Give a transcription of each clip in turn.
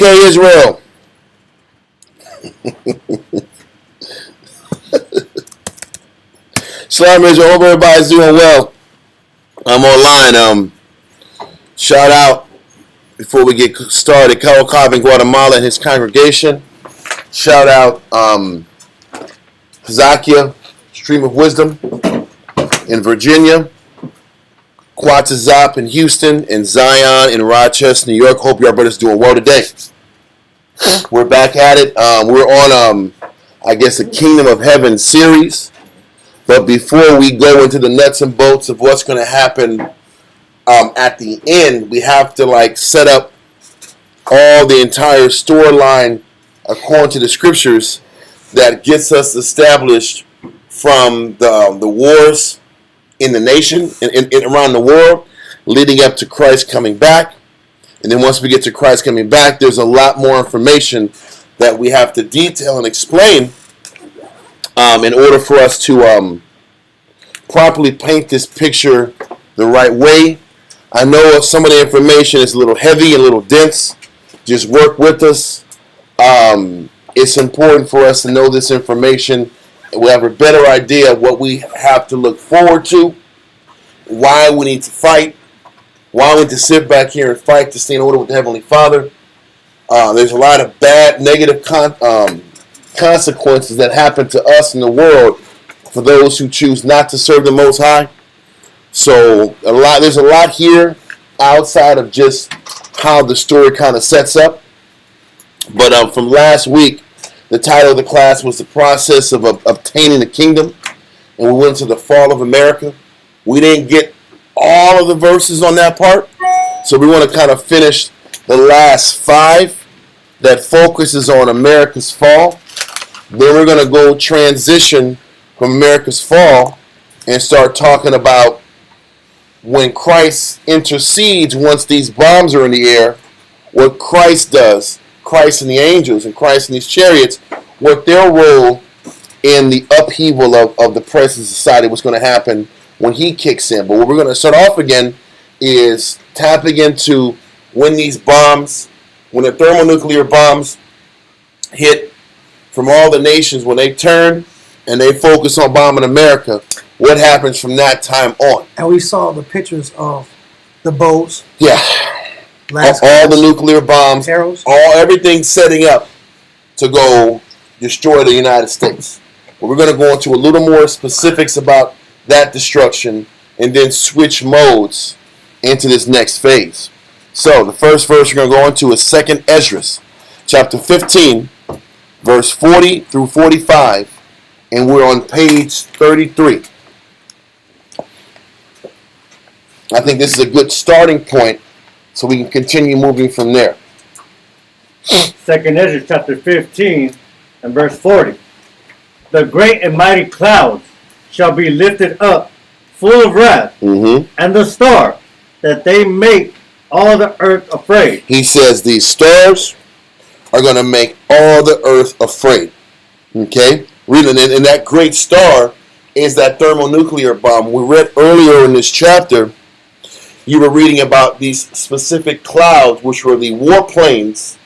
okay, Israel? Shalom, Israel. Hope everybody's doing well. I'm online. Shout out before we get started, Carl Cobb in Guatemala and his congregation. Shout out Zakia, Stream of Wisdom in Virginia. Quatazop in Houston, and Zion in Rochester, New York. Hope your brothers doing well today. We're back at it. We're on, I guess, a Kingdom of Heaven series. But before we go into the nuts and bolts of what's going to happen at the end, we have to set up all the entire storyline according to the scriptures that gets us established from the wars in the nation and around the world, leading up to Christ coming back. And then once we get to Christ coming back, there's a lot more information that we have to detail and explain in order for us to properly paint this picture the right way. I know some of the information is a little heavy and a little dense. Just work with us. It's important for us to know this information. We'll have a better idea of what we have to look forward to, why we need to fight, why we need to sit back here and fight to stay in order with the Heavenly Father. There's a lot of bad, negative consequences that happen to us in the world for those who choose not to serve the Most High. So there's a lot here outside of just how the story kind of sets up. But from last week, the title of the class was The Process of Obtaining the Kingdom, and we went to the fall of America. We didn't get all of the verses on that part, so we want to kind of finish the last 5 that focuses on America's fall. Then we're going to go transition from America's fall and start talking about when Christ intercedes once these bombs are in the air, what Christ does. Christ and the angels and Christ and these chariots, what their role in the upheaval of the present society, what's going to happen when he kicks in. But what we're going to start off again is tapping into when these bombs, when the thermonuclear bombs hit from all the nations, when they turn and they focus on bombing America, what happens from that time on. And we saw the pictures of the boats. Yeah. All the nuclear bombs, everything setting up to go destroy the United States. But we're going to go into a little more specifics about that destruction and then switch modes into this next phase. So the first verse we're going to go into is 2nd Ezra, chapter 15, verse 40 through 45, and we're on page 33. I think this is a good starting point so we can continue moving from there. 2nd Ezra chapter 15 and verse 40. The great and mighty clouds shall be lifted up, full of wrath, and the star, that they make all the earth afraid. He says these stars are going to make all the earth afraid. Okay? Reading, and that great star is that thermonuclear bomb. We read earlier in this chapter, you were reading about these specific clouds, which were the warplanes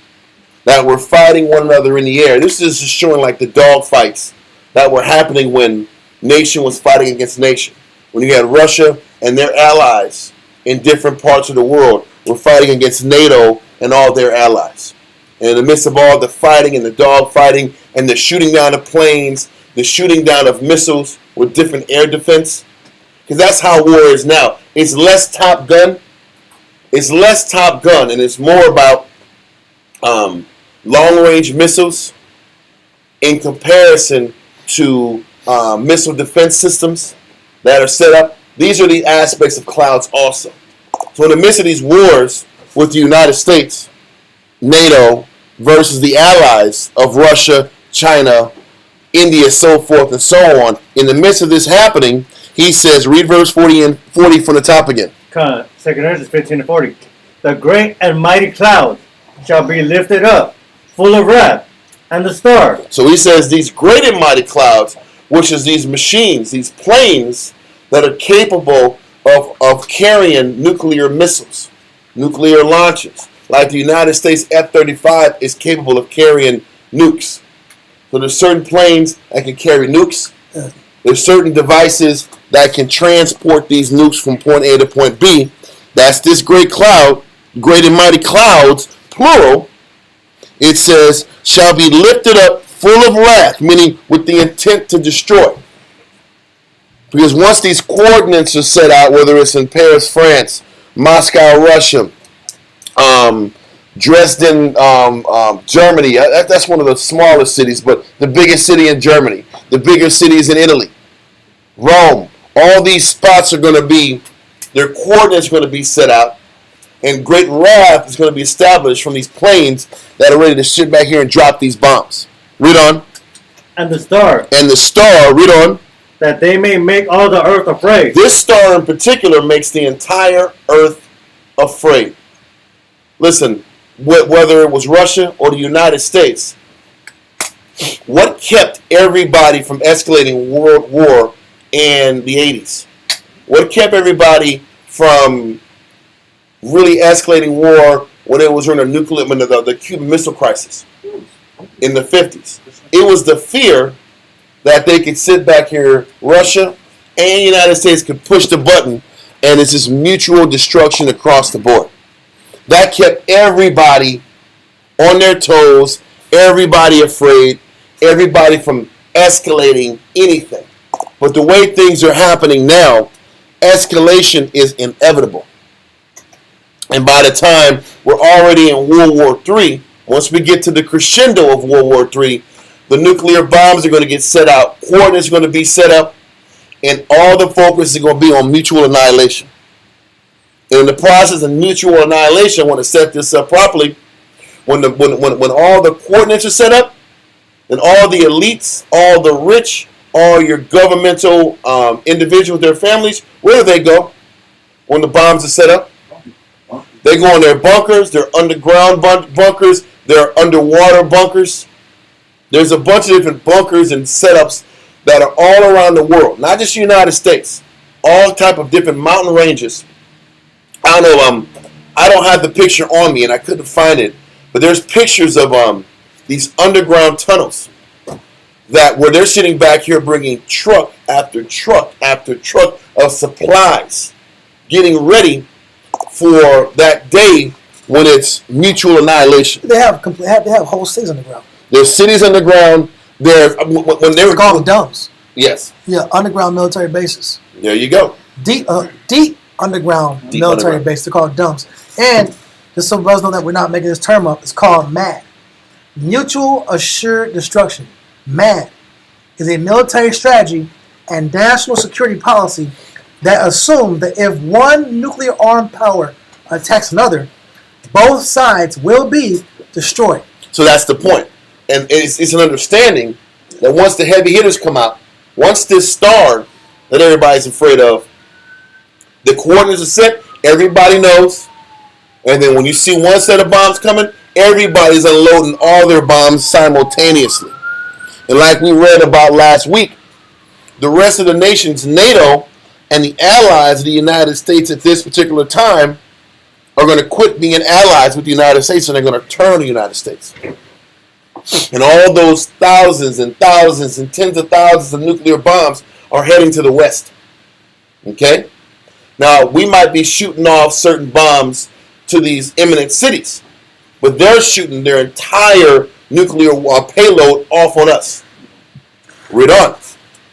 that were fighting one another in the air. This is just showing the dog fights that were happening when nation was fighting against nation. When you had Russia and their allies in different parts of the world were fighting against NATO and all their allies. And in the midst of all the fighting and the dog fighting and the shooting down of planes, the shooting down of missiles with different air defense, because that's how war is now. It's less Top Gun. It's less Top Gun, and it's more about long-range missiles in comparison to missile defense systems that are set up. These are the aspects of clouds also. So in the midst of these wars with the United States, NATO versus the allies of Russia, China, India, so forth and so on, in the midst of this happening, he says, read verse 40 and 40 from the top again. 2nd Ezra 15 and 40. The great and mighty clouds shall be lifted up, full of wrath, and the star. So he says these great and mighty clouds, which is these machines, these planes that are capable of carrying nuclear missiles, nuclear launches. like the United States F-35 is capable of carrying nukes. So there's certain planes that can carry nukes. There's certain devices that can transport these nukes from point A to point B. That's this great cloud, great and mighty clouds, plural. It says, shall be lifted up full of wrath, meaning with the intent to destroy. Because once these coordinates are set out, whether it's in Paris, France, Moscow, Russia, Dresden, Germany, that's one of the smallest cities, but the biggest city in Germany, the bigger cities in Italy, Rome, all these spots are going to be, their coordinates are going to be set out, and great wrath is going to be established from these planes that are ready to sit back here and drop these bombs. Read on. And the star. And the star, read on. That they may make all the earth afraid. This star in particular makes the entire earth afraid. Listen, whether it was Russia or the United States, what kept everybody from escalating world war in the 80s? What kept everybody from really escalating war when it was during the Cuban Missile Crisis in the 50s? It was the fear that they could sit back here, Russia and the United States could push the button, and it's this mutual destruction across the board. That kept everybody on their toes, everybody afraid, everybody from escalating anything. But the way things are happening now, escalation is inevitable. And by the time we're already in World War III, once we get to the crescendo of World War III, the nuclear bombs are going to get set out, coordinates are going to be set up, and all the focus is going to be on mutual annihilation. And in the process of mutual annihilation, I want to set this up properly. When all the coordinates are set up, then all the elites, all the rich, all your governmental individuals, their families, where do they go when the bombs are set up? They go in their bunkers, their underground bunkers, their underwater bunkers. There's a bunch of different bunkers and setups that are all around the world, not just the United States, all type of different mountain ranges. I don't know, I don't have the picture on me and I couldn't find it, but there's pictures of these underground tunnels that where they're sitting back here bringing truck after truck after truck of supplies, getting ready for that day when it's mutual annihilation. They have whole cities underground. There's cities underground. When they were called dumps. Yes. Yeah, underground military bases. There you go. Deep underground military base. They're called dumps. And just so brothers know that we're not making this term up, it's called MAD. Mutual Assured Destruction. MAD is a military strategy and national security policy that assumes that if one nuclear armed power attacks another, both sides will be destroyed. So that's the point. And it's an understanding that once the heavy hitters come out, once this star that everybody's afraid of, the coordinates are set, everybody knows. And then when you see one set of bombs coming, everybody's unloading all their bombs simultaneously. And like we read about last week, the rest of the nations, NATO, and the allies of the United States at this particular time are going to quit being allies with the United States and they're going to turn on the United States. And all those thousands and thousands and tens of thousands of nuclear bombs are heading to the west. Okay? Now, we might be shooting off certain bombs to these imminent cities, but they're shooting their entire nuclear payload off on us. Read on.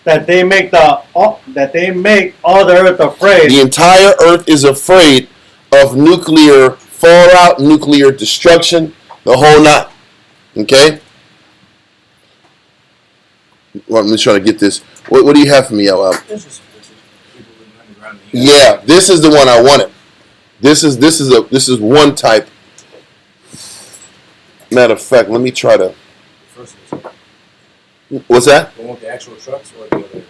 That they make all the earth afraid. The entire earth is afraid of nuclear fallout, nuclear destruction, the whole nine. Okay? Well, let me try to get this. What do you have for me, Al? Yeah, this is the one I wanted. This is one type. Matter of fact, let me try to. What's that? You want the actual trucks or the other?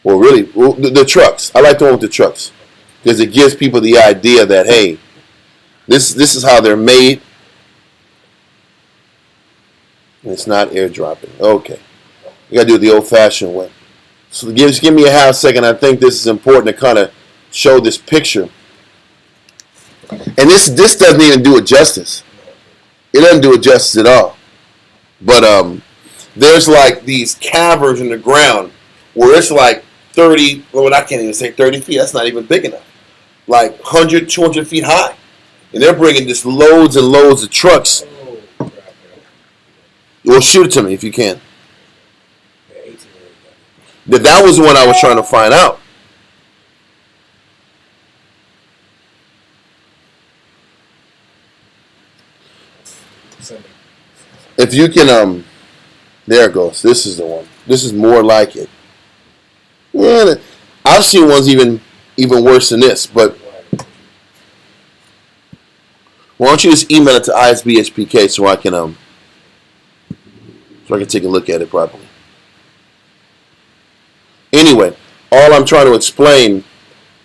Well, really, the trucks. I like the one with the trucks because it gives people the idea that hey, this is how they're made. It's not airdropping. Okay, you gotta do it the old-fashioned way. So just give me a half second. I think this is important to kind of show this picture. And this doesn't even do it justice. It doesn't do it justice at all. But there's like these caverns in the ground where it's like 30, well, I can't even say 30 feet. That's not even big enough. Like 100, 200 feet high. And they're bringing just loads and loads of trucks. Well, shoot it to me if you can. That was the one I was trying to find out. If you can, there it goes. This is the one. This is more like it. Yeah, I've seen ones even worse than this. But why don't you just email it to isbhpj so I can take a look at it properly. Anyway, all I'm trying to explain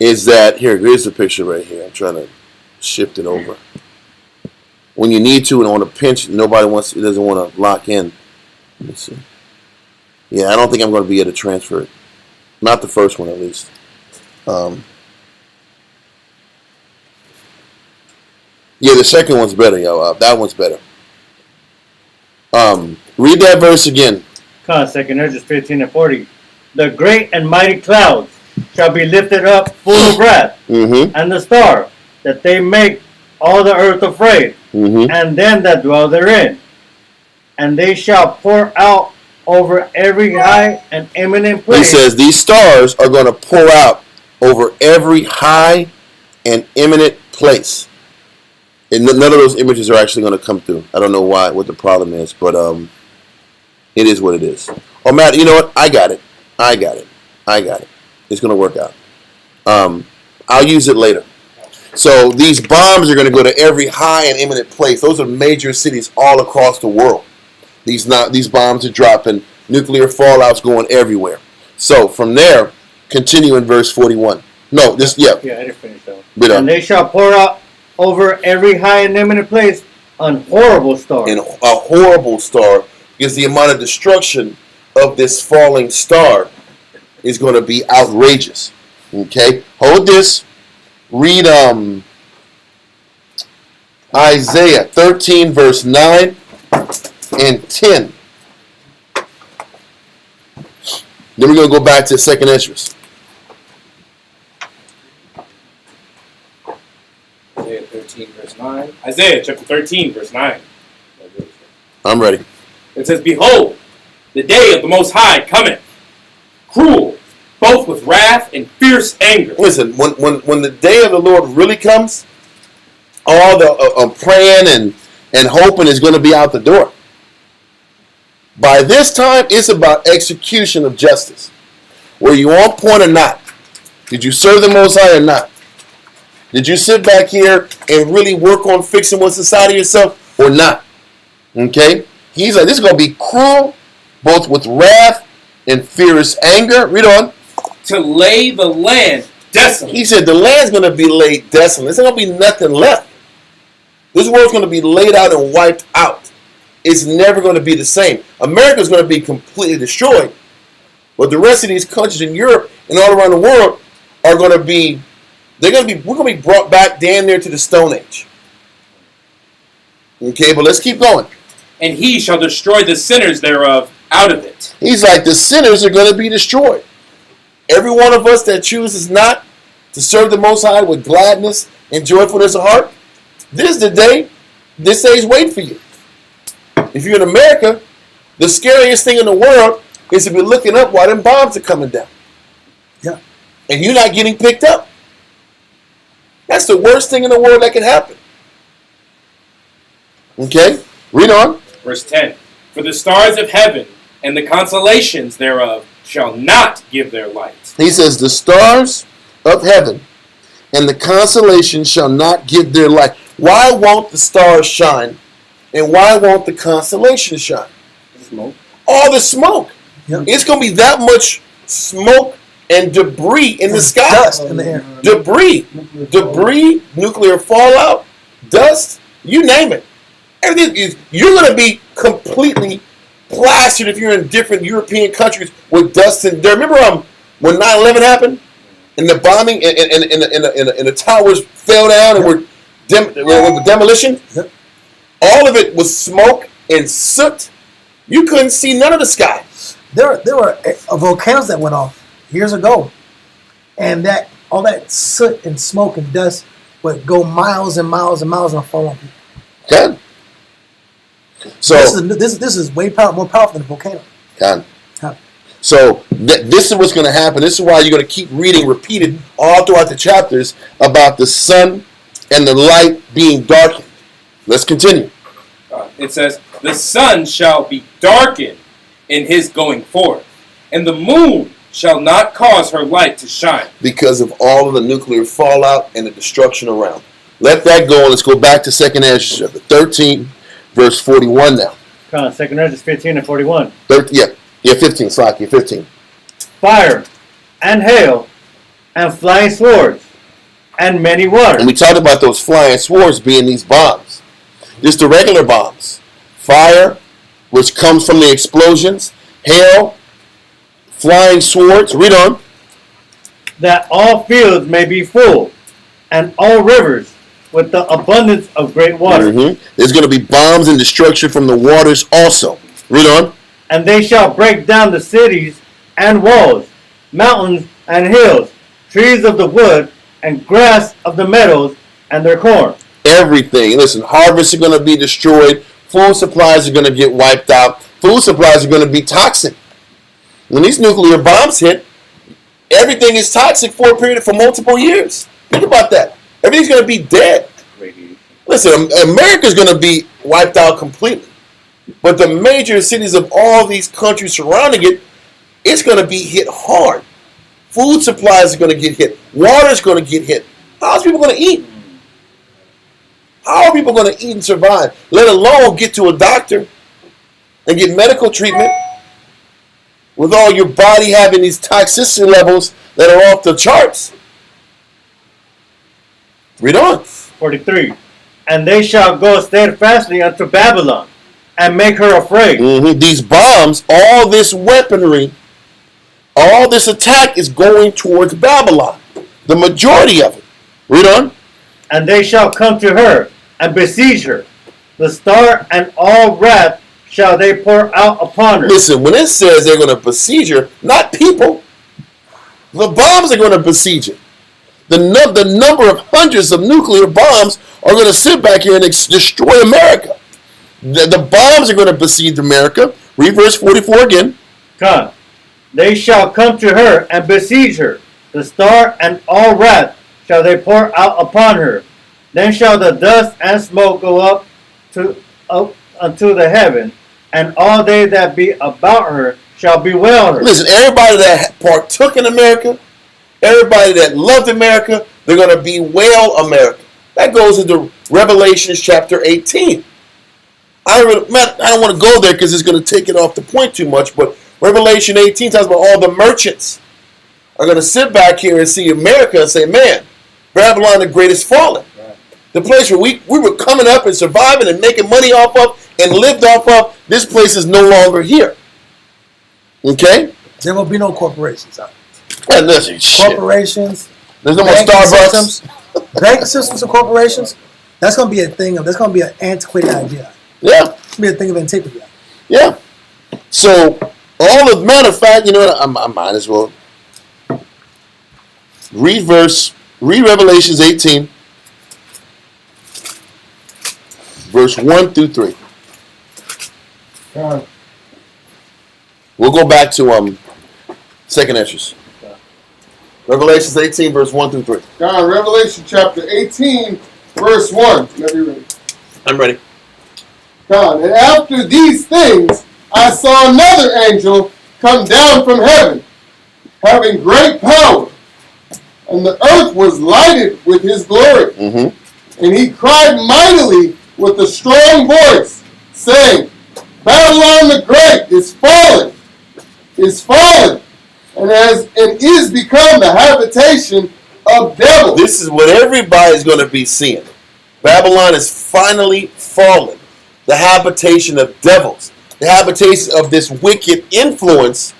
is that here's the picture right here. I'm trying to shift it over. When you need to and on a pinch, it doesn't want to lock in. Let me see. Yeah, I don't think I'm going to be able to transfer it. Not the first one, at least. Yeah, the second one's better, yo. That one's better. Read that verse again. 2nd Ezra 15 and 40. The great and mighty clouds shall be lifted up full of wrath, and the star, that they make all the earth afraid, and them that dwell therein. And they shall pour out over every high and eminent place. He says these stars are going to pour out over every high and eminent place. And none of those images are actually going to come through. I don't know what the problem is, but it is what it is. Oh, Matt, you know what? I got it. It's going to work out. I'll use it later. So these bombs are going to go to every high and eminent place. Those are major cities all across the world. These bombs are dropping. Nuclear fallout's going everywhere. So from there, continue in verse 41. No, this, yeah. Yeah, I didn't finish that one. And they shall pour out over every high and eminent place an horrible star. And a horrible star, because the amount of destruction of this falling star is going to be outrageous. Okay? Hold this. Read Isaiah 13, verse 9 and 10. Then we're going to go back to 2nd Ezra. Isaiah 13, verse 9. Isaiah chapter 13, verse 9. I'm ready. It says, Behold, the day of the Most High cometh, cruel, both with wrath and fierce anger. Listen, when the day of the Lord really comes, all the praying and hoping is going to be out the door. By this time, it's about execution of justice. Were you on point or not? Did you serve the Most High or not? Did you sit back here and really work on fixing what's inside of yourself or not? Okay? He's like, this is going to be cruel, both with wrath and fierce anger. Read on. To lay the land desolate. He said the land's going to be laid desolate. There's going to be nothing left. This world's going to be laid out and wiped out. It's never going to be the same. America's going to be completely destroyed. But the rest of these countries in Europe and all around the world are going to be, we're going to be brought back damn near to the Stone Age. Okay, but let's keep going. And he shall destroy the sinners thereof out of it. He's like, the sinners are going to be destroyed. Every one of us that chooses not to serve the Most High with gladness and joyfulness of heart, this is the day, this day is waiting for you. If you're in America, the scariest thing in the world is to be looking up while them bombs are coming down. Yeah. And you're not getting picked up. That's the worst thing in the world that can happen. Okay? Read on. Verse 10. For the stars of heaven and the constellations thereof shall not give their light. He says, the stars of heaven and the constellations shall not give their light. Why won't the stars shine? And why won't the constellations shine? Smoke. All the smoke. Yep. It's going to be that much smoke and debris in the sky. Dust in the air. Debris, nuclear fallout, dust, you name it. Everything you're going to be completely plastered if you're in different European countries with dust and dirt. Remember when 9/11 happened and the bombing and the towers fell down and were demolition. Yep. All of it was smoke and soot. You couldn't see none of the sky. There were volcanoes that went off years ago, and that all that soot and smoke and dust would go miles and miles and miles and fall on people. Okay. So this is way more powerful than a volcano. God. So this is what's going to happen. This is why you're going to keep reading repeated all throughout the chapters about the sun and the light being darkened. Let's continue. It says, the sun shall be darkened in his going forth, and the moon shall not cause her light to shine. Because of all of the nuclear fallout and the destruction around. Let that go, and let's go back to 2nd Ezra chapter 13, verse 41 now. Come on, 2nd Ezra 15 and 41. 15, Slaki, 15. Fire and hail and flying swords and many waters. And we talked about those flying swords being these bombs. Just the regular bombs. Fire, which comes from the explosions. Hail, flying swords. Read on. That all fields may be full, and all rivers with the abundance of great water. Mm-hmm. There's going to be bombs and destruction from the waters also. Read on. And they shall break down the cities and walls, mountains and hills, trees of the wood, and grass of the meadows, and their corn. Everything. Listen, harvests are going to be destroyed. Food supplies are going to get wiped out. Food supplies are going to be toxic. When these nuclear bombs hit, everything is toxic for a period for multiple years. Think about that. Everything's going to be dead. Listen, America's going to be wiped out completely. But the major cities of all these countries surrounding it, it's going to be hit hard. Food supplies are going to get hit. Water's going to get hit. How's people going to eat? How are people going to eat and survive? Let alone get to a doctor and get medical treatment with all your body having these toxicity levels that are off the charts. Read on. 43. And they shall go steadfastly unto Babylon, and make her afraid. Mm-hmm. These bombs, all this weaponry, all this attack is going towards Babylon. The majority of it. Read on. And they shall come to her and besiege her. The star and all wrath shall they pour out upon her. Listen, when it says they're going to besiege her, not people. The bombs are going to besiege her. The number of hundreds of nuclear bombs are going to sit back here and destroy America. The bombs are going to besiege America. Read verse 44 again. Come. They shall come to her and besiege her. The star and all wrath shall they pour out upon her. Then shall the dust and smoke go up unto the heaven, and all they that be about her shall bewail her. Listen, everybody that partook in America, everybody that loved America, they're going to bewail America. That goes into Revelation chapter 18. I don't want to go there because it's going to take it off the point too much, but Revelation 18 talks about all the merchants are going to sit back here and see America and say, man, Babylon the great is fallen. Right. The place where we were coming up and surviving and making money off of and lived off of, this place is no longer here. Okay? There will be no corporations out there. Listen, corporations. There's no more Starbucks. Bank systems of corporations. That's going to be a thing. That's going to be an antiquated idea. Yeah. It's going to be a thing of antiquity. Yeah. So, matter of fact, you know what? I might as well read Revelations 18, verse 1 through 3. We'll go back to 2nd Ezra. Revelations 18, verse 1 through 3. Revelation chapter 18, verse 1. Whenever you're ready. I'm ready. And after these things, I saw another angel come down from heaven, having great power, and the earth was lighted with his glory. Mm-hmm. And he cried mightily with a strong voice, saying, Babylon the Great is fallen, and is become the habitation of devils. This is what everybody's going to be seeing. Babylon is finally fallen. The habitation of devils. The habitation of this wicked influence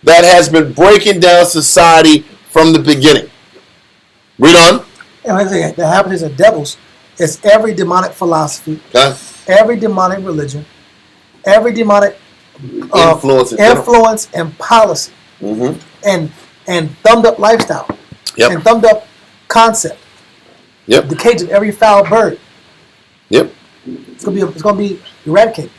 that has been breaking down society from the beginning. Read on. And the habitation of devils It's every demonic philosophy, Okay? every demonic religion, every demonic Influence and policy, Mm-hmm. and thumbed up lifestyle, Yep. and thumbed up concept. Yep. The cage of every foul bird. Yep. It's gonna be eradicated.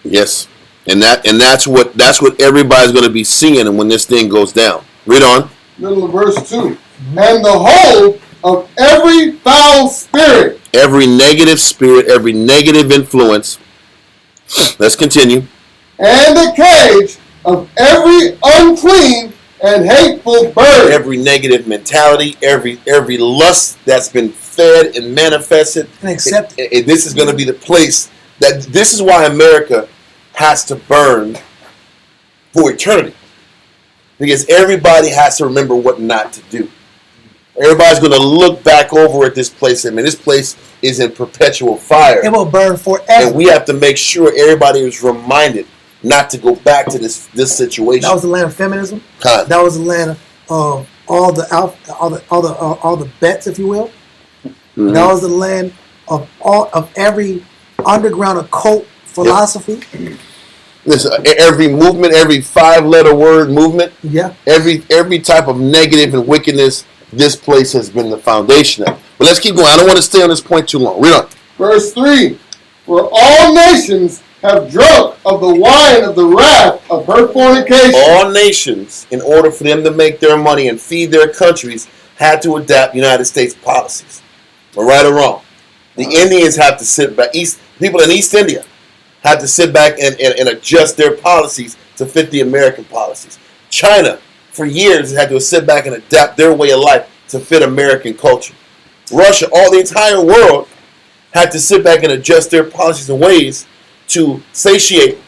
Yes. And that's what everybody's going to be seeing when this thing goes down. Read on. Middle of verse 2. And the whole of every foul spirit. Every negative spirit, every negative influence. Let's continue. And the cage of every unclean and hateful bird. Every negative mentality, every lust that's been fed and manifested. And accepted. This is going to be the place this is why America has to burn for eternity. Because everybody has to remember what not to do. Everybody's going to look back over at this place. I mean, this place is in perpetual fire. It will burn forever. And we have to make sure everybody is reminded not to go back to this situation. That was the land of feminism. Kind. That was the land of all the bets, if you will. Mm-hmm. That was the land of every underground occult philosophy. Yep. Listen, every movement, every 5-letter word movement, Yeah. every type of negative and wickedness, this place has been the foundation of. But let's keep going. I don't want to stay on this point too long. Read on. Verse 3. For all nations have drunk of the wine of the wrath of her fornication. All nations, in order for them to make their money and feed their countries, had to adapt United States policies. Right or wrong. The Indians have to sit back. People in East India have to sit back and adjust their policies to fit the American policies. China, for years, had to sit back and adapt their way of life to fit American culture. Russia, the entire world, had to sit back and adjust their policies and ways to satiate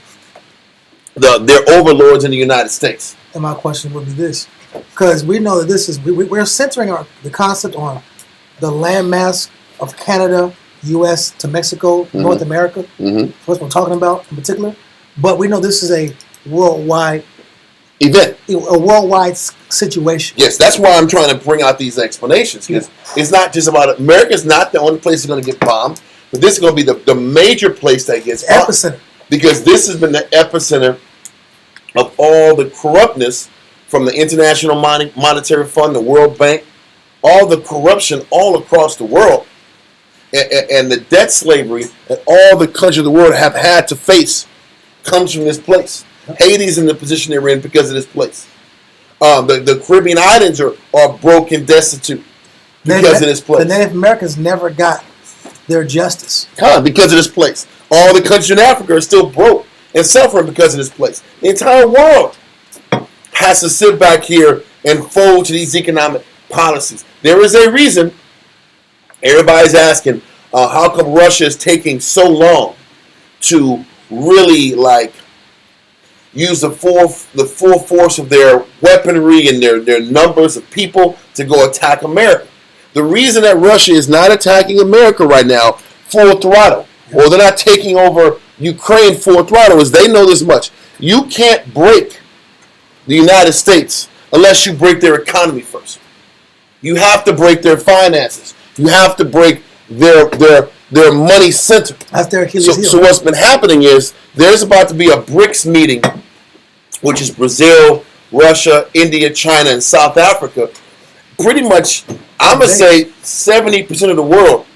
their overlords in the United States. And my question would be this, because we know that we're centering the concept on the landmass of Canada, U.S. to Mexico, Mm-hmm. North America. Mm-hmm. That's what we're talking about in particular. But we know this is a worldwide situation. Yes, that's why I'm trying to bring out these explanations, because it's not just about America's not the only place that's going to get bombed, but this is going to be the major place that gets bombed. Epicenter. Because this has been the epicenter of all the corruptness from the International Monetary Fund, the World Bank, all the corruption all across the world, and the debt slavery that all the countries of the world have had to face comes from this place. Haiti's in the position they're in because of this place. The Caribbean islands are broke and destitute because of this place. The Native Americans never got their justice. Because of this place. All the countries in Africa are still broke and suffering because of this place. The entire world has to sit back here and fold to these economic policies. There is a reason everybody's asking, how come Russia is taking so long to really use the full force of their weaponry and their numbers of people to go attack America. The reason that Russia is not attacking America right now full throttle, or they're not taking over Ukraine full throttle, is they know this much. You can't break the United States unless you break their economy first. You have to break their finances. You have to break their money center. That's their Achilles heel. So what's been happening is there's about to be a BRICS meeting, which is Brazil, Russia, India, China, and South Africa. Pretty much, I'm going to say 70% of the world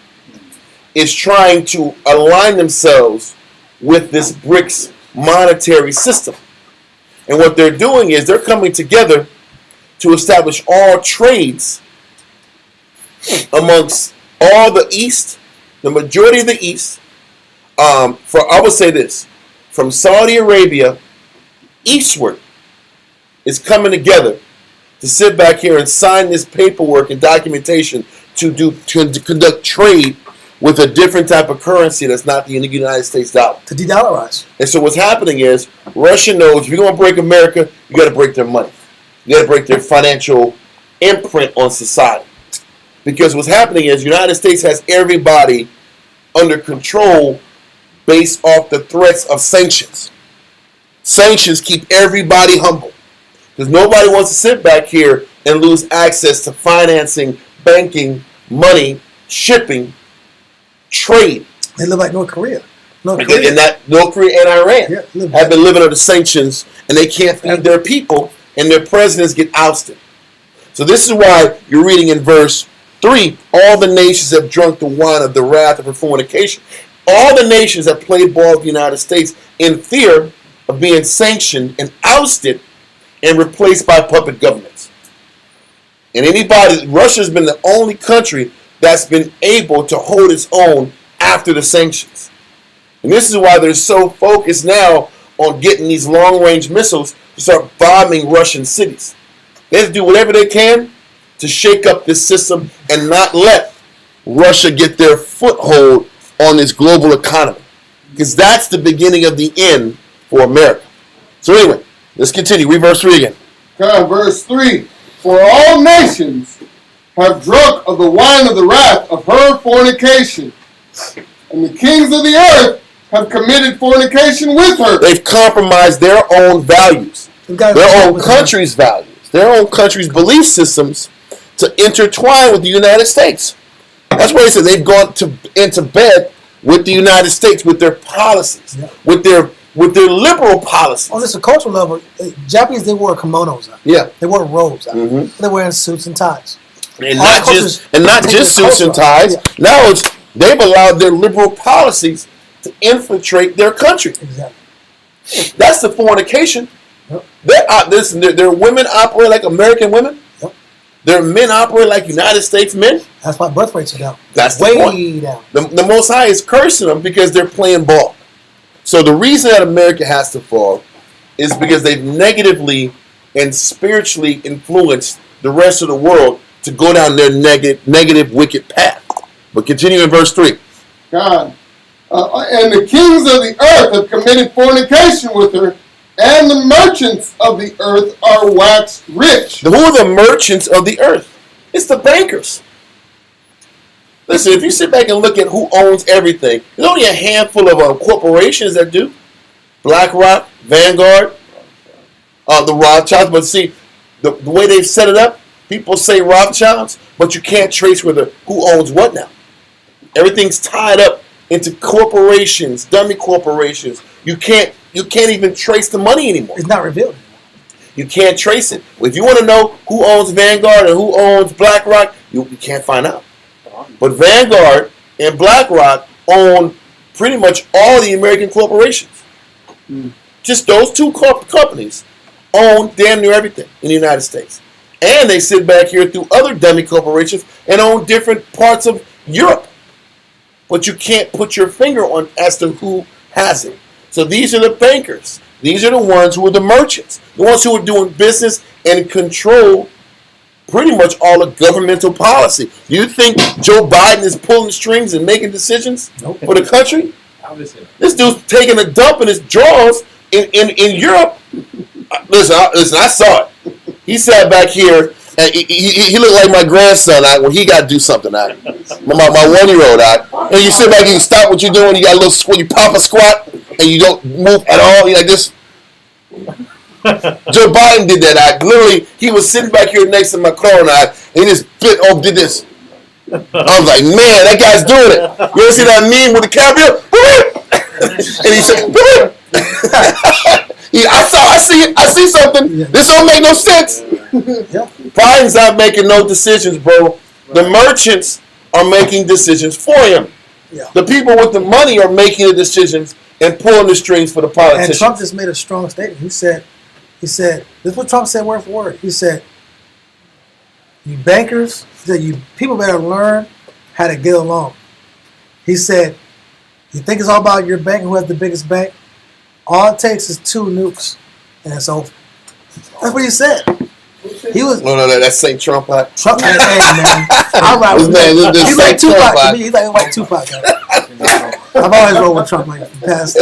is trying to align themselves with this BRICS monetary system. And what they're doing is they're coming together to establish all trades amongst all the East, the majority of the East, I would say this, from Saudi Arabia eastward, is coming together to sit back here and sign this paperwork and documentation to conduct trade with a different type of currency that's not the United States dollar. To de-dollarize. And so what's happening is Russia knows if you're going to break America, you got to break their money. You got to break their financial imprint on society. Because what's happening is the United States has everybody under control based off the threats of sanctions. Sanctions keep everybody humble. Because nobody wants to sit back here and lose access to financing, banking, money, shipping, trade. They live like North Korea. And that North Korea and Iran have been living under sanctions, and they can't feed their people, and their presidents get ousted. So this is why you're reading in verse 3, all the nations have drunk the wine of the wrath of her fornication. All the nations have played ball with the United States in fear of being sanctioned and ousted and replaced by puppet governments. And Russia's been the only country that's been able to hold its own after the sanctions. And this is why they're so focused now on getting these long-range missiles to start bombing Russian cities. They have to do whatever they can to shake up this system and not let Russia get their foothold on this global economy. Because that's the beginning of the end for America. So anyway, let's continue. Read verse 3 again. Okay, verse 3. For all nations have drunk of the wine of the wrath of her fornication, and the kings of the earth have committed fornication with her. They've compromised their own values, their own country's values, their own country's belief systems to intertwine with the United States. That's why he said they've gone into bed with the United States, with their policies, with their liberal policies. On this cultural level, Japanese, they wore kimonos out. Yeah. They wore robes out. Mm-hmm. They're wearing suits and ties. And not just suits and ties. Yeah. Now they've allowed their liberal policies to infiltrate their country. Exactly. That's the fornication. Yep. Their women operate like American women. Yep. Their men operate like United States men. That's why birth rates are down. That's way the point. Down. The Most High is cursing them because they're playing ball. So the reason that America has to fall is because they've negatively and spiritually influenced the rest of the world to go down their negative, wicked path. But continue in verse 3. God. And the kings of the earth have committed fornication with her, and the merchants of the earth are waxed rich. Who are the merchants of the earth? It's the bankers. Listen, if you sit back and look at who owns everything, there's only a handful of corporations that do. BlackRock, Vanguard, the Rothschilds. But see, the way they've set it up, people say Rothschilds, but you can't trace who owns what now. Everything's tied up into corporations, dummy corporations. You can't even trace the money anymore. It's not revealed. You can't trace it. If you want to know who owns Vanguard and who owns BlackRock, you can't find out. But Vanguard and BlackRock own pretty much all the American corporations. Just those two companies own damn near everything in the United States. And they sit back here through other dummy corporations and own different parts of Europe. But you can't put your finger on as to who has it. So these are the bankers. These are the ones who are the merchants. The ones who are doing business and control pretty much all of governmental policy. Do you think Joe Biden is pulling strings and making decisions for the country? This dude's taking a dump in his drawers in Europe. Listen, I saw it. He sat back here, and he looked like my grandson when he got to do something. My 1-year-old. And you sit back and you stop what you're doing. You got a little squat. You pop a squat, and you don't move at all. You like this. Joe Biden did that. Literally, he was sitting back here next to Macron, and he just did this. I was like, man, that guy's doing it. You ever see that meme with the caviar? And he said, I see something. Yeah. This don't make no sense. Yeah. Biden's not making no decisions, bro. The merchants are making decisions for him. Yeah. The people with the money are making the decisions and pulling the strings for the politicians. And Trump just made a strong statement. He said, this is what Trump said word for word. He said, you bankers, you people better learn how to get along. He said, you think it's all about your bank, who has the biggest bank? All it takes is 2 nukes, and it's over. That's what he said. He was no, that's St. Trump. Trump, hey, man. All right, he's like Tupac. He's like Tupac. I've always rolled with Trump like the past.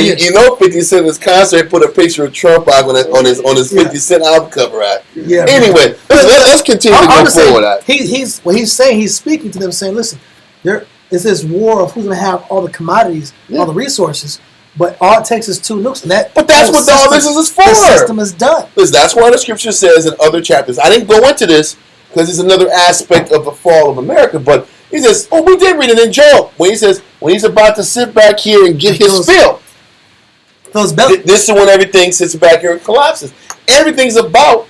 You know, 50 Cent in his concert put a picture of Trump on his 50 Cent album cover. Yeah. Anyway, let's continue to go forward. He's saying, he's speaking to them, saying, listen, there is this war of who's going to have all the commodities, all the resources. But all it takes is 2 nukes, and but that's what all this is for. The system is done. Listen, that's why the scripture says in other chapters. I didn't go into this because it's another aspect of the fall of America. But He says, oh, we did read it in Job. When he says, when he's about to sit back here and get his fill. This is when everything sits back here and collapses. Everything's about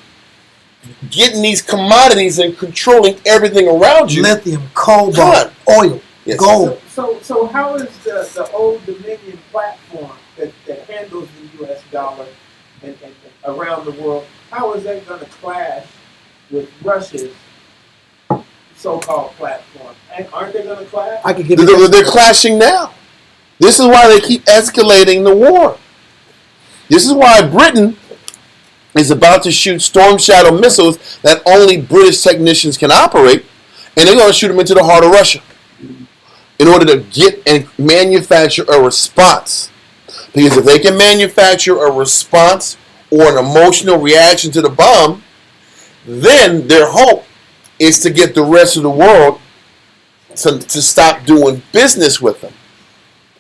getting these commodities and controlling everything around you. Lithium, cobalt, oil, gold. So how is the Old Dominion platform that handles the U.S. dollar and around the world, how is that going to clash with Russia's so-called platform? Aren't they going to clash? I could give They're clashing now. This is why they keep escalating the war. This is why Britain is about to shoot Storm Shadow missiles that only British technicians can operate, and they're going to shoot them into the heart of Russia in order to get and manufacture a response. Because if they can manufacture a response or an emotional reaction to the bomb, then their hope is to get the rest of the world to stop doing business with them.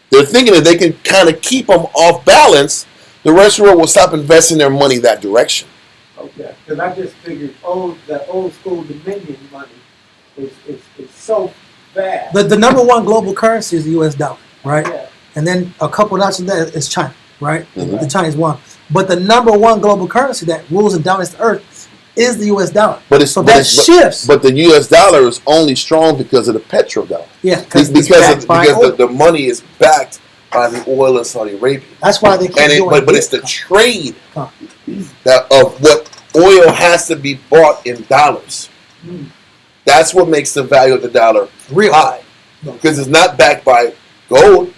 They're thinking that they can kind of keep them off balance. The rest of the world will stop investing their money that direction. Okay, because I just figured the old school Dominion money is so bad. The number one global currency is the U.S. dollar, right? Yeah. And then a couple notches of that is China, right? Mm-hmm. The Chinese yuan. But the number one global currency that rules and dominates the earth is the U.S. dollar. Shifts. But the U.S. dollar is only strong because of the petrodollar. Yeah, because the money is backed by the oil of Saudi Arabia. That's why they keep doing it. But it's the trade that of what oil has to be bought in dollars. Mm. That's what makes the value of the dollar real high. Because it's not backed by gold.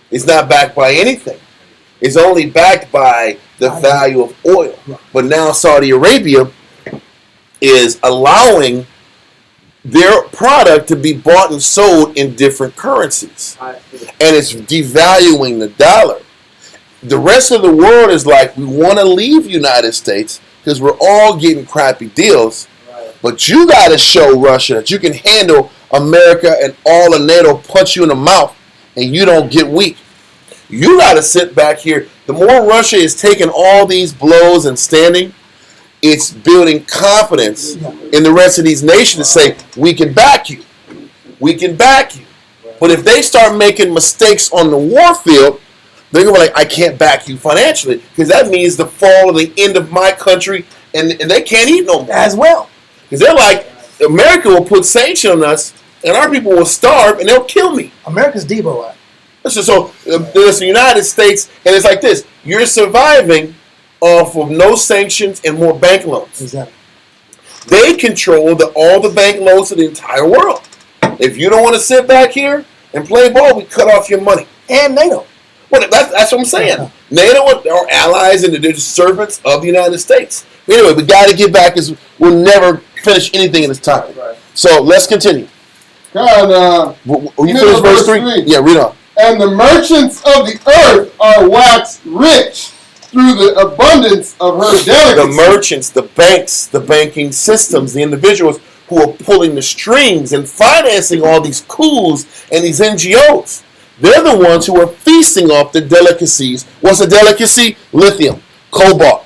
It's not backed by anything. It's only backed by the value of oil. But now Saudi Arabia is allowing their product to be bought and sold in different currencies. And it's devaluing the dollar. The rest of the world is like, we want to leave United States because we're all getting crappy deals. But you got to show Russia that you can handle America and all of NATO punch you in the mouth and you don't get weak. You got to sit back here. The more Russia is taking all these blows and standing, it's building confidence in the rest of these nations to say, we can back you. We can back you. But if they start making mistakes on the war field, they're going to be like, I can't back you financially. Because that means the fall of the end of my country, and they can't eat no more. As well. Because they're like, America will put sanctions on us, and our people will starve, and they'll kill me. America's Debo, right? So there's the United States, and it's like this. You're surviving off of no sanctions and more bank loans. Exactly. They control all the bank loans of the entire world. If you don't want to sit back here and play ball, we cut off your money. And NATO. Well, that's what I'm saying. NATO are allies and they're servants of the United States. Anyway, we got to get back because we'll never finish anything in this time. Right. So let's continue. God, you finish verse 3? Yeah, read on. And the merchants of the earth are waxed rich through the abundance of her delicacy. The merchants, the banks, the banking systems, the individuals who are pulling the strings and financing all these coups and these NGOs. They're the ones who are feasting off the delicacies. What's a delicacy? Lithium, cobalt,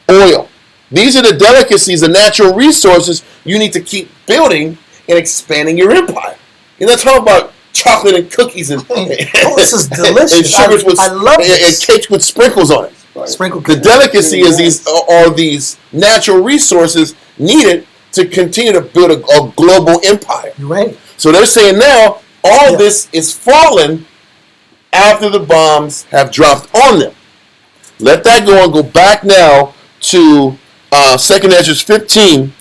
oil. These are the delicacies, the natural resources you need to keep building and expanding your empire. You're not talking about chocolate and cookies and this is delicious. And sugars I love this. and cakes with sprinkles on it. Sprinkle. The delicacy is these natural resources needed to continue to build a global empire. You're right. So they're saying now all this is fallen after the bombs have dropped on them. Let that go and go back now to 2 Ezra 15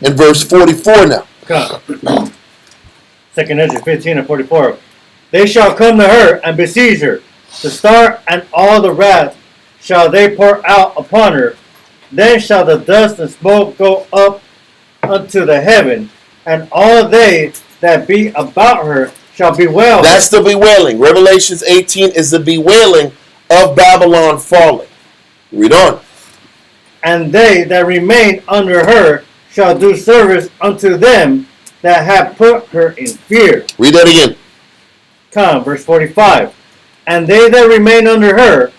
and verse 44 now. Come. 2 Ezra 15 and 44. They shall come to her and besiege her. The star and all the wrath shall they pour out upon her. Then shall the dust and smoke go up unto the heaven, and all they that be about her shall bewail. That's the bewailing. Revelations 18 is the bewailing of Babylon falling. Read on. And they that remain under her shall do service unto them that have put her in fear. Read that again. Come, verse 45. And they that remain under her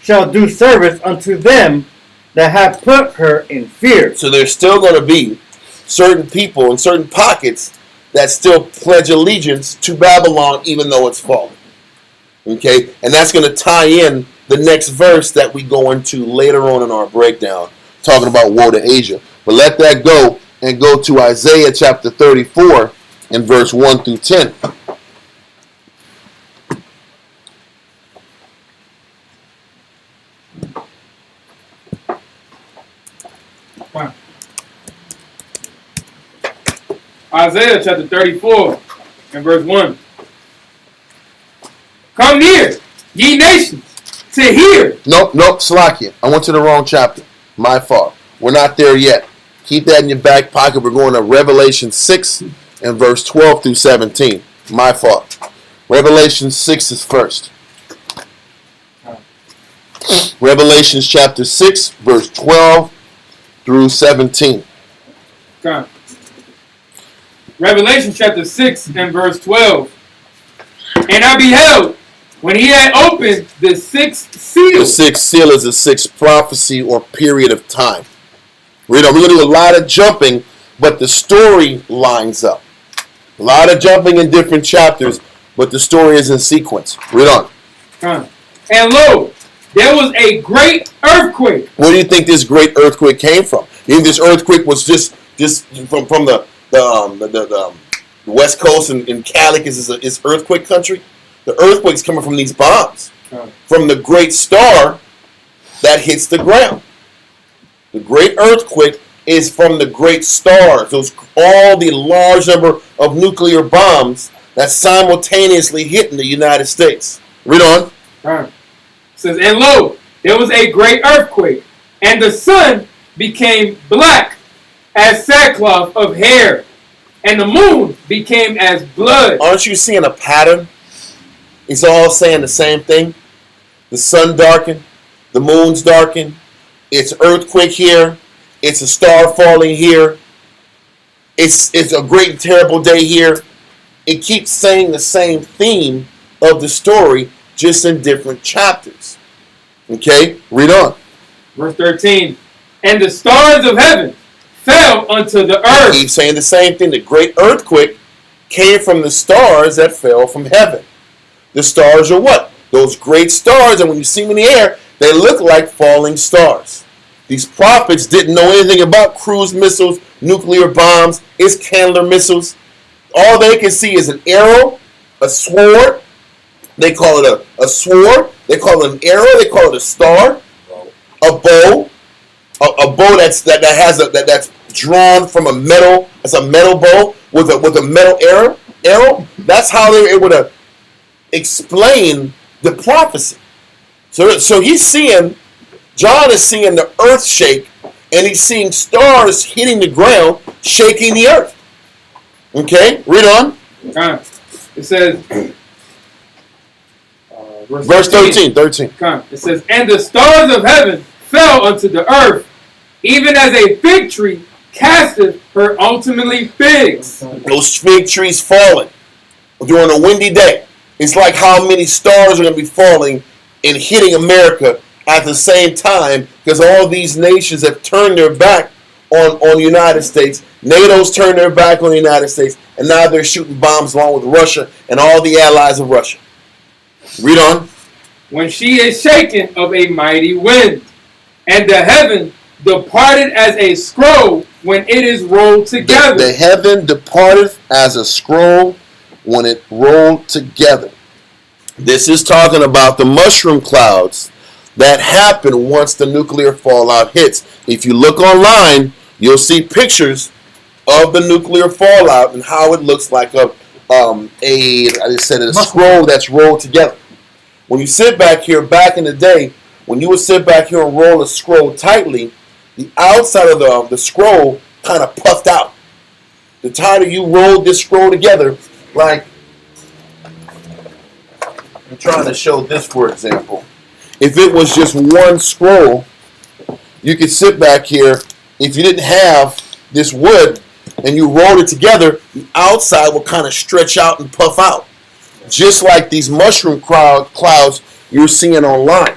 shall do service unto them that have put her in fear. So there's still going to be certain people in certain pockets that still pledge allegiance to Babylon even though it's fallen. Okay, and that's going to tie in the next verse that we go into later on in our breakdown, talking about woe to Asia. But let that go and go to Isaiah chapter 34 and verse 1 through 10. Isaiah chapter 34 and verse 1. Come near, ye nations, to hear. Nope, Salakia. I went to the wrong chapter. My fault. We're not there yet. Keep that in your back pocket. We're going to Revelation 6 and verse 12 through 17. My fault. Revelation 6 is first. Revelation chapter 6, verse 12 through 17. Okay. Revelation chapter 6 and verse 12. And I beheld, when he had opened the sixth seal. The sixth seal is the sixth prophecy or period of time. We're going to do a lot of jumping, but the story lines up. A lot of jumping in different chapters, but the story is in sequence. Read on. And lo, there was a great earthquake. Where do you think this great earthquake came from? You think this earthquake was just from the West Coast and Cali is earthquake country? The earthquake's coming from these bombs, from the great star that hits the ground. The great earthquake is from the great stars, all the large number of nuclear bombs that simultaneously hit in the United States. Read on. It says, and lo, there was a great earthquake, and the sun became black as sackcloth of hair, and the moon became as blood. Aren't you seeing a pattern? It's all saying the same thing. The sun darkened, the moon's darkened, it's earthquake here, it's a star falling here, it's a great and terrible day here. It keeps saying the same theme of the story, just in different chapters. Okay, read on. Verse 13. And the stars of heaven fell unto the earth. Keep saying the same thing. The great earthquake came from the stars that fell from heaven. The stars are what? Those great stars, and when you see them in the air, they look like falling stars. These prophets didn't know anything about cruise missiles, nuclear bombs, Iskander missiles. All they can see is an arrow, a sword. They call it a sword. They call it an arrow. They call it a star, a bow, a bow that's drawn from a metal. It's a metal bow with a metal arrow. That's how they were able to explain the prophecy. So he's seeing, John is seeing the earth shake, and he's seeing stars hitting the ground, shaking the earth. Okay, read on. It says, verse 13. It says, and the stars of heaven fell unto the earth, even as a fig tree casteth her ultimately figs. Those fig trees falling during a windy day. It's like how many stars are going to be falling and hitting America at the same time, because all these nations have turned their back on the United States. NATO's turned their back on the United States, and now they're shooting bombs along with Russia and all the allies of Russia. Read on. When she is shaken of a mighty wind, and the heaven departed as a scroll when it is rolled together. The heaven departed as a scroll when it rolled together. This is talking about the mushroom clouds that happen once the nuclear fallout hits. If you look online, you'll see pictures of the nuclear fallout and how it looks like a scroll that's rolled together. When you sit back here, back in the day, when you would sit back here and roll a scroll tightly, the outside of the scroll kind of puffed out. The tighter you rolled this scroll together, like, I'm trying to show this for example. If it was just one scroll, you could sit back here. If you didn't have this wood and you rolled it together, the outside will kind of stretch out and puff out. Just like these mushroom clouds you're seeing online.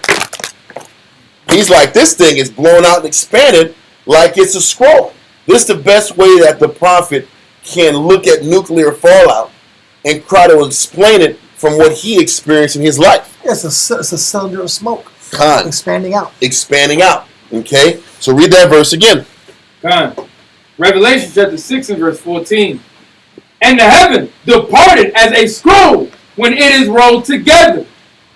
He's like, this thing is blown out and expanded like it's a scroll. This is the best way that the prophet can look at nuclear fallout and try to explain it from what he experienced in his life. It's a cylinder of smoke. Con. Expanding out. Expanding out. Okay? So read that verse again. Con. Revelation chapter 6 and verse 14. And the heaven departed as a scroll when it is rolled together,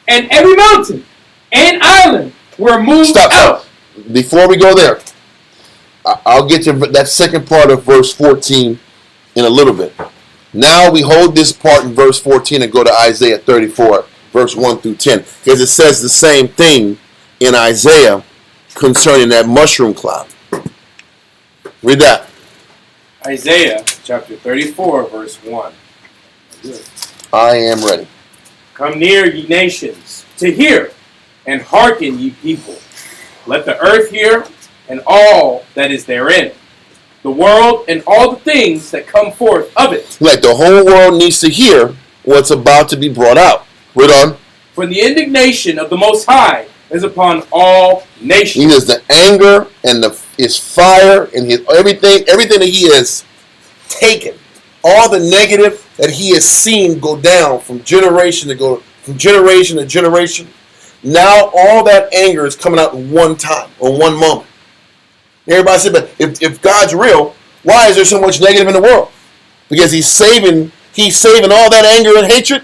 and every mountain and island were moved out. Before we go there, I'll get to that second part of verse 14 in a little bit. Now we hold this part in verse 14 and go to Isaiah 34, verse 1 through 10, because it says the same thing in Isaiah concerning that mushroom cloud. Read that. Isaiah chapter 34, verse 1. I am ready. Come near, ye nations, to hear, and hearken, ye people. Let the earth hear, and all that is therein, the world and all the things that come forth of it. Like the whole world needs to hear what's about to be brought out. Read on. For the indignation of the Most High is upon all nations. He is the anger and his fire and his everything that he has taken, all the negative that he has seen go down from generation to generation. Now all that anger is coming out in one time or one moment. Everybody said, but if God's real, why is there so much negative in the world? Because he's saving all that anger and hatred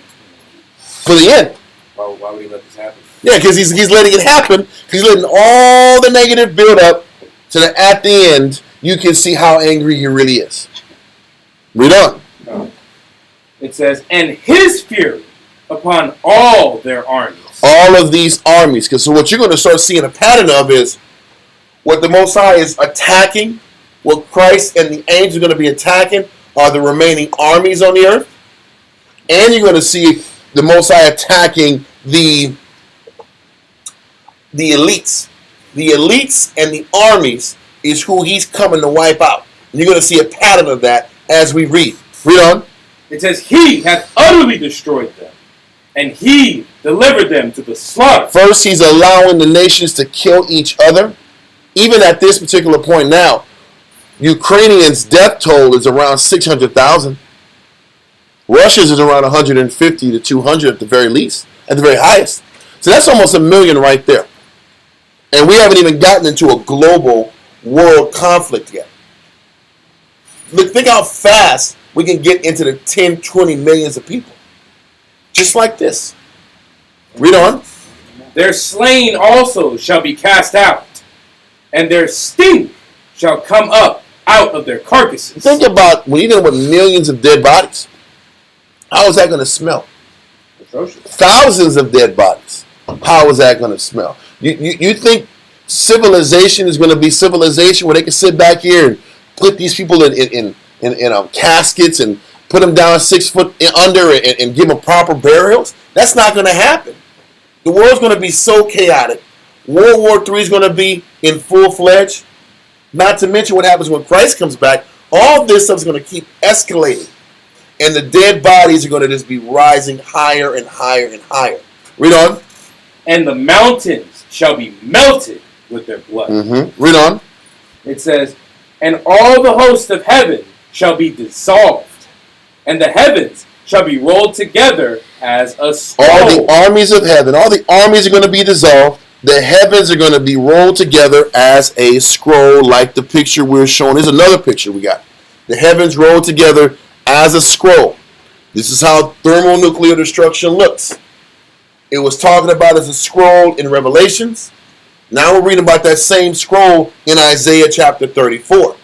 for the end. Why would he let this happen? Yeah, because he's letting it happen. He's letting all the negative build up so that at the end you can see how angry he really is. Read on. No. It says, and his fury upon all their armies. All of these armies. Because so what you're going to start seeing a pattern of is what the Most High is attacking, what Christ and the angels are going to be attacking are the remaining armies on the earth. And you're going to see the Most High attacking the elites. The elites and the armies is who he's coming to wipe out. And you're going to see a pattern of that as we read. Read on. It says, he hath utterly destroyed them, and he delivered them to the slaughter. First, he's allowing the nations to kill each other. Even at this particular point now, Ukrainians' death toll is around 600,000. Russia's is around 150 to 200 at the very least, at the very highest. So that's almost 1 million right there. And we haven't even gotten into a global world conflict yet. Look, think how fast we can get into the 10, 20 millions of people. Just like this. Read on. Their slain also shall be cast out, and their stink shall come up out of their carcasses. Think about when you're dealing with millions of dead bodies. How is that going to smell? Atrocious. Thousands of dead bodies. How is that going to smell? You think civilization is going to be civilization where they can sit back here and put these people in caskets and put them down 6 foot under and give them proper burials? That's not going to happen. The world's going to be so chaotic. World War III is going to be in full-fledged. Not to mention what happens when Christ comes back. All this stuff is going to keep escalating. And the dead bodies are going to just be rising higher and higher and higher. Read on. And the mountains shall be melted with their blood. Mm-hmm. Read on. It says, and all the host of heaven shall be dissolved, and the heavens shall be rolled together as a scroll. All the armies of heaven, all the armies are going to be dissolved. The heavens are going to be rolled together as a scroll, like the picture we're showing. Here's another picture we got. The heavens rolled together as a scroll. This is how thermonuclear destruction looks. It was talking about as a scroll in Revelations. Now we're reading about that same scroll in Isaiah chapter 34.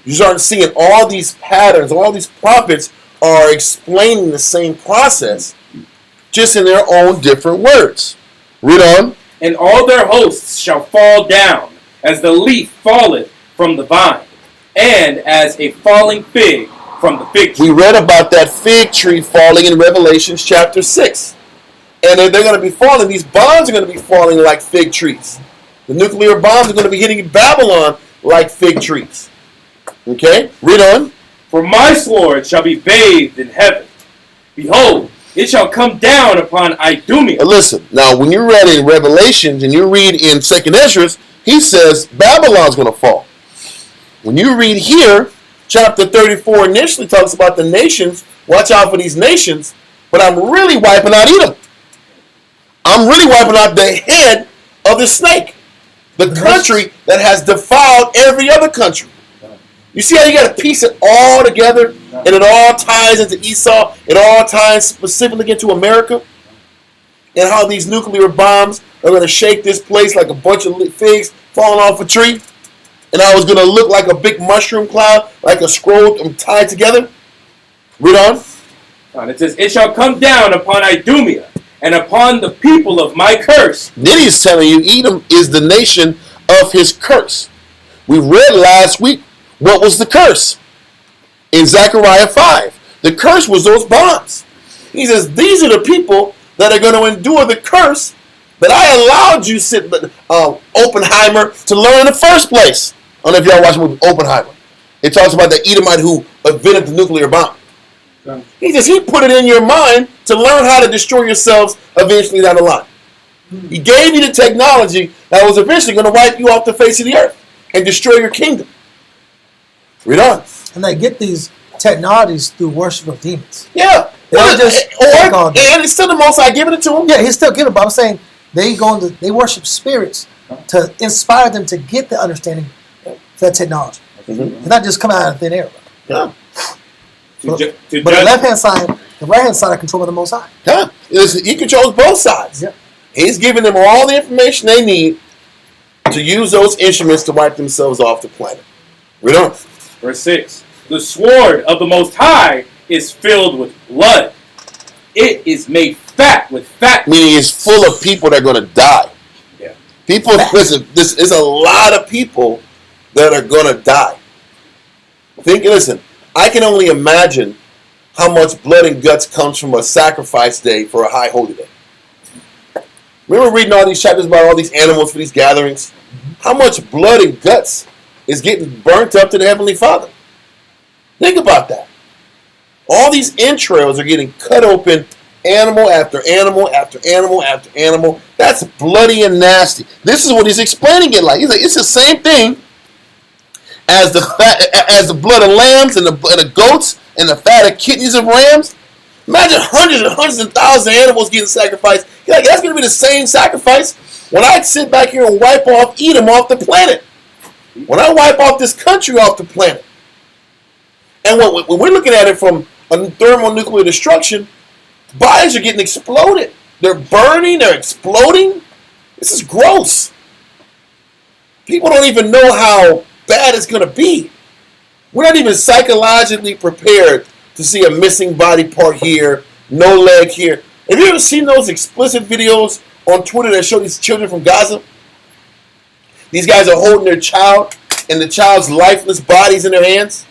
You start seeing all these patterns, all these prophets are explaining the same process, just in their own different words. Read on. And all their hosts shall fall down, as the leaf falleth from the vine, and as a falling fig from the fig tree. We read about that fig tree falling in Revelation chapter 6. And they're going to be falling. These bombs are going to be falling like fig trees. The nuclear bombs are going to be hitting Babylon like fig trees. Okay? Read on. For my sword shall be bathed in heaven. Behold, it shall come down upon Idumea. Listen, now when you read in Revelations and you read in 2nd Ezra, he says Babylon's going to fall. When you read here, Chapter 34 initially talks about the nations. Watch out for these nations. But I'm really wiping out Edom. I'm really wiping out the head of the snake. The country that has defiled every other country. You see how you got to piece it all together, and it all ties into Esau. It all ties specifically into America, and how these nuclear bombs are going to shake this place like a bunch of figs falling off a tree, and how it's going to look like a big mushroom cloud, like a scroll tied together. Read on. And it says, "It shall come down upon Idumea and upon the people of my curse." Then he's telling you Edom is the nation of his curse. We read last week what was the curse in Zechariah 5. The curse was those bombs. He says these are the people that are going to endure the curse that I allowed you, Oppenheimer, to learn in the first place. I don't know if y'all watch the movie Oppenheimer. It talks about the Edomite who invented the nuclear bomb. He says he put it in your mind to learn how to destroy yourselves eventually down the line. He gave you the technology that was eventually going to wipe you off the face of the earth and destroy your kingdom. Read on. And they get these technologies through worship of demons. Yeah. And it's still the Most High giving it to them. Yeah, he's still giving it, but I'm saying they worship spirits to inspire them to get the understanding for that technology. Mm-hmm. It's not just coming out of thin air. Yeah. But the left-hand side, the right-hand side are controlled by the Most High. Yeah. Listen, he controls both sides. Yep. He's giving them all the information they need to use those instruments to wipe themselves off the planet. Read on. Verse 6. "The sword of the Most High is filled with blood. It is made fat with fat." Meaning it's full of people that are going to die. Yeah. People, listen, this is a lot of people that are going to die. Listen, I can only imagine how much blood and guts comes from a sacrifice day for a high holy day. Remember reading all these chapters about all these animals for these gatherings? How much blood and guts is getting burnt up to the Heavenly Father? Think about that. All these entrails are getting cut open, animal after animal after animal after animal. That's bloody and nasty. This is what he's explaining it like. He's like, it's the same thing as the blood of lambs and the goats and the fat of kidneys of rams. Imagine hundreds and hundreds and thousands of animals getting sacrificed. He's like, that's going to be the same sacrifice when I sit back here and wipe off Edom off the planet. When I wipe off this country off the planet. And when we're looking at it from a thermonuclear destruction, bodies are getting exploded. They're burning, they're exploding. This is gross. People don't even know how bad it's going to be. We're not even psychologically prepared to see a missing body part here, no leg here. Have you ever seen those explicit videos on Twitter that show these children from Gaza? These guys are holding their child and the child's lifeless bodies in their hands,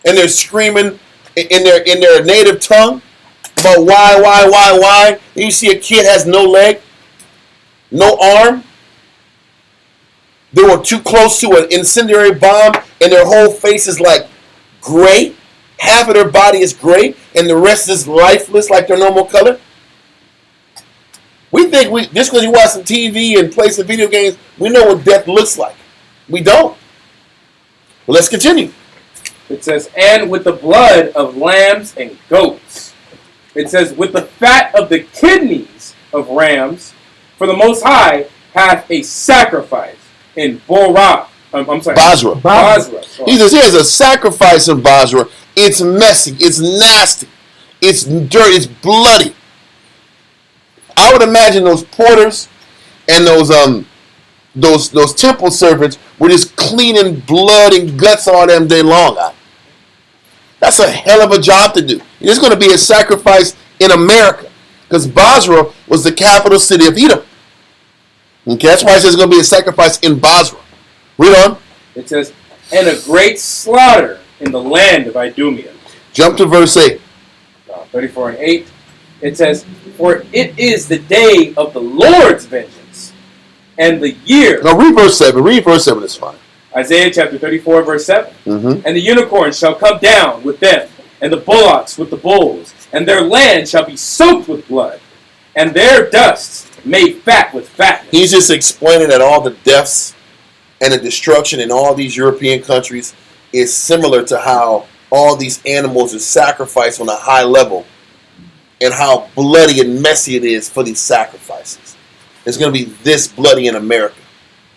and they're screaming in their native tongue about why. And you see a kid has no leg, no arm. They were too close to an incendiary bomb, and their whole face is like gray. Half of their body is gray, and the rest is lifeless like their normal color. We think just because you watch some TV and play some video games, we know what death looks like. We don't. Well, let's continue. It says, "And with the blood of lambs and goats." It says, "With the fat of the kidneys of rams, for the Most High hath a sacrifice in Basra." Basra. He says, here's a sacrifice in Basra. It's messy. It's nasty. It's dirty. It's bloody. I would imagine those porters and those temple servants were just cleaning blood and guts all damn day long. That's a hell of a job to do. There's going to be a sacrifice in America because Basra was the capital city of Edom. Okay, that's why it says there's going to be a sacrifice in Basra. Read on. It says, "And a great slaughter in the land of Idumea." Jump to verse 8. 34 and 8. It says, "For it is the day of the Lord's vengeance, and the year." No, read verse 7. Read verse 7 is fine. Isaiah chapter 34, verse 7. Mm-hmm. "And the unicorns shall come down with them, and the bullocks with the bulls, and their land shall be soaked with blood, and their dust made fat with fatness." He's just explaining that all the deaths and the destruction in all these European countries is similar to how all these animals are sacrificed on a high level and how bloody and messy it is for these sacrifices. It's going to be this bloody in America.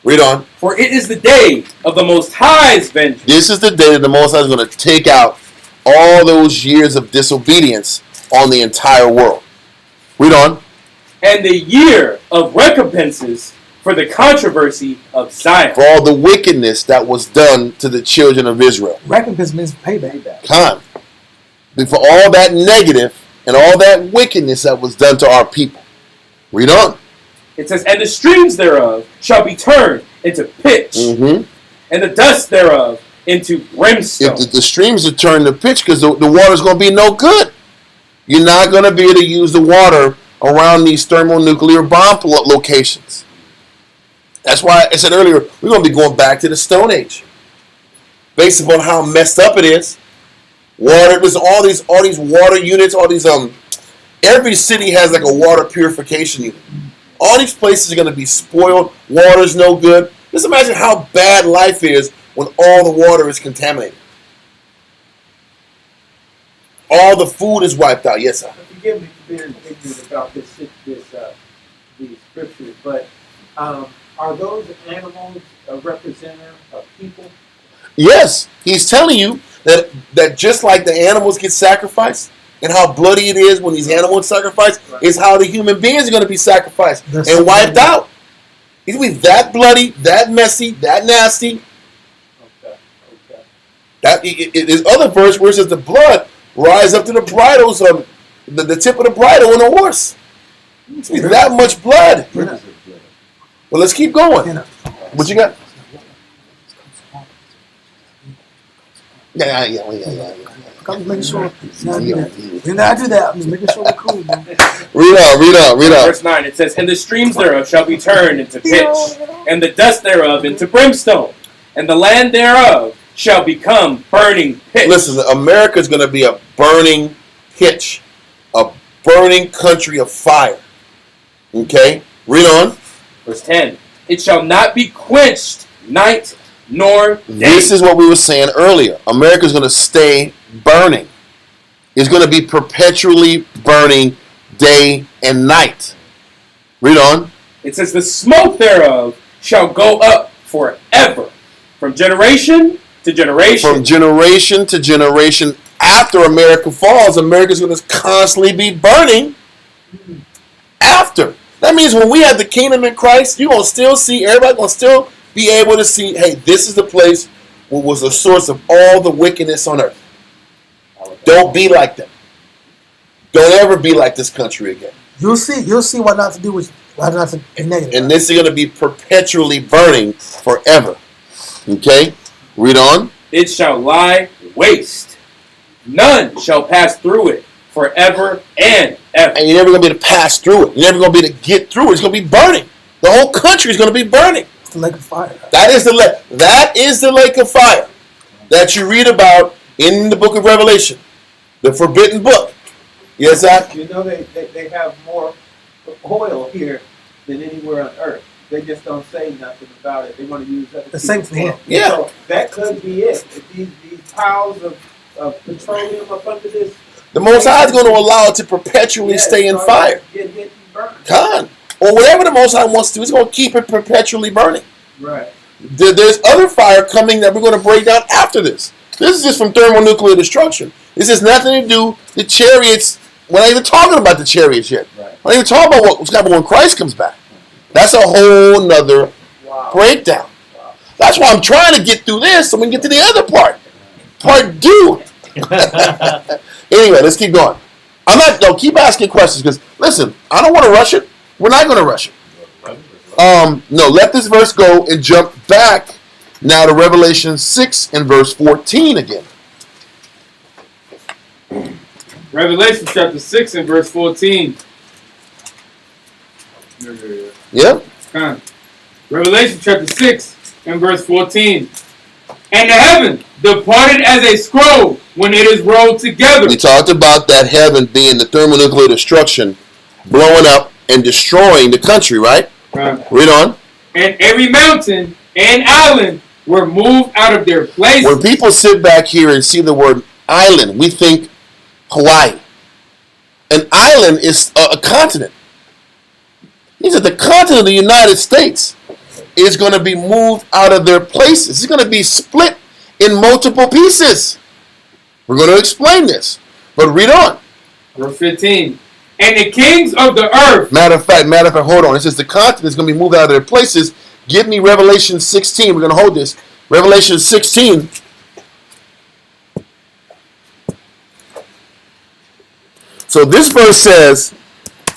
Read on. For it is the day of the Most High's vengeance. This is the day that the Most High is going to take out all those years of disobedience on the entire world. Read on. And the year of recompenses for the controversy of Zion. For all the wickedness that was done to the children of Israel. Recompense means payback. Con. For all that negative and all that wickedness that was done to our people. Read on. It says, and the streams thereof shall be turned into pitch, Mm-hmm. and the dust thereof into brimstone. If the streams are turned to pitch because the water's going to be no good. You're not going to be able to use the water around these thermonuclear bomb locations. That's why I said earlier, we're going to be going back to the Stone Age. Based upon how messed up it is. Water, there's all these water units, all these every city has like a water purification unit. All these places are going to be spoiled. Water's no good. Just imagine how bad life is when all the water is contaminated. All the food is wiped out. Yes, sir. Forgive me for being ignorant about these scriptures, but are those animals a representative of people? Yes, he's telling you that just like the animals get sacrificed and how bloody it is when these animals sacrificed, right, is how the human beings are going to be sacrificed and wiped out. He's going to be that bloody, that messy, that nasty. Okay. That there's other verse where it says the blood rise up to the bridles of the tip of the bridle on a horse. It's that much blood. Well, let's keep going. What you got? Yeah. I'm just making sure. I do that. I'm just making sure we're cool, man. Read on. Verse 9, it says, and the streams thereof shall be turned into pitch, and the dust thereof into brimstone, and the land thereof shall become burning pitch. Listen, America is going to be a burning pitch, a burning country of fire. Okay? Read on. Verse 10, it shall not be quenched night nor day. This is what we were saying earlier. America is going to stay burning. It's going to be perpetually burning day and night. Read on. It says, the smoke thereof shall go up forever, from generation to generation. From generation to generation. After America falls, America's going to constantly be burning after. That means when we have the kingdom in Christ, you're going to still see, everybody going to still be able to see, hey, this is the place what was the source of all the wickedness on earth. Don't be like them. Don't ever be like this country again. You'll see what not to do with what not to be negative. And this is going to be perpetually burning forever. Okay? Read on. It shall lie waste. None shall pass through it forever and ever. And you're never going to be able to pass through it. You're never going to be able to get through it. It's going to be burning. The whole country is going to be burning. It's the lake of fire. That is the lake of fire that you read about in the book of Revelation. The forbidden book. Yes, Zach? You know they have more oil here than anywhere on earth. They just don't say nothing about it. They want to use other The same thing. Yeah. So that could be it. If these piles of petroleum up under this, The Most High is going to allow it to perpetually stay in fire. Get hit and burn. Con. Or whatever the Most High wants to do, he's going to keep it perpetually burning. Right. There's other fire coming that we're going to break down after this. This is just from thermonuclear destruction. This has nothing to do with the chariots. We're not even talking about the chariots yet. Right. We're not even talking about what's going to happen when Christ comes back. That's a whole nother breakdown. Wow. That's why I'm trying to get through this so we can get to the other part. Part 2. Anyway, let's keep going. Keep asking questions because, listen, I don't want to rush it. We're not going to rush it. No, let this verse go and jump back now to Revelation 6 and verse 14 again. Revelation chapter 6 and verse 14. Yeah? Revelation chapter 6 and verse 14. And the heaven departed as a scroll when it is rolled together. We talked about that heaven being the thermonuclear destruction, blowing up and destroying the country, right? Read on. And every mountain and island were moved out of their places. When people sit back here and see the word island, we think Hawaii. An island is a continent. He said the continent of the United States is going to be moved out of their places. It's going to be split in multiple pieces. We're going to explain this. But read on. Verse 15. And the kings of the earth. Matter of fact, hold on. It says the continent is going to be moved out of their places. Give me Revelation 16. We're going to hold this. Revelation 16. So this verse says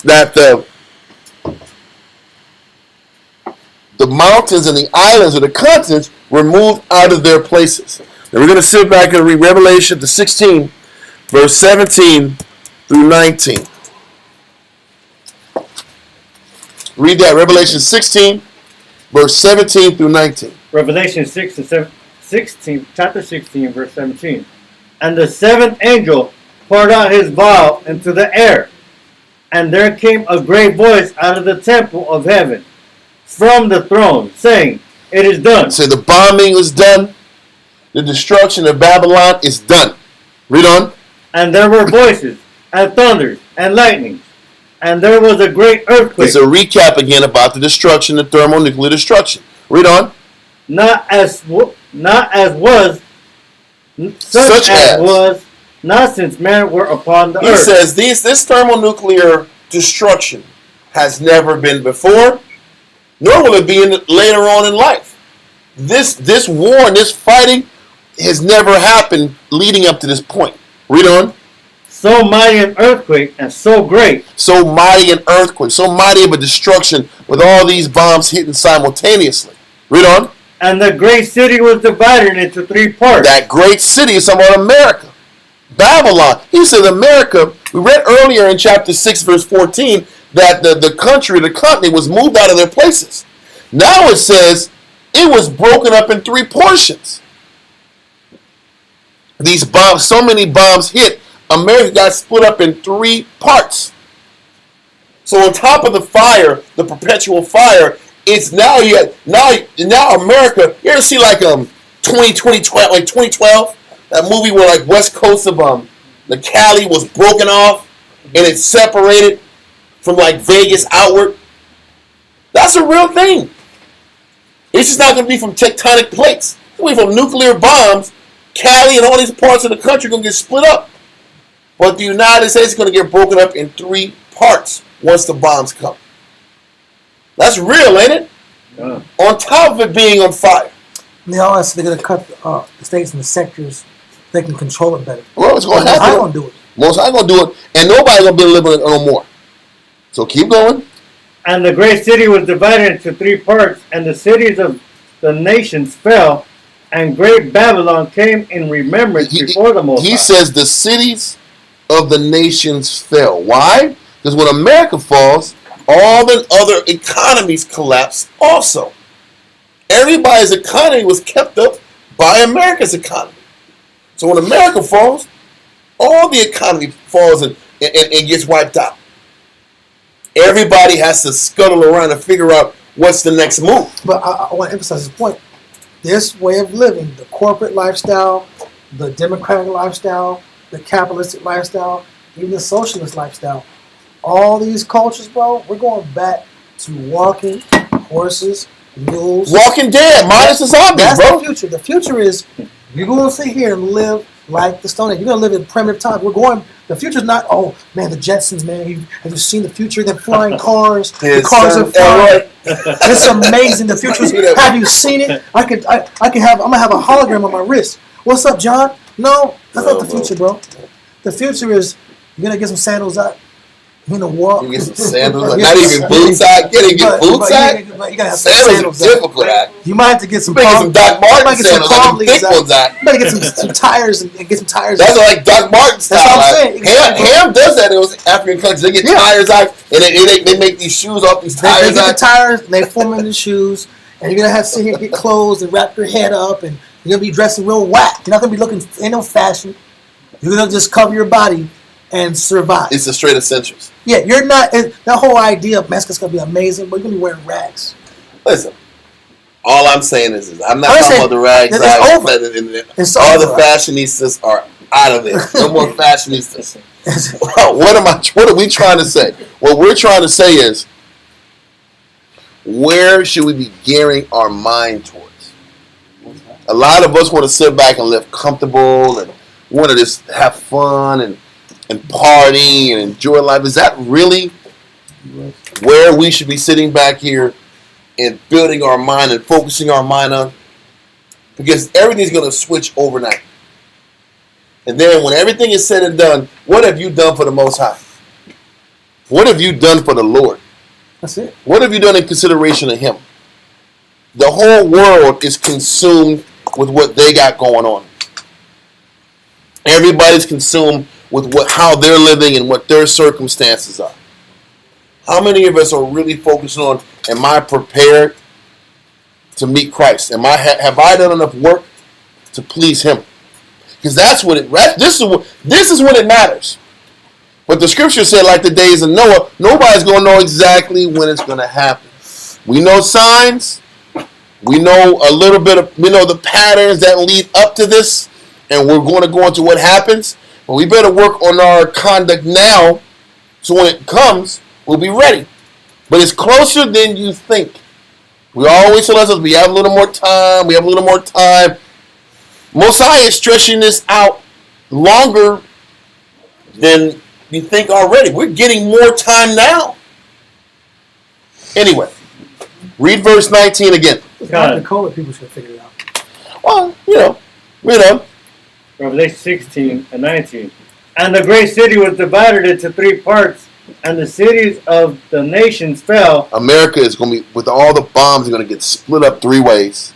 that the mountains and the islands or the continents were moved out of their places. And we're going to sit back and read Revelation 16, verse 17 through 19. Read that, Revelation 16, verse 17 through 19. Revelation 16, chapter 16, verse 17. And the seventh angel poured out his vial into the air, and there came a great voice out of the temple of heaven from the throne, saying, It is done. So the bombing is done. The destruction of Babylon is done. Read on. And there were voices, and thunders, and lightnings, and there was a great earthquake. It's a recap again about the destruction, the thermonuclear destruction. Read on. Not as was, not since men were upon the earth. He says this thermonuclear destruction has never been before, nor will it be later on in life. This war and this fighting has never happened leading up to this point. Read on. So mighty an earthquake and so great. So mighty an earthquake, so mighty of a destruction with all these bombs hitting simultaneously. Read on. And the great city was divided into 3 parts. That great city is talking about America. Babylon. He said America, we read earlier in chapter 6, verse 14, that the country, the continent was moved out of their places. Now it says it was broken up in 3 portions. These bombs, so many bombs hit, America got split up in 3 parts. So on top of the fire, the perpetual fire, it's now America. You ever see like 2012, that movie where like west coast of the Cali was broken off and it's separated from like Vegas outward? That's a real thing. It's just not going to be from tectonic plates. It's going to be from nuclear bombs. Cali and all these parts of the country are going to get split up. But the United States is going to get broken up in 3 parts once the bombs come. That's real, ain't it? Yeah. On top of it being on fire. They always they're going to cut the states into sectors. They can control it better. Well, it's going to happen. Most High going to do it. Most High going to do it. And nobody's going to be able to live with it no more. So keep going. And the great city was divided into 3 parts, and the cities of the nations fell, and great Babylon came in remembrance before the Most High. He says the cities of the nations fell. Why? Because when America falls, all the other economies collapse also. Everybody's economy was kept up by America's economy. So when America falls, all the economy falls and gets wiped out. Everybody has to scuttle around and figure out what's the next move. But I want to emphasize this point. This way of living, the corporate lifestyle, the democratic lifestyle, the capitalistic lifestyle, even the socialist lifestyle, all these cultures, bro, we're going back to walking, horses, mules. Walking Dead, minus the zombies, That's bro. the future. The future is you're going to sit here and live like the Stone Age. You're going to live in primitive times. The future's not, oh, man, the Jetsons, man. Have you seen the future? They're flying cars. The cars are flying. It's amazing. The future's, have you seen it? I'm going to have a hologram on my wrist. What's up, John? No, that's not the future, bro. The future is you're going to get some sandals out. You're going to walk. You get some sandals. Not even boots out. Get boots out. You got to have Sandals are difficult, out. You might have to get some You better get some Doc Martin sandals, like them thick ones out. You better get some tires and get some tires. That's like Doc Martin style. That's what I'm saying. Exactly. Ham does that. It was African countries. They get tires out and they make these shoes off these tires They get out. the tires and they form into shoes. And you're going to have to sit here and get clothes and wrap your head up. And you're going to be dressing real whack. You're not going to be looking in no fashion. You're going to just cover your body and survive. It's the straight essentials. Yeah, you're not. That whole idea of mascot's going to be amazing, but you're going to be wearing rags. Listen, All I'm saying is I'm not I'm talking saying about the rags. it's over. It's All the over. fashionistas are out of there. No more fashionistas. What are we trying to say? What we're trying to say is, where should we be gearing our mind towards? A lot of us want to sit back and live comfortable and want to just have fun and party and enjoy life. Is that really where we should be sitting back here and building our mind and focusing our mind on? Because everything's going to switch overnight. And then when everything is said and done, what have you done for the Most High? What have you done for the Lord? That's it. What have you done in consideration of Him? The whole world is consumed with what they got going on. Everybody's consumed with how they're living and what their circumstances are. How many of us are really focusing on, am I prepared to meet Christ? Have I done enough work to please Him? Because that's what this is when it matters. But the scripture said, like the days of Noah, nobody's going to know exactly when it's going to happen. We know signs. We know a little bit we know the patterns that lead up to this. And we're going to go into what happens. But we better work on our conduct now, so when it comes, we'll be ready. But it's closer than you think. We always tell ourselves we have a little more time. We have a little more time. Mosiah is stretching this out longer than you think already. We're getting more time now. Anyway, read verse 19 again. Not the COVID people should figure it out. Well, you know. Revelation 16 and 19. And the great city was divided into three parts, and the cities of the nations fell. America is going to be, with all the bombs, are going to get split up three ways.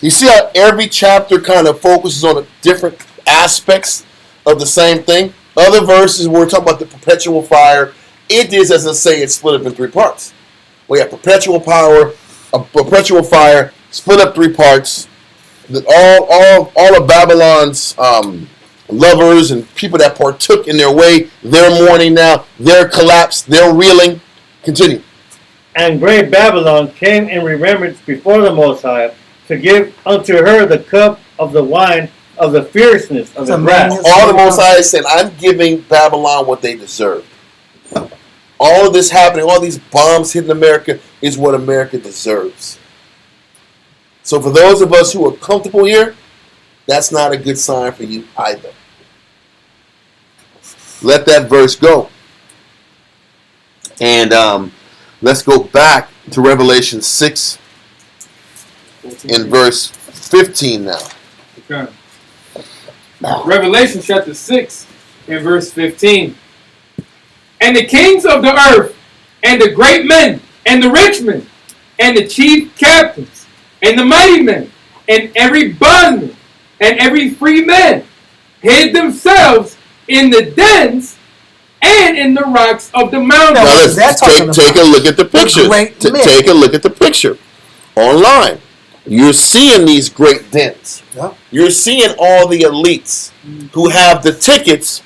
You see how every chapter kind of focuses on different aspects of the same thing? Other verses where we're talking about the perpetual fire, it is, as I say, it's split up in three parts. We have perpetual power, a perpetual fire, split up three parts. All of Babylon's lovers and people that partook in their way, they're mourning now, they're collapsed, they're reeling. Continue. And great Babylon came in remembrance before the Most High, to give unto her the cup of the wine of the fierceness of his wrath. All the Most High is saying, I'm giving Babylon what they deserve. All of this happening, all these bombs hitting America is what America deserves. So for those of us who are comfortable here, that's not a good sign for you either. Let that verse go. And let's go back to Revelation 6 in verse 15 now. Okay. Revelation chapter 6 and verse 15. And the kings of the earth, and the great men, and the rich men, and the chief captains, and the mighty men, and every bondman, and every free man, hid themselves in the dens and in the rocks of the mountains. Now take a look at the picture. Take a look at the picture online. You're seeing these great dens. Yeah. You're seeing all the elites who have the tickets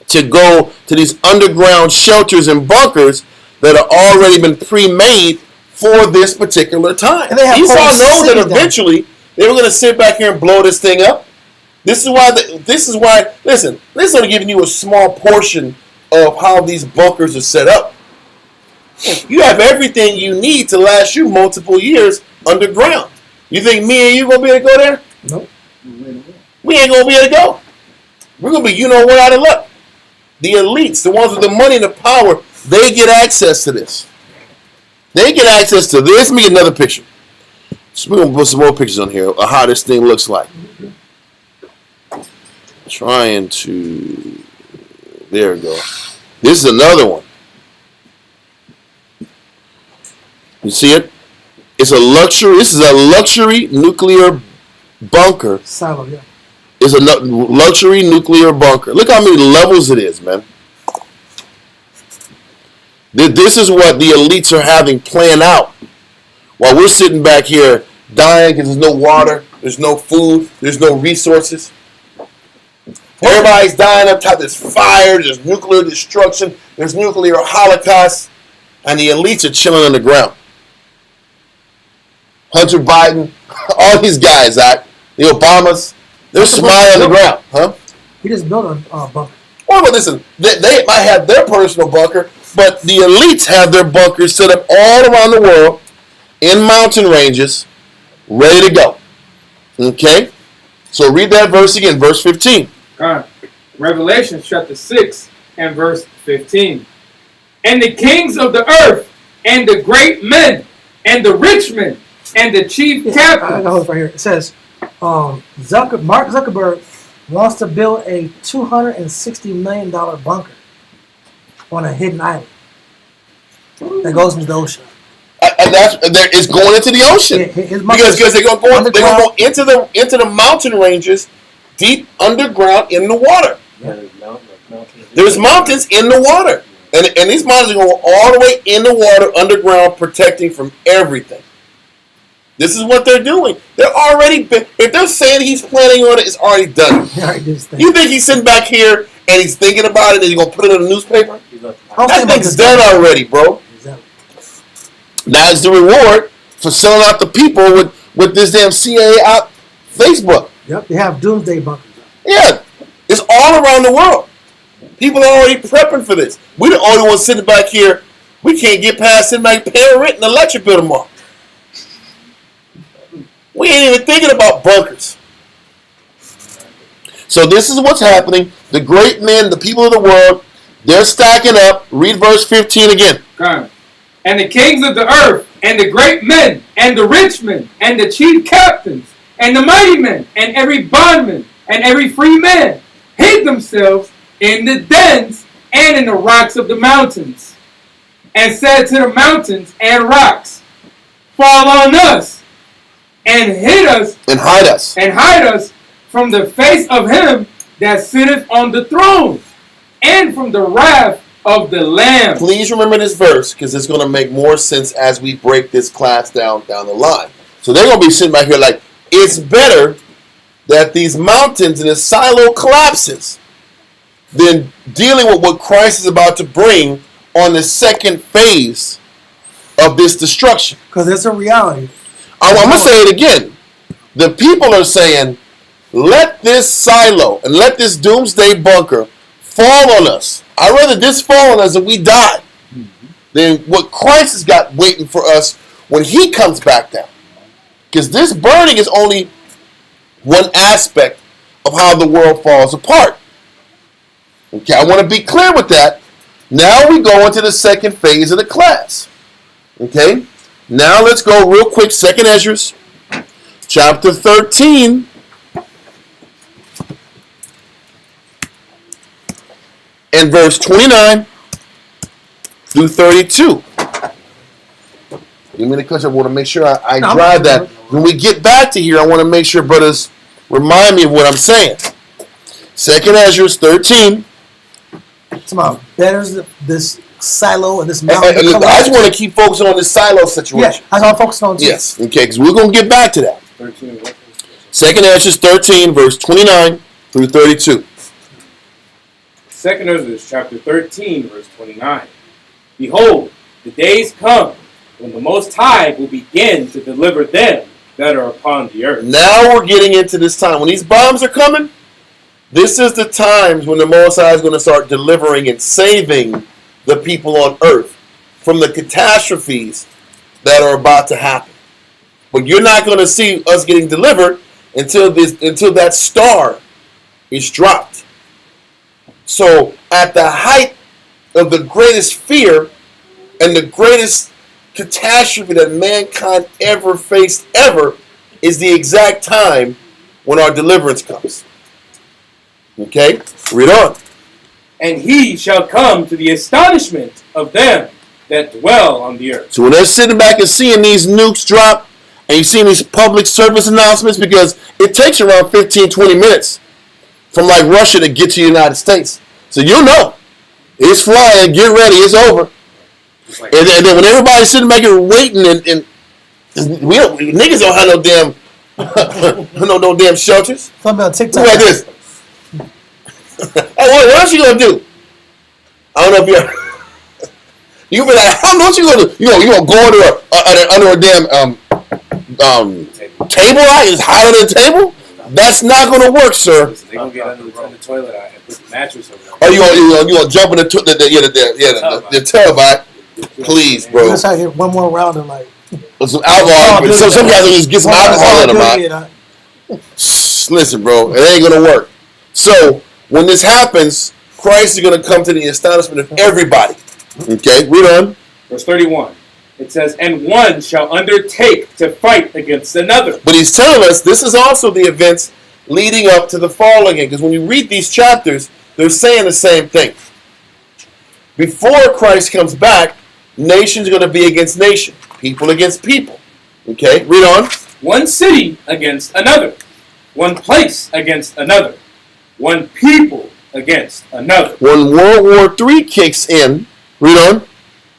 to go to these underground shelters and bunkers that have already been pre-made for this particular time. And they have these all know that eventually they were going to sit back here and blow this thing up. This is why. Listen, this is only giving you a small portion of how these bunkers are set up. You have everything you need to last you multiple years underground. You think me and you gonna be able to go there? Nope. We ain't gonna be able to go. We're gonna be, out of luck. The elites, the ones with the money and the power, they get access to this. They get access to this. Let me get another picture. So we're gonna put some more pictures on here of how this thing looks like. Trying to. There we go. This is another one. You see it? It's a luxury. This is a luxury nuclear bunker. Silo, yeah. It's a luxury nuclear bunker. Look how many levels it is, man. This is what the elites are having planned out. While we're sitting back here dying because there's no water, there's no food, there's no resources. Everybody's dying up top. There's fire, there's nuclear destruction, there's nuclear holocaust, and the elites are chilling on the ground. Hunter Biden, all these guys, the Obamas, they're smiling on the ground, huh? He just built a bunker. Well, but listen, they might have their personal bunker, but the elites have their bunkers set up all around the world in mountain ranges, ready to go. Okay? So read that verse again, verse 15. Revelation chapter 6 and verse 15. And the kings of the earth, and the great men, and the rich men, and the chief captains. I got it right here. It says, Mark Zuckerberg wants to build a $260 million bunker on a hidden island that goes into the ocean. And it's going into the ocean because they're going to go into the mountain ranges, deep underground in the water. There's mountains in the water, and these mountains are going all the way in the water, underground, protecting from everything. This is what they're doing. They're already, if they're saying he's planning on it, it's already done. You think he's sitting back here and he's thinking about it and he's going to put it in the newspaper? That thing's done already, bro. Now it's the reward for selling out the people with this damn CIA out Facebook. Yep, they have doomsday bunkers. Yeah, it's all around the world. People are already prepping for this. We're the only ones sitting back here. We can't get past sitting back paying rent and electric bill tomorrow. We ain't even thinking about bunkers. So this is what's happening. The great men, the people of the world, they're stacking up. Read verse 15 again. Okay. And the kings of the earth, and the great men, and the rich men, and the chief captains, and the mighty men, and every bondman, and every free man, hid themselves in the dens and in the rocks of the mountains, and said to the mountains and rocks, fall on us, and hide us from the face of him that sitteth on the throne, and from the wrath of the Lamb. Please remember this verse, because it's going to make more sense as we break this class down the line. So they're going to be sitting back here like, it's better that these mountains and this silo collapses than dealing with what Christ is about to bring on the second phase of this destruction. Because it's a reality. I'm going to say it again. The people are saying, let this silo and let this doomsday bunker fall on us. I'd rather this fall on us and we die than what Christ has got waiting for us when he comes back down. Because this burning is only one aspect of how the world falls apart. Okay, I want to be clear with that. Now we go into the second phase of the class. Okay, now let's go real quick. 2nd Ezra, chapter 13. And verse 29 through 32. Give me the question. I want to make sure I drive that. When we get back to here, I want to make sure brothers remind me of what I'm saying. 2nd Ezra 13. It's about better this silo and this mountain. I just want to keep focusing on this silo situation. Yeah, I want to focus on too. Yes, okay, because we're going to get back to that. 2nd Ezra 13, verse 29 through 32. 2nd Ezra chapter 13, verse 29. Behold, the days come when the Most High will begin to deliver them that are upon the earth. Now we're getting into this time. When these bombs are coming, this is the times when the Most High is going to start delivering and saving the people on earth from the catastrophes that are about to happen. But you're not going to see us getting delivered until that star is dropped. So at the height of the greatest fear and the greatest catastrophe that mankind ever faced is the exact time when our deliverance comes. Okay? Read on. And he shall come to the astonishment of them that dwell on the earth. So when they're sitting back and seeing these nukes drop, and you see these public service announcements, because it takes around 15, 20 minutes from like Russia to get to the United States. So you'll know. It's flying, get ready, it's over. And then when everybody's sitting back here waiting and niggas don't have no damn shelters. Something about TikTok. Look like this. Hey, what else you gonna do? I don't know if you be like, how much you gonna do? You gonna go under a damn table out is higher than the table. That's not going to work, sir. They're going to get under the toilet and put the mattress over there. Or you gonna jump in the tub, right? Please, bro. Let's have hit one more round of like. With some alcohol. Some guys will just get some alcohol in them, right? Listen, bro, it ain't gonna work. So when this happens, Christ is gonna come to the astonishment of everybody. Okay, read on. Verse 31. It says, and one shall undertake to fight against another. But he's telling us this is also the events leading up to the fall again. Because when you read these chapters, they're saying the same thing. Before Christ comes back, nation's going to be against nation. People against people. Okay, read on. One city against another. One place against another. One people against another. When World War III kicks in, read on.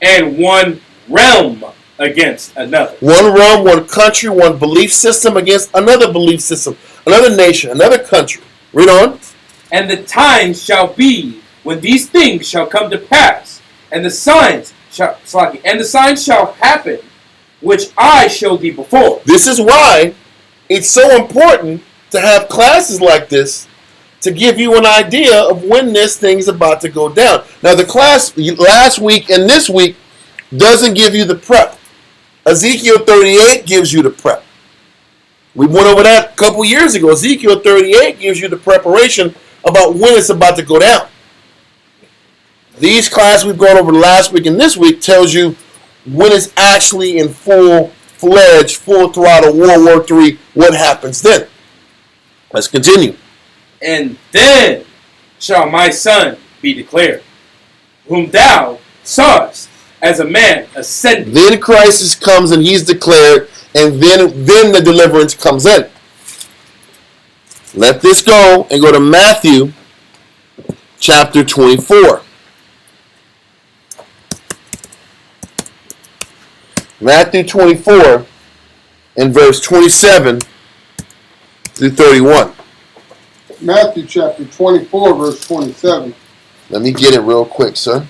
And one realm against another. One realm, one country, one belief system against another belief system. Another nation, another country. Read on. And the times shall be when these things shall come to pass, and the signs shall happen, which I showed thee before. This is why it's so important to have classes like this to give you an idea of when this thing's about to go down. Now, the class last week and this week doesn't give you the prep. Ezekiel 38 gives you the prep. We went over that a couple years ago. Ezekiel 38 gives you the preparation about when it's about to go down. These classes we've gone over last week and this week tells you when it's actually in full-fledged, full throttle World War III, what happens then. Let's continue. And then shall my son be declared, whom thou sawest as a man ascending. Then Christ comes and he's declared, and then the deliverance comes in. Let this go and go to Matthew chapter 24. Matthew 24 and verse 27 through 31. Matthew chapter 24, verse 27. Let me get it real quick, sir.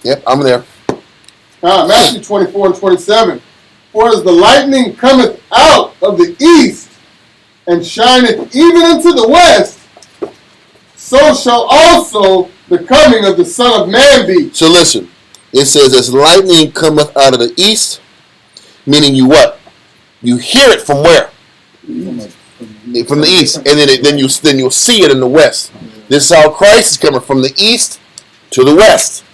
Yep, I'm there. Matthew 24 and 27. For as the lightning cometh out of the east, and shineth even unto the west, so shall also the coming of the Son of Man be. So listen, it says, as lightning cometh out of the east, meaning you what? You hear it from where? From the east, and then you'll see it in the west. This is how Christ is coming from the east to the west.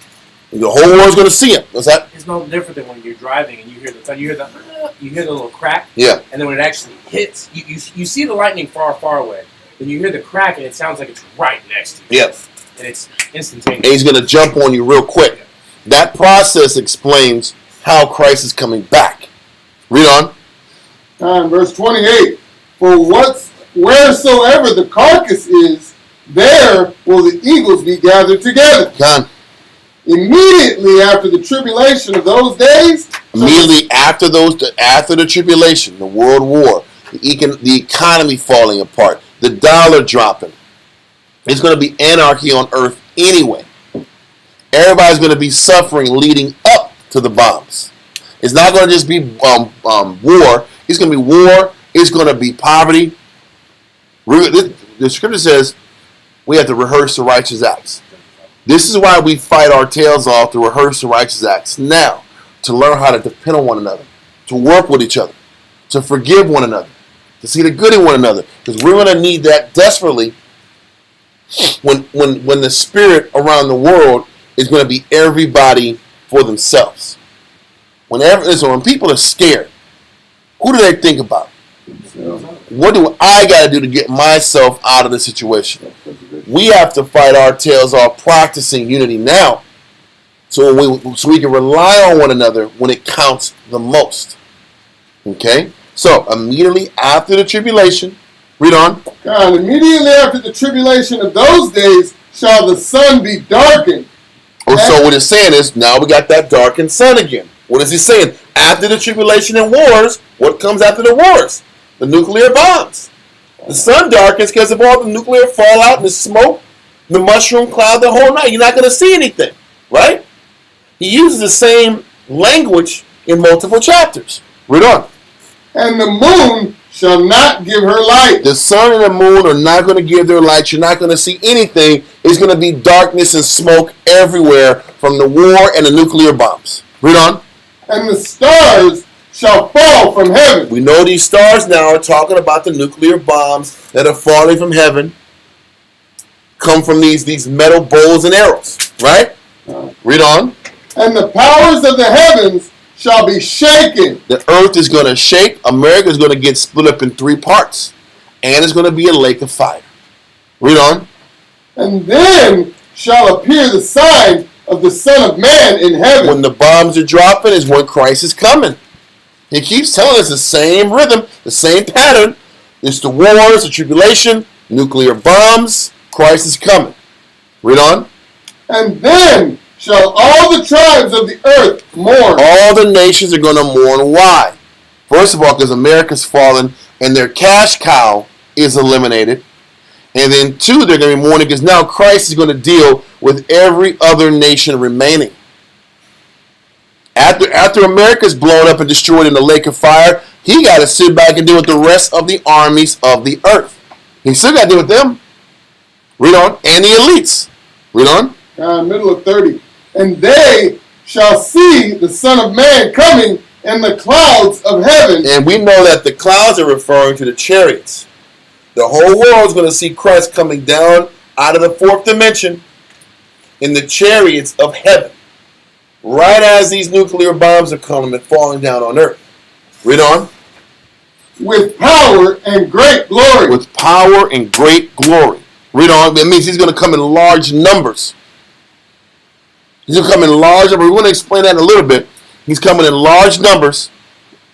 The whole world's going to see him. What's that? It's no different than when you're driving and you hear the little crack. Yeah. And then when it actually hits, you see the lightning far away. Then you hear the crack and it sounds like it's right next to you. Yep. And it's instantaneous. And he's going to jump on you real quick. That process explains how Christ is coming back. Read on. Verse 28. For wheresoever the carcass is, there will the eagles be gathered together. Con. Immediately after the tribulation of those days. Immediately after the tribulation, the world war, the economy falling apart, the dollar dropping. There's going to be anarchy on earth anyway. Everybody's going to be suffering leading up to the bombs. It's not going to just be war. It's going to be war. It's going to be poverty. The scripture says we have to rehearse the righteous acts. This is why we fight our tails off to rehearse the righteous acts now, to learn how to depend on one another, to work with each other, to forgive one another, to see the good in one another, because we're going to need that desperately when the spirit around the world is going to be everybody for themselves. When people are scared, who do they think about? What do I got to do to get myself out of the situation? We have to fight our tails off practicing unity now so we can rely on one another when it counts the most. Okay? So, immediately after the tribulation, read on. God, immediately after the tribulation of those days shall the sun be darkened. So what it's saying is, now we got that darkened sun again. What is he saying? After the tribulation and wars, what comes after the wars? The nuclear bombs. The sun darkens because of all the nuclear fallout and the smoke, the mushroom cloud, the whole night. You're not going to see anything, right? He uses the same language in multiple chapters. Read on. And the moon shall not give her light. The sun and the moon are not going to give their light. You're not going to see anything. It's going to be darkness and smoke everywhere from the war and the nuclear bombs. Read on. And the stars shall fall from heaven. We know these stars now are talking about the nuclear bombs that are falling from heaven. Come from these metal bowls and arrows. Right? Read on. And the powers of the heavens shall be shaken. The earth is going to shake. America is going to get split up in 3 parts. And it's going to be a lake of fire. Read on. And then shall appear the sign of the Son of Man in heaven. When the bombs are dropping is when Christ is coming. He keeps telling us the same rhythm, the same pattern. It's the wars, the tribulation, nuclear bombs. Christ is coming. Read on. And then shall all the tribes of the earth mourn. All the nations are going to mourn. Why? First of all, because America's fallen and their cash cow is eliminated. And then 2, they're going to be mourning because now Christ is going to deal with every other nation remaining. After America's blown up and destroyed in the lake of fire, he got to sit back and deal with the rest of the armies of the earth. He still got to deal with them. Read on. And the elites. Read on. Middle of 30. And they shall see the Son of Man coming in the clouds of heaven. And we know that the clouds are referring to the chariots. The whole world is going to see Christ coming down out of the 4th dimension in the chariots of heaven. Right as these nuclear bombs are coming and falling down on earth. Read on. With power and great glory. With power and great glory. Read on. That means he's going to come in large numbers. He's going to come in large numbers. We're going to explain that in a little bit. He's coming in large numbers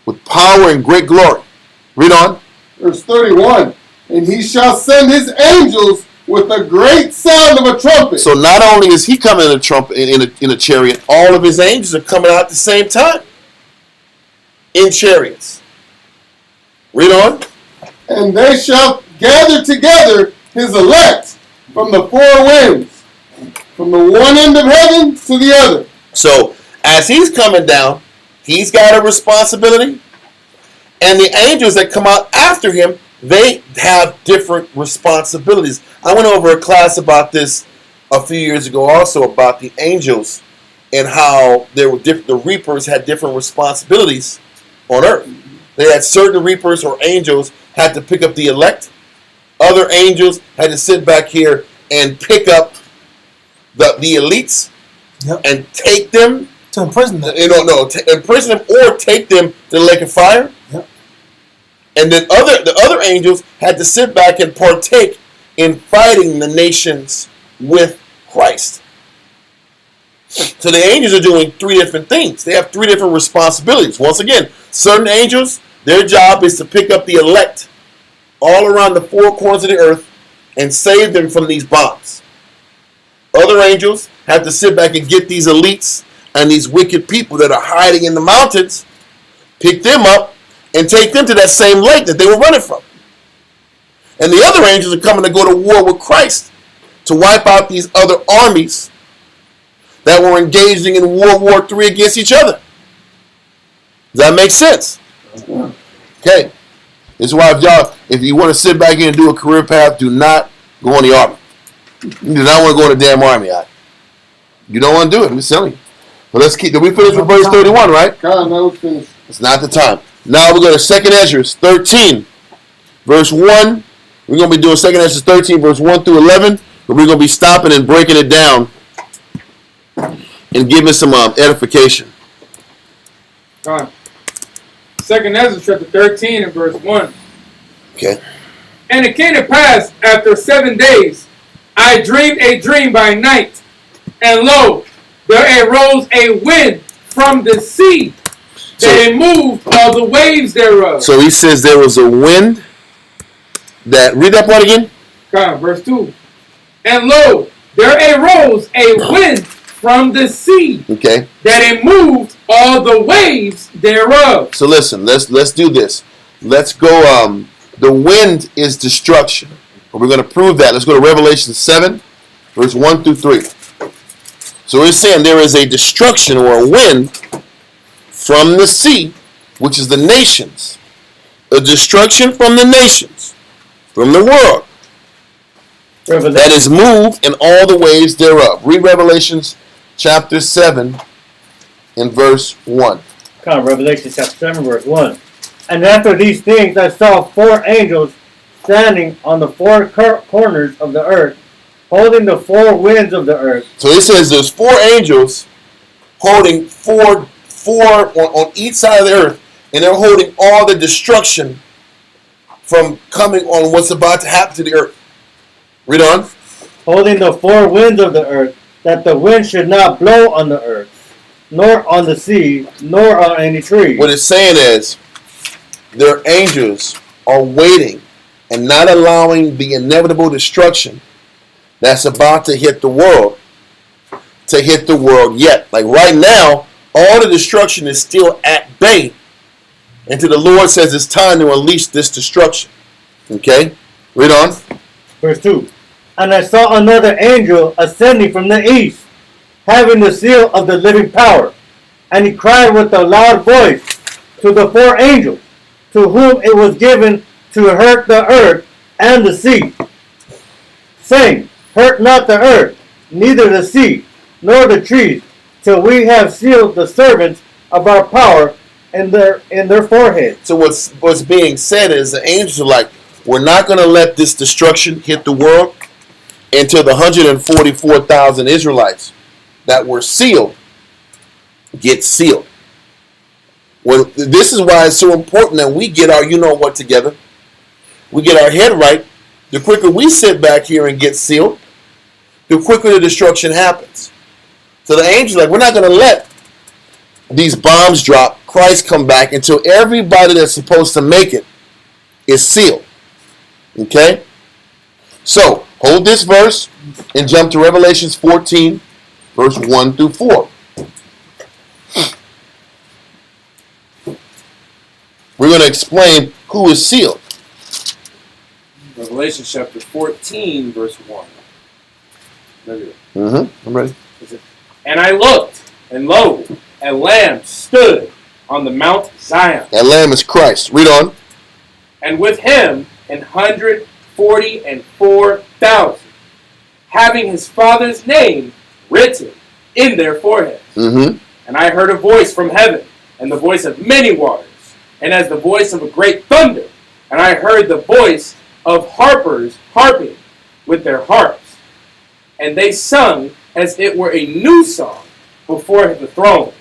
with power and great glory. Read on. Verse 31. And he shall send his angels with a great sound of a trumpet. So not only is he coming in a trumpet in a chariot, all of his angels are coming out at the same time in chariots. Read on. And they shall gather together his elect from the 4 winds, from the one end of heaven to the other. So as he's coming down, he's got a responsibility, and the angels that come out after him, they have different responsibilities. I went over a class about this a few years ago also about the angels and how there were the reapers had different responsibilities on earth. They had certain reapers or angels had to pick up the elect. Other angels had to sit back here and pick up the elites and take them to imprison them. Imprison them or take them to the lake of fire. Yep. And then the other angels had to sit back and partake in fighting the nations with Christ. So the angels are doing 3 different things. They have 3 different responsibilities. Once again, certain angels, their job is to pick up the elect all around the 4 corners of the earth and save them from these bombs. Other angels have to sit back and get these elites and these wicked people that are hiding in the mountains, pick them up, and take them to that same lake that they were running from. And the other angels are coming to go to war with Christ to wipe out these other armies that were engaging in World War III against each other. Does that make sense? Okay. This is why if you want to sit back here and do a career path, do not go in the army. You do not want to go in the damn army. You don't want to do it. I'm just telling you. But let's keep. Did we finish with verse 31, right? God, that was finished. It's not the time. Now we're going to 2nd Ezra 13, verse 1. We're going to be doing 2nd Ezra 13, verse 1 through 11. And we're going to be stopping and breaking it down and giving some edification. All right. 2nd Ezra chapter 13 and verse 1. Okay. And it came to pass after 7 days, I dreamed a dream by night, and lo, there arose a wind from the sea, that it moved all the waves thereof. So he says there was a wind that, read that part again. Verse 2. And lo, there arose a wind from the sea, okay, that it moved all the waves thereof. So listen, let's do this. Let's go. The wind is destruction. We're going to prove that. Let's go to Revelation 7, verse 1 through 3. So we're saying there is a destruction or a wind from the sea, which is the nations. A destruction from the nations, from the world, that is moved in all the ways thereof. Read Revelations chapter 7 and verse 1. Come on, Revelation chapter 7, verse 1. And after these things I saw 4 angels standing on the 4 corners of the earth, holding the 4 winds of the earth. So it says there's 4 angels holding four on each side of the earth, and they're holding all the destruction from coming on what's about to happen to the earth. Read on. Holding the 4 winds of the earth, that the wind should not blow on the earth, nor on the sea, nor on any tree. What it's saying is, their angels are waiting and not allowing the inevitable destruction that's about to hit the world yet. Like right now, all the destruction is still at bay until the Lord says it's time to unleash this destruction. Okay? Read on. Verse 2. And I saw another angel ascending from the east, having the seal of the living power. And he cried with a loud voice to the 4 angels, to whom it was given to hurt the earth and the sea, saying, Hurt not the earth, neither the sea, nor the trees, till we have sealed the servants of our power in their foreheads. So what's being said is the angels are like, we're not going to let this destruction hit the world until the 144,000 Israelites that were sealed get sealed. Well, this is why it's so important that we get our you-know-what together. We get our head right. The quicker we sit back here and get sealed, the quicker the destruction happens. So the angels are like, we're not going to let these bombs drop, Christ come back, until everybody that's supposed to make it is sealed. Okay? So, hold this verse and jump to Revelations 14, verse 1 through 4. We're going to explain who is sealed. Revelation chapter 14, verse 1. I'm ready. And I looked, and lo, a lamb stood on the Mount Zion. That lamb is Christ. Read on. And with him 144,000, having his Father's name written in their foreheads. And I heard a voice from heaven, and the voice of many waters, and as the voice of a great thunder. And I heard the voice of harpers harping with their harps. And they sung as it were a new song before the throne,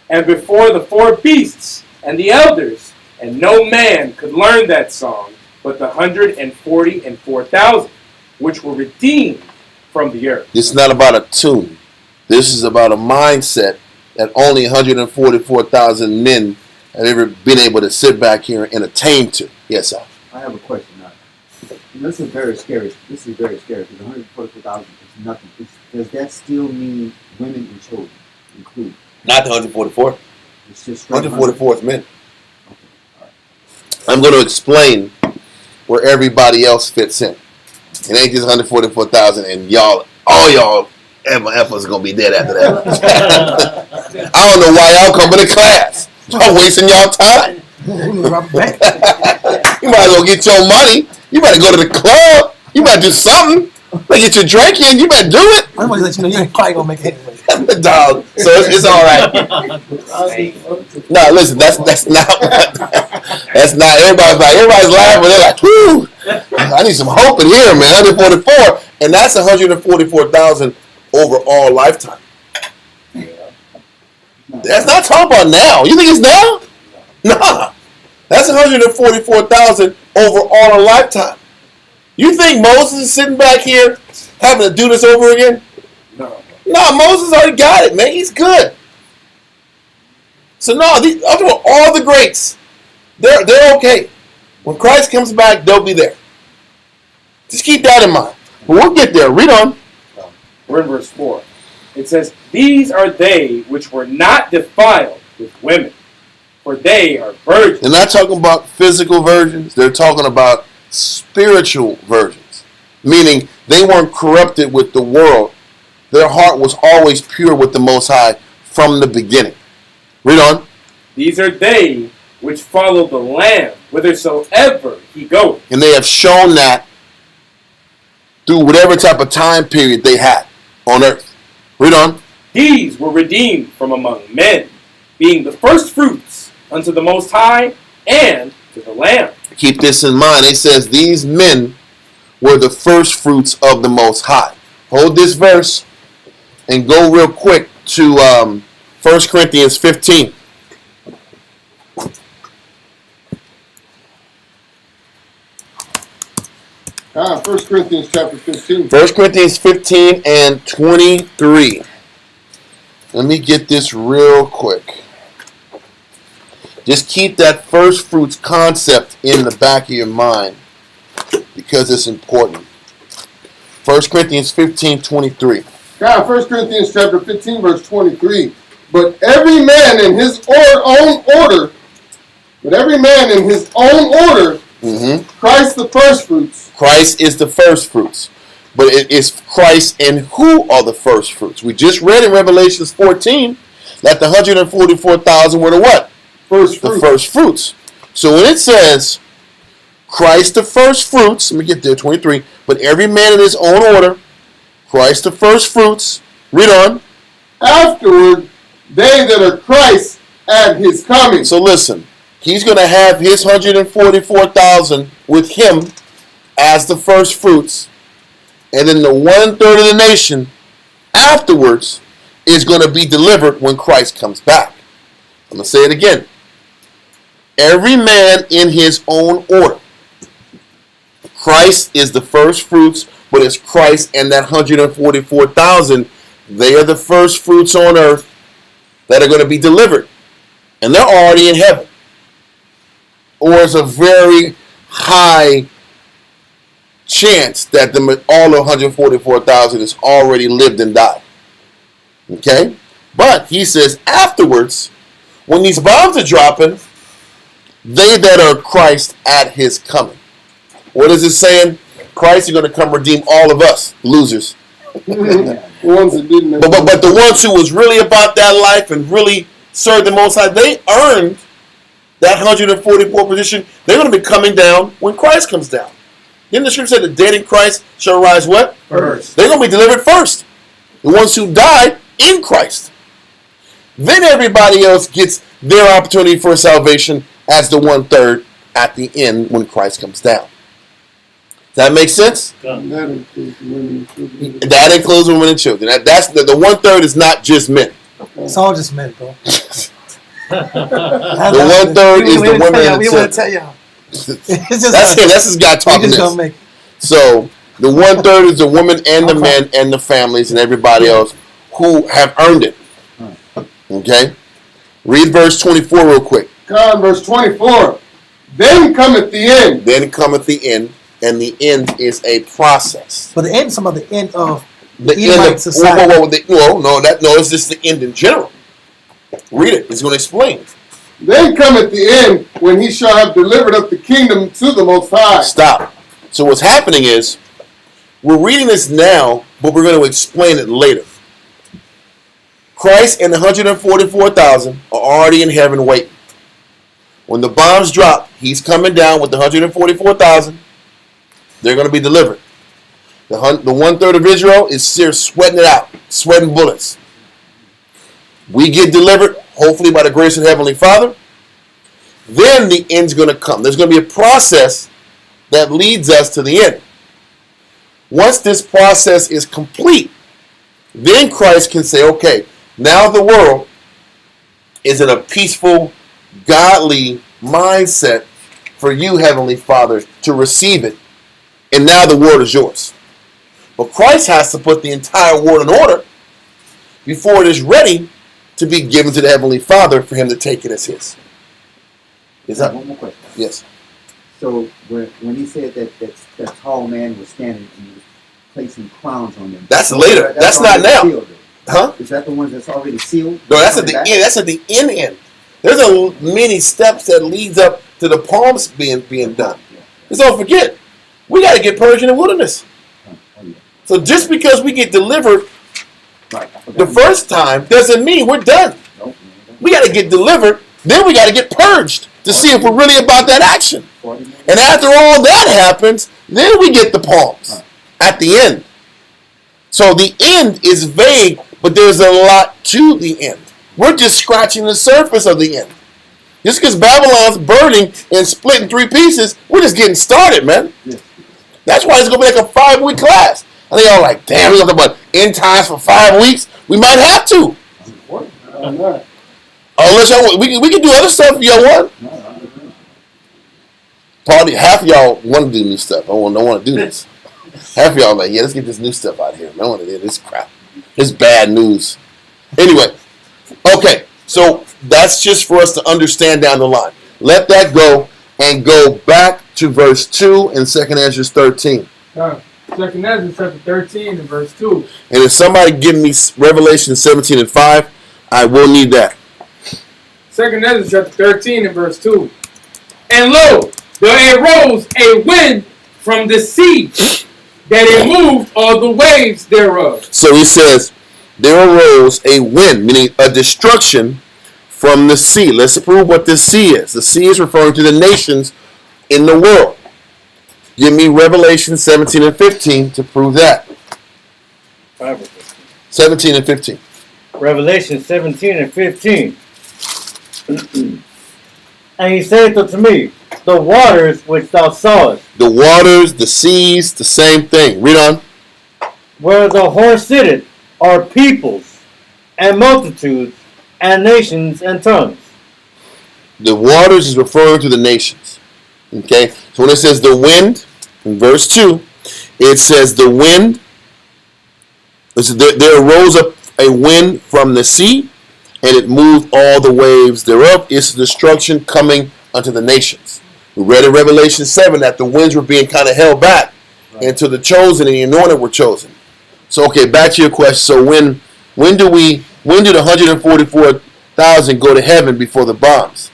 and before the 4 beasts and the elders. And no man could learn that song but the 144,000, which were redeemed from the earth. This is not about a tune. This is about a mindset that only 144,000 men have ever been able to sit back here and attain to. Yes, sir. I have a question now. This is very scary. This is very scary because 144,000 is nothing. Does that still mean women and children included? Not the 144. It's just 144 is men. Okay. All right. I'm going to explain where everybody else fits in. It ain't just 144,000 and all y'all efforts are going to be dead after that. I don't know why y'all coming to class. Y'all wasting y'all time. You might as well get your money. You better go to the club. You better do something. Better get your drink in. You better do it. I'm going to let you know you ain't probably going to make it anyway. Dog. So it's all right. No, listen, that's not everybody's laughing. They're like, whoo, I need some hope in here, man. 144. And that's 144,000 over all lifetime. That's not talking about now. You think it's now? Nah. That's 144,000 over all a lifetime. You think Moses is sitting back here having to do this over again? No. No, Moses already got it, man. He's good. So no, all the greats, they're okay. When Christ comes back, they'll be there. Just keep that in mind. But we'll get there. Read on. We're in verse 4. It says, These are they which were not defiled with women, for they are virgins. They're not talking about physical virgins. They're talking about spiritual virgins. Meaning they weren't corrupted with the world. Their heart was always pure with the Most High from the beginning. Read on. These are they which follow the Lamb whithersoever he goeth. And they have shown that through whatever type of time period they had on earth. Read on. These were redeemed from among men, being the first fruits unto the Most High and to the Lamb. Keep this in mind. It says these men were the first fruits of the Most High. Hold this verse and go real quick to 1 Corinthians 15. Ah, 1 Corinthians chapter 15. 1 Corinthians 15 and 23. Let me get this real quick. Just keep that first fruits concept in the back of your mind because it's important. 1 Corinthians 15, 23. God, 1 Corinthians chapter 15, verse 23. But every man in his own order, Christ the first fruits. Christ is the first fruits. But it is Christ and who are the first fruits? We just read in Revelation 14 that the 144,000 were the what? First The fruits. first fruits. So when it says Christ the first fruits, let me get there, 23. But every man in his own order, Christ the first fruits. Read on. Afterward, they that are Christ at his coming. So listen, he's going to have his 144,000 with him as the first fruits. And then the 1/3 of the nation afterwards is going to be delivered when Christ comes back. I'm going to say it again. Every man in his own order. Christ is the first fruits, but it's Christ and that 144,000. They are the first fruits on earth that are going to be delivered. And they're already in heaven. Or it's a very high chance that all of 144,000 is already lived and died. Okay? But he says afterwards, when these bombs are dropping, they that are Christ at his coming. What is it saying? Christ is going to come redeem all of us, losers. The ones that didn't. But the ones who was really about that life and really served the Most High, they earned that 144 position. They're going to be coming down when Christ comes down. Then the scripture said the dead in Christ shall rise what? First. They're going to be delivered first. The ones who died in Christ. Then everybody else gets their opportunity for salvation as the 1/3 at the end when Christ comes down. Does that make sense? That includes women and children. That includes women and children. That's the 1/3 is not just men. It's all just men, bro. The 1/3 is the women and We children. want to tell y'all. It's just That's us. him. That's his guy We talking just this. gonna make it. So the 1/3 is the women and the Okay. men and the families and everybody else who have earned it. Okay? Read verse 24 real quick. God, verse 24. Then cometh the end. Then cometh the end, and the end is a process. But the end, some of the end of The Edomite end of society. it's just the end in general. Read it. It's going to explain. Then cometh the end, when he shall have delivered up the kingdom to the Most High. Stop. So what's happening is we're reading this now, but we're going to explain it later. Christ and the 144,000 are already in heaven waiting. When the bombs drop, he's coming down with the 144,000. They're going to be delivered. The 1/3 of Israel is here sweating it out, sweating bullets. We get delivered, hopefully by the grace of Heavenly Father. Then the end's going to come. There's going to be a process that leads us to the end. Once this process is complete, then Christ can say, okay, now the world is in a peaceful, godly mindset for you, Heavenly Father, to receive it. And now the world is yours. But Christ has to put the entire world in order before it is ready to be given to the Heavenly Father for him to take it as his. Is that? One more question. Yes. So when he said that tall man was standing and he was placing crowns on them. That's later. That's not already now. sealed, though. Huh? Is that the one that's already sealed? No, that's at the end. That's at the end. There's many steps that leads up to the palms being done. Because don't forget, we got to get purged in the wilderness. Oh, yeah. So just because we get delivered Right, I forgot. the first time doesn't mean we're done. Nope. We got to get delivered Then we got to get purged to see if we're really about that action. And after all that happens, then we get the palms at the end. So the end is vague, but there's a lot to the end. We're just scratching the surface of the end. Just because Babylon's burning and split in 3 pieces, we're just getting started, man. That's why it's going to be like a 5-week class. And they all like, damn, we're talking about end times for 5 weeks. We might have to. Unless y'all, we can do other stuff if y'all want. Probably half of y'all want to do new stuff. I don't want to do this. Half of y'all like, yeah, let's get this new stuff out of here. I don't want to do this crap. It's bad news. Anyway, okay, so that's just for us to understand down the line. Let that go and go back to verse 2 in 2 Ezra 13. 2 Ezra chapter 13 and verse 2. And if somebody give me Revelation 17 and 5, I will need that. 2 Ezra chapter 13 and verse 2. And lo, there arose a wind from the sea, that it moved all the waves thereof. So he says, there arose a wind, meaning a destruction from the sea. Let's prove what this sea is. The sea is referring to the nations in the world. Give me Revelation 17 and 15 to prove that. 17 and 15. Revelation 17 and 15. And he said unto me, the waters which thou sawest. The waters, the seas, the same thing. Read on. Where the horse sitteth are peoples and multitudes and nations and tongues. The waters is referring to the nations. Okay? So when it says the wind, in verse 2, it says the wind, there arose up a wind from the sea, and it moved all the waves thereof. It's destruction coming unto the nations. We read in Revelation 7 that the winds were being kind of held back until the chosen and the anointed were chosen. So, okay, back to your question. So when do the 144,000 go to heaven before the bombs?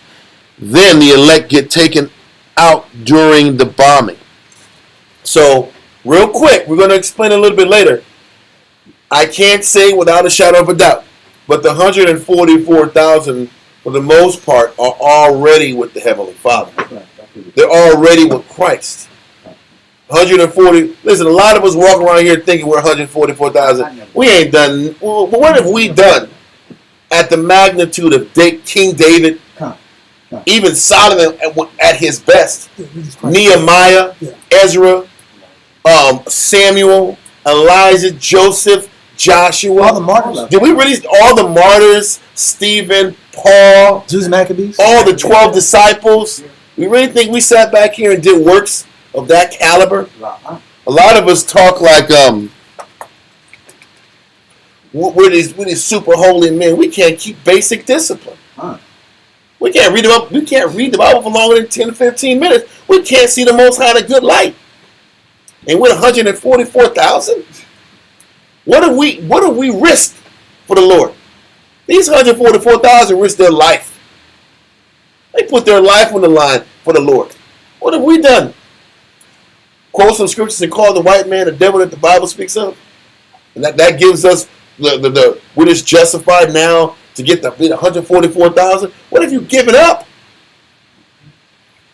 Then the elect get taken out during the bombing. So, real quick, we're going to explain a little bit later. I can't say without a shadow of a doubt, but the 144,000, for the most part, are already with the Heavenly Father. They're already with Christ. 140. Listen, a lot of us walk around here thinking we're 144,000. We ain't done. Well, what have we done at the magnitude of King David? Even Solomon at his best. Nehemiah, Ezra, Samuel, Elijah, Joseph, Joshua. All the martyrs. Did we really? All the martyrs, Stephen, Paul, Jews and Maccabees. all the 12 disciples. We really think we sat back here and did works of that caliber? A lot of us talk like we're these super holy men. We can't keep basic discipline. We can't read the Bible for longer than 10 to 15 minutes. We can't see the Most High in a good light. And with 144,000, what have we risked for the Lord? These 144,000 risked their life. They put their life on the line for the Lord. What have we done? Quote some scriptures and call the white man the devil that the Bible speaks of? And that gives us we're just justified now to get the 144,000. What have you given up?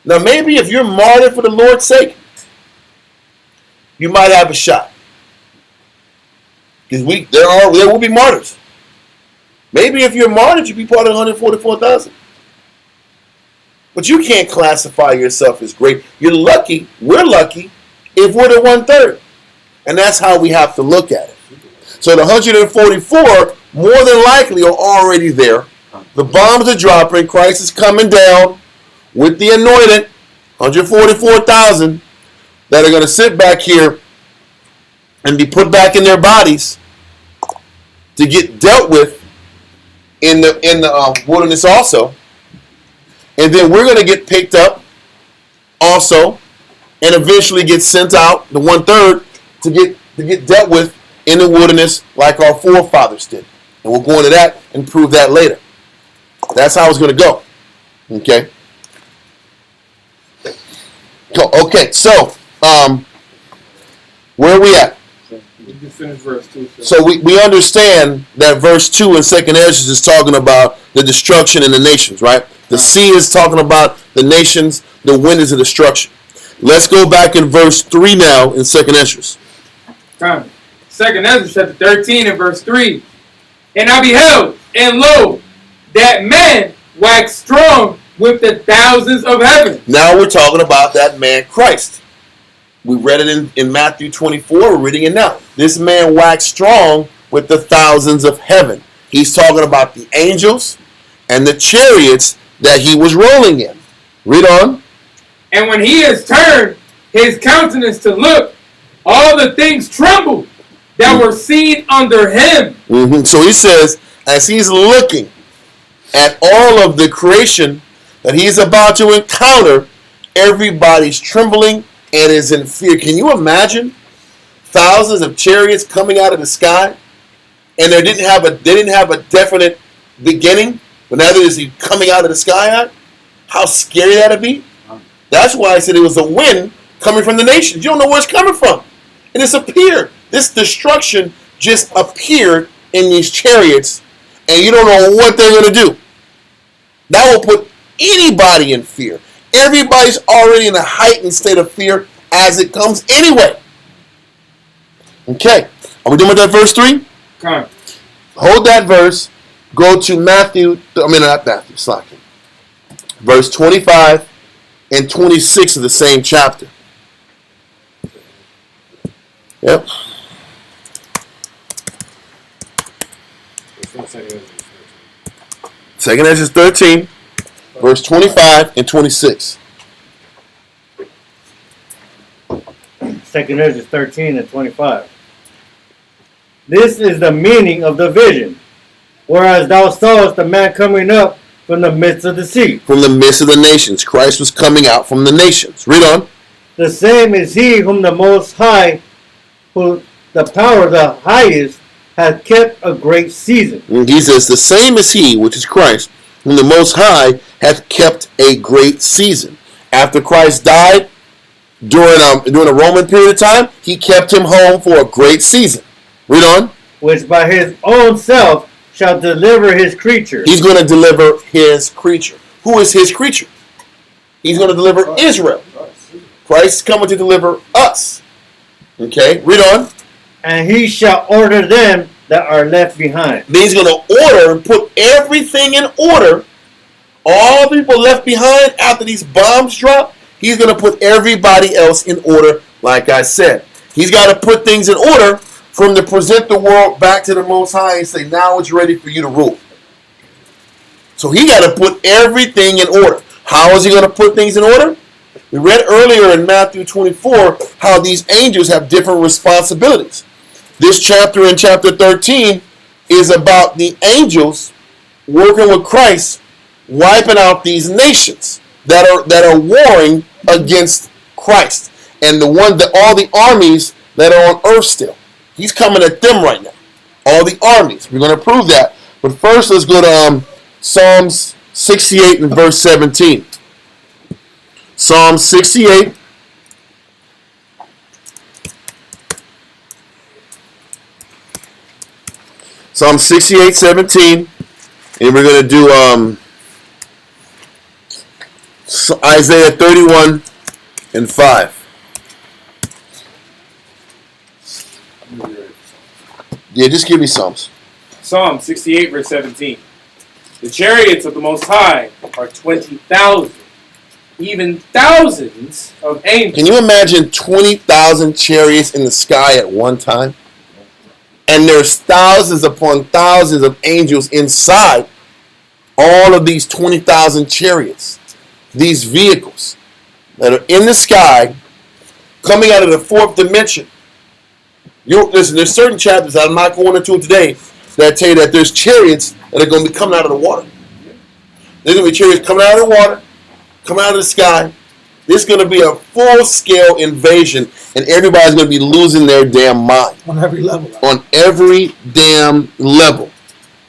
Now maybe if you're martyred for the Lord's sake, you might have a shot. Because there will be martyrs. Maybe if you're martyred, you'll be part of 144,000. But you can't classify yourself as great. You're lucky, we're lucky, if we're the 1/3. And that's how we have to look at it. So the 144, more than likely, are already there. The bombs are dropping. Christ is coming down with the anointed, 144,000, that are going to sit back here and be put back in their bodies to get dealt with in the wilderness also. And then we're going to get picked up also and eventually get sent out, the 1/3, to get dealt with in the wilderness like our forefathers did. And we'll go into that and prove that later. That's how it's going to go. Okay? Okay, so where are we at? You can finish verse 2. So we understand that verse 2 in 2 Ezra is talking about the destruction in the nations, right? The sea is talking about the nations. The wind is a destruction. Let's go back in verse 3 now in 2nd Esdras. Come. 2nd Ezra chapter 13 and verse 3. And I beheld, and lo, that man waxed strong with the thousands of heaven. Now we're talking about that man Christ. We read it in Matthew 24. We're reading it now. This man waxed strong with the thousands of heaven. He's talking about the angels and the chariots that he was rolling in. Read on. And when he has turned his countenance to look, all the things trembled that were seen under him. So he says, as he's looking at all of the creation that he's about to encounter, everybody's trembling and is in fear. Can you imagine thousands of chariots coming out of the sky, and they didn't have a definite beginning, but neither is he coming out of the sky? How scary that'd be! That's why I said it was a wind coming from the nations. You don't know where it's coming from. It just appeared. This destruction just appeared in these chariots, and you don't know what they're going to do. That will put anybody in fear. Everybody's already in a heightened state of fear as it comes anyway. Okay. Are we done with that verse 3? Come. Hold that verse. Go to not Matthew, slacking. Verse 25 and 26 of the same chapter. Yep. Second Ezra 13, verse 25 and 26. 2nd Ezra 13 and 25. This is the meaning of the vision. Whereas thou sawest the man coming up from the midst of the sea. From the midst of the nations. Christ was coming out from the nations. Read on. The same is he whom the Most High, who the power of the highest, hath kept a great season. And he says, the same is he, which is Christ, whom the Most High hath kept a great season. After Christ died, during a Roman period of time, he kept him home for a great season. Read on. Which by his own self shall deliver his creature. He's going to deliver his creature. Who is his creature? He's going to deliver Israel. Christ is coming to deliver us. Okay, read on. And he shall order them that are left behind. Then he's going to order and put everything in order. All the people left behind after these bombs drop, he's going to put everybody else in order, like I said. He's got to put things in order for him to present the world back to the Most High and say, now it's ready for you to rule. So he got to put everything in order. How is he going to put things in order? We read earlier in Matthew 24 how these angels have different responsibilities. This chapter in chapter 13 is about the angels working with Christ, wiping out these nations that are warring against Christ, and all the armies that are on earth still. He's coming at them right now. All the armies. We're going to prove that. But first, let's go to Psalms 68 and verse 17. Psalm 68. Psalm 68, 17. And we're going to do Isaiah 31 and 5. Yeah, just give me Psalms. Psalm 68, verse 17. The chariots of the Most High are 20,000, even thousands of angels. Can you imagine 20,000 chariots in the sky at one time? And there's thousands upon thousands of angels inside all of these 20,000 chariots. These vehicles that are in the sky coming out of the fourth dimension. Listen, there's certain chapters that I'm not going into today that tell you that there's chariots that are going to be coming out of the water. There's going to be chariots coming out of the water, coming out of the sky. There's going to be a full-scale invasion, and everybody's going to be losing their damn mind. On every level. On every damn level.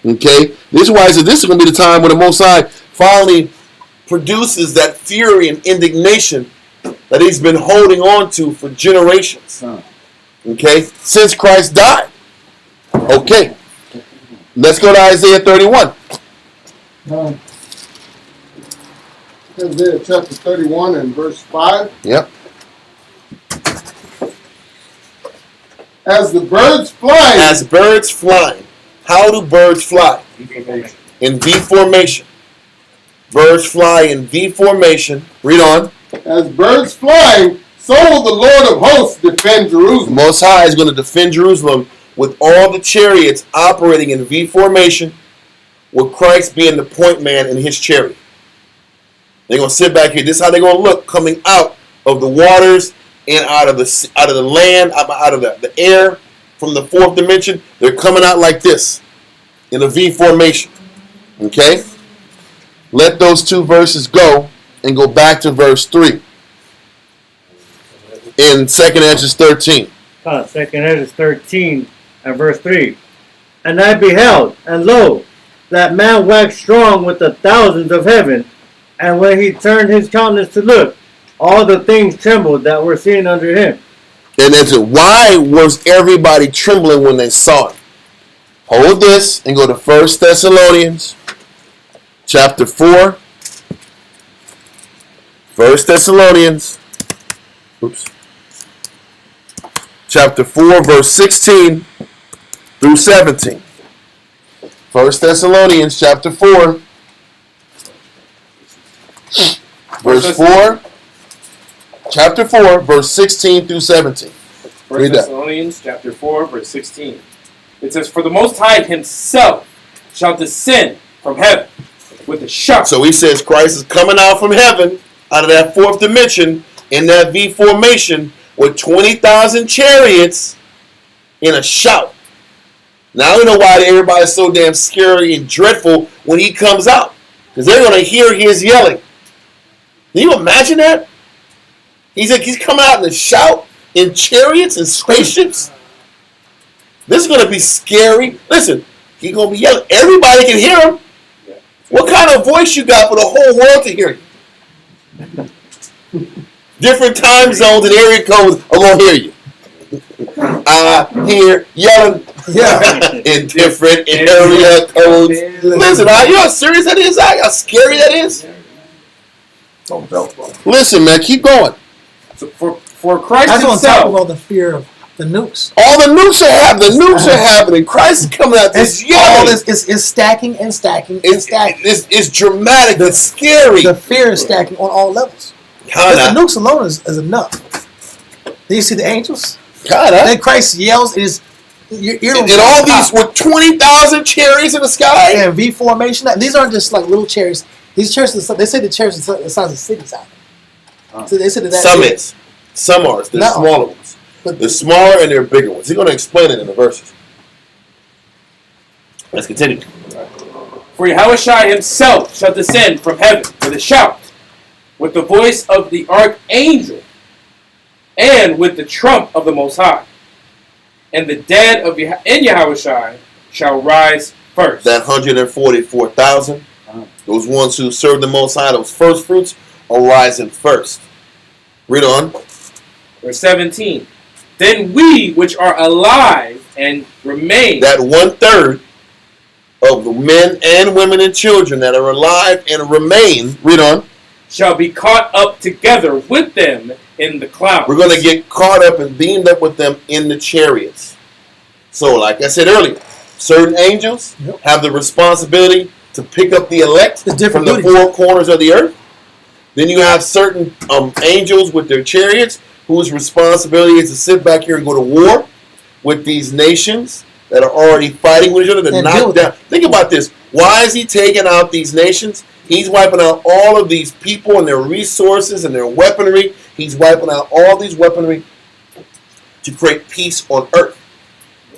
Okay? This is why I said this is going to be the time when the Most High finally produces that fury and indignation that he's been holding on to for generations. Okay? Since Christ died. Okay. Let's go to Isaiah 31. Isaiah chapter 31 and verse 5. Yep. As the birds fly. As birds flying. How do birds fly? In V formation. Birds fly in V formation. Read on. As birds flying, so will the Lord of hosts defend The Jerusalem. Most High is going to defend Jerusalem with all the chariots operating in V formation, with Christ being the point man in his chariot. They're going to sit back here. This is how they're going to look coming out of the waters and out of the land, out of the air from the fourth dimension. They're coming out like this in a V formation. Okay? Let those two verses go and go back to verse 3 in 2nd Ezra 13. 2nd Ezra 13 and verse 3. And I beheld, and lo, that man waxed strong with the thousands of heaven, and when he turned his countenance to look, all the things trembled that were seen under him. And that's it. Why was everybody trembling when they saw it? Hold this and go to 1 Thessalonians chapter 4. 1 Thessalonians chapter 4, verse 16 through 17. 1 Thessalonians chapter 4, verse 4, chapter 4, verse 16 through 17. 1 Thessalonians chapter 4, verse 16. It says, For the Most High himself shall descend from heaven with a shout. So he says Christ is coming out from heaven, out of that fourth dimension, in that V formation, with 20,000 chariots in a shout. Now I don't know why everybody's so damn scary and dreadful when he comes out. Because they're going to hear his yelling. Can you imagine that? He's coming out in a shout, in chariots and spaceships. This is going to be scary. Listen, he's going to be yelling. Everybody can hear him. What kind of voice you got for the whole world to hear you? Different time zones and area codes are going to hear you. I hear yelling in different area codes. Listen, you know how serious that is? How scary that is? Listen, man, keep going. So for Christ That's on top himself, of all the fear of the nukes. All the nukes are happening. The nukes are happening. Christ is coming out. It's all this is stacking and stacking and stacking. It's dramatic. It's scary. The fear is stacking on all levels. The nukes alone is enough. Do you see the angels? Then Christ yells, "Is your earlobe?" And all these with 20,000 chariots in the sky and V formation. And these aren't just like little chariots. These chariots, they say the chariots are the size of cities out. So they said that some is, some are. They're smaller ones. They're smaller and they're bigger ones. He's going to explain it in the verses. Let's continue. For Yahushua himself shall descend from heaven with a shout, with the voice of the archangel, and with the trump of the Most High. And the dead in Yahushua shall rise first. That 144,000, those ones who serve the Most High, those first fruits, are rising first. Read on. Verse 17. Then we which are alive and remain. That 1/3 of the men and women and children that are alive and remain, read on, shall be caught up together with them in the clouds. We're going to get caught up and beamed up with them in the chariots. So, like I said earlier, certain angels have the responsibility to pick up the elect from the four corners of the earth. Then you have certain angels with their chariots whose responsibility is to sit back here and go to war with these nations that are already fighting with each other to knock down. Think about this. Why is he taking out these nations? He's wiping out all of these people and their resources and their weaponry. He's wiping out all these weaponry to create peace on earth.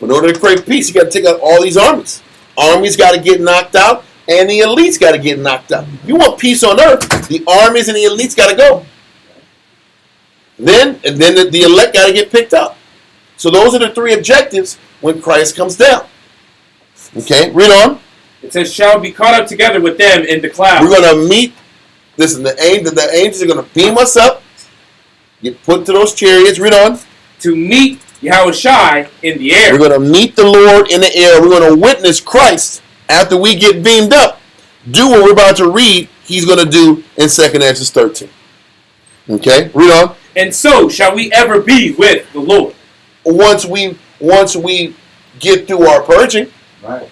In order to create peace, you got to take out all these armies. Armies got to get knocked out, and the elites got to get knocked out. You want peace on earth, the armies and the elites got to go. Then the elect got to get picked up. So those are the three objectives when Christ comes down. Okay, read on. It says, shall be caught up together with them in the clouds. We're going to meet, listen, the angels are going to beam us up, get put to those chariots, read on. To meet Yahushua in the air. We're going to meet the Lord in the air. We're going to witness Christ after we get beamed up. Do what we're about to read he's going to do in 2nd Ezra 13. Okay, read on. And so shall we ever be with the Lord. Once we get through our purging. Right.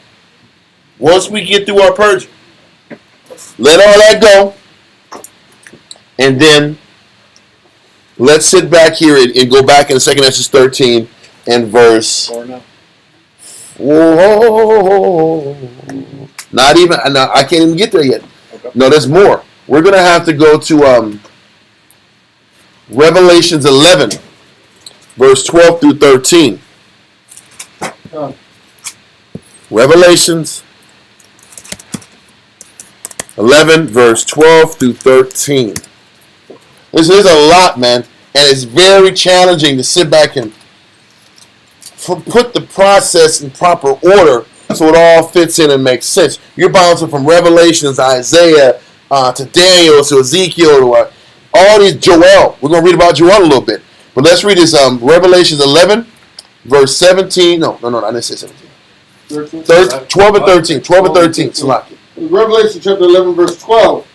Once we get through our purging. Let all that go. And then let's sit back here and go back in 2nd Ezra 13 and verse. Whoa. Not even, no, I can't even get there yet. Okay. No, there's more. We're going to have to go to Revelations 11, verse 12 through 13. Revelations 11, verse 12 through 13. This is a lot, man, and it's very challenging to sit back and put the process in proper order so it all fits in and makes sense. You're bouncing from Revelations, Isaiah, to Daniel, to Ezekiel, to all these Joel. We're going to read about Joel a little bit. But let's read this Revelations 11, verse 17. No, I didn't say 17. 12 and 13. 12 and 13. Salaki. Revelation chapter 11, verse 12.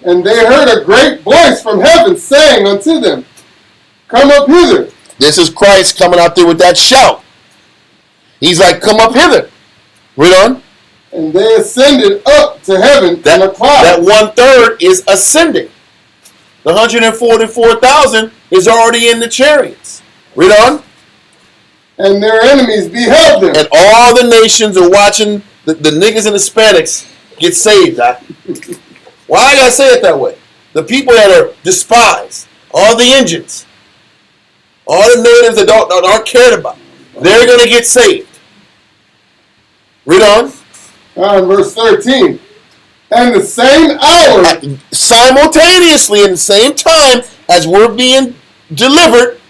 And they heard a great voice from heaven saying unto them, Come up hither. This is Christ coming out there with that shout. He's like, come up hither. Read on. And they ascended up to heaven in a cloud. That 1/3 is ascending. The 144,000 is already in the chariots. Read on. And their enemies beheld them. And all the nations are watching the niggas and Hispanics get saved. Why I gotta say it that way? The people that are despised, all the Indians, all the natives that aren't cared about, they're gonna get saved. Read on. Verse 13. And the same hour, Simultaneously, in the same time as we're being delivered,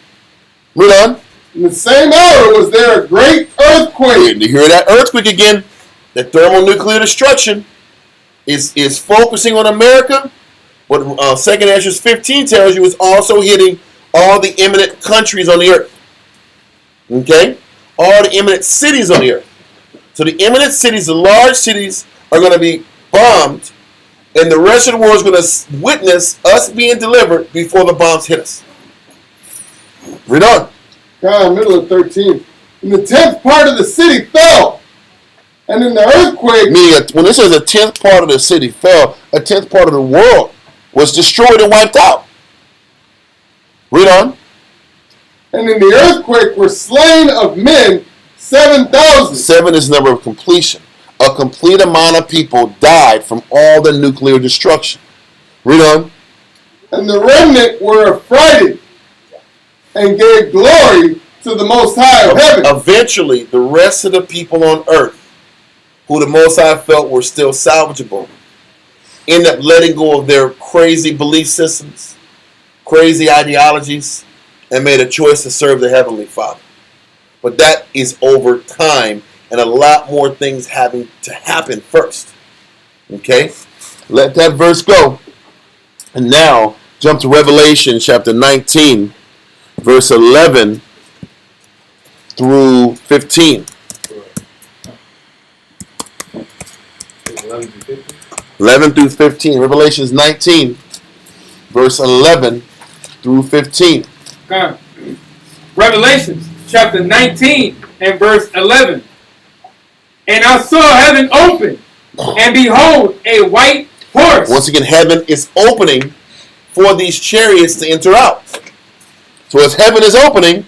read on. in the same hour was there a great earthquake. You hear that earthquake again? The thermonuclear destruction is focusing on America. What 2nd Ezra 15 tells you is also hitting all the eminent countries on the earth. Okay? All the eminent cities on the earth. So the eminent cities, the large cities, are going to be bombed, and the rest of the world is going to witness us being delivered before the bombs hit us. Read on. Middle of 13. And the 10th part of the city fell. And in the earthquake, Meaning, when it says a 10th part of the city fell, a 10th part of the world was destroyed and wiped out. Read on. and in the earthquake were slain of men 7,000. 7 is the number of completion. A complete amount of people died from all the nuclear destruction. Read on. And the remnant were affrighted and gave glory to the Most High of heaven. Eventually, the rest of the people on earth, who the Most High felt were still salvageable, end up letting go of their crazy belief systems, crazy ideologies, and made a choice to serve the Heavenly Father. But that is over time, and a lot more things having to happen first. Okay? Let that verse go. And now, jump to Revelation chapter 19, verse 11 through 15. 11 through 15. Revelations 19, verse 11 through 15. Okay. Revelations chapter 19 and verse 11. And I saw heaven open, and behold, a white horse. Once again, heaven is opening for these chariots to enter out. So as heaven is opening,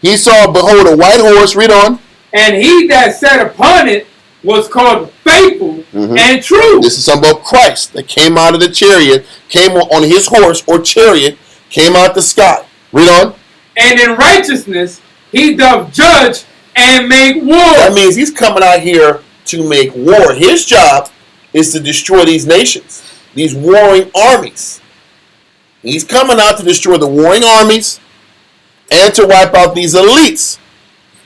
he saw, behold, a white horse. Read on. And he that sat upon it was called faithful and true. This is something about Christ that came out of the chariot, came on his horse or chariot, came out the sky. Read on. And in righteousness he doth judge and make war. That means he's coming out here to make war. His job is to destroy these nations, these warring armies. He's coming out to destroy the warring armies and to wipe out these elites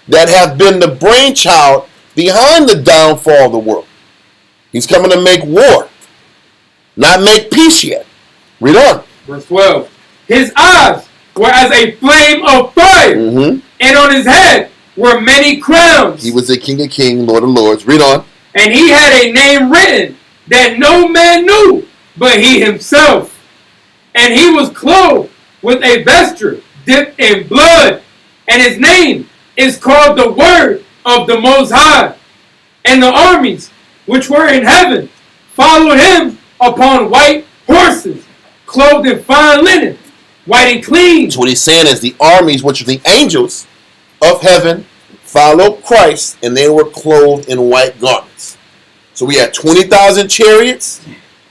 that have been the brainchild behind the downfall of the world. He's coming to make war, not make peace yet. Read on. Verse 12. His eyes were as a flame of fire, and on his head were many crowns. He was the King of Kings, Lord of Lords. Read on. And he had a name written that no man knew but he himself. And he was clothed with a vesture dipped in blood, and his name is called the Word of the Most High. And the armies which were in heaven followed him upon white horses, clothed in fine linen, white and clean. So what he's saying is the armies, which are the angels of heaven, followed Christ, and they were clothed in white garments. So we had 20,000 chariots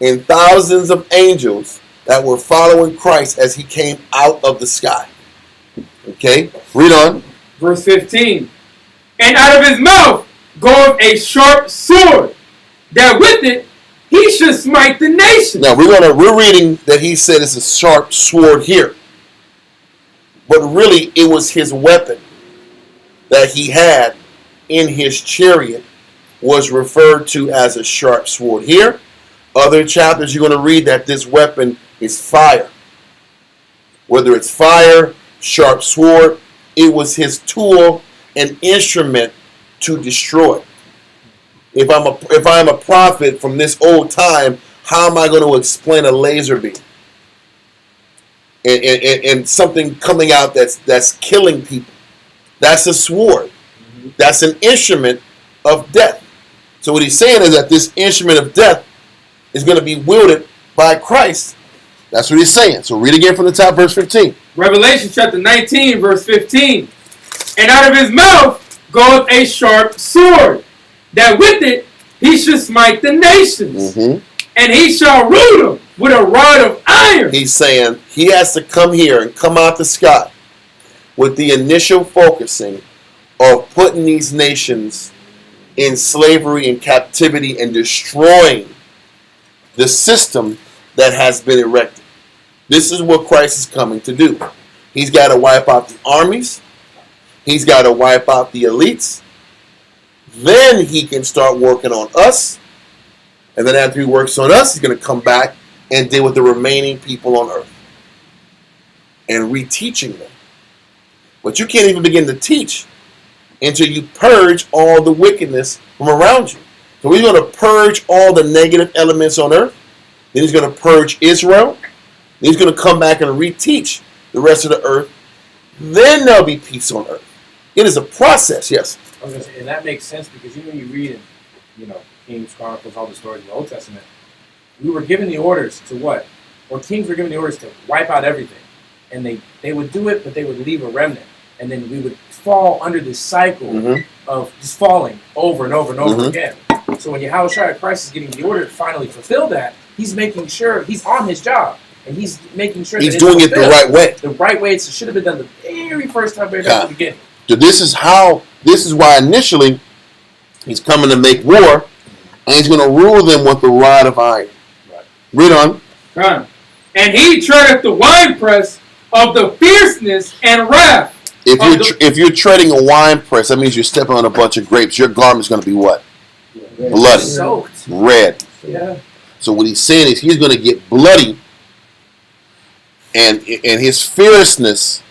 and thousands of angels that were following Christ as he came out of the sky. Okay, read on. Verse 15. And out of his mouth goeth a sharp sword, that with it he should smite the nations. Now we're reading that he said it's a sharp sword here, but really it was his weapon that he had in his chariot was referred to as a sharp sword. Here, other chapters you're going to read that this weapon is fire. Whether it's fire, sharp sword, it was his tool and instrument to destroy. If I'm a prophet from this old time, how am I going to explain a laser beam and something coming out that's killing people? That's a sword. That's an instrument of death. So what he's saying is that this instrument of death is going to be wielded by Christ. That's what he's saying. So read again from the top, verse 15. Revelation chapter 19, verse 15. And out of his mouth goeth a sharp sword, that with it he should smite the nations. And he shall rule them with a rod of iron. He's saying he has to come here and come out the sky with the initial focusing of putting these nations in slavery and captivity and destroying the system that has been erected. This is what Christ is coming to do. He's got to wipe out the armies. He's got to wipe out the elites. Then he can start working on us. And then after he works on us, he's going to come back and deal with the remaining people on earth and reteaching them. But you can't even begin to teach until you purge all the wickedness from around you. So he's going to purge all the negative elements on earth. Then he's going to purge Israel. Then he's going to come back and reteach the rest of the earth. Then there'll be peace on earth. It is a process, yes. I was gonna say, and that makes sense because you read in, Kings, Chronicles, all the stories in the Old Testament, we were given the orders to what? Or kings were given the orders to wipe out everything. And they would do it, but they would leave a remnant. And then we would fall under this cycle of just falling over and over and over again. So when Yahushua Christ is getting the order to finally fulfill that, he's making sure he's on his job. And he's making sure he's doing it the right way. The right way. It should have been done the very first time, very at the beginning. So this is why initially he's coming to make war, and he's going to rule them with the rod of iron. Right. Read on. And he treadeth the winepress of the fierceness and wrath. If you're treading a wine press, that means you're stepping on a bunch of grapes. Your garment's going to be what? Bloody. Soaked. Red. Yeah. So what he's saying is he's going to get bloody, and his fierceness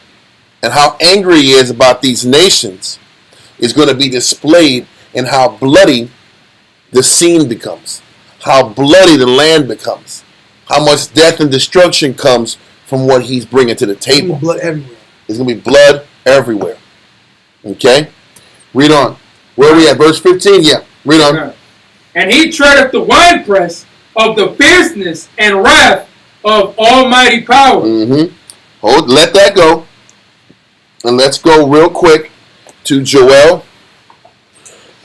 and how angry he is about these nations is going to be displayed in how bloody the scene becomes, how bloody the land becomes, how much death and destruction comes from what he's bringing to the table. Blood everywhere. There's going to be blood everywhere. Okay? Read on. Where are we at? Verse 15? Yeah. Read on. And he treadeth the winepress of the fierceness and wrath of almighty power. Let that go. And let's go real quick to Joel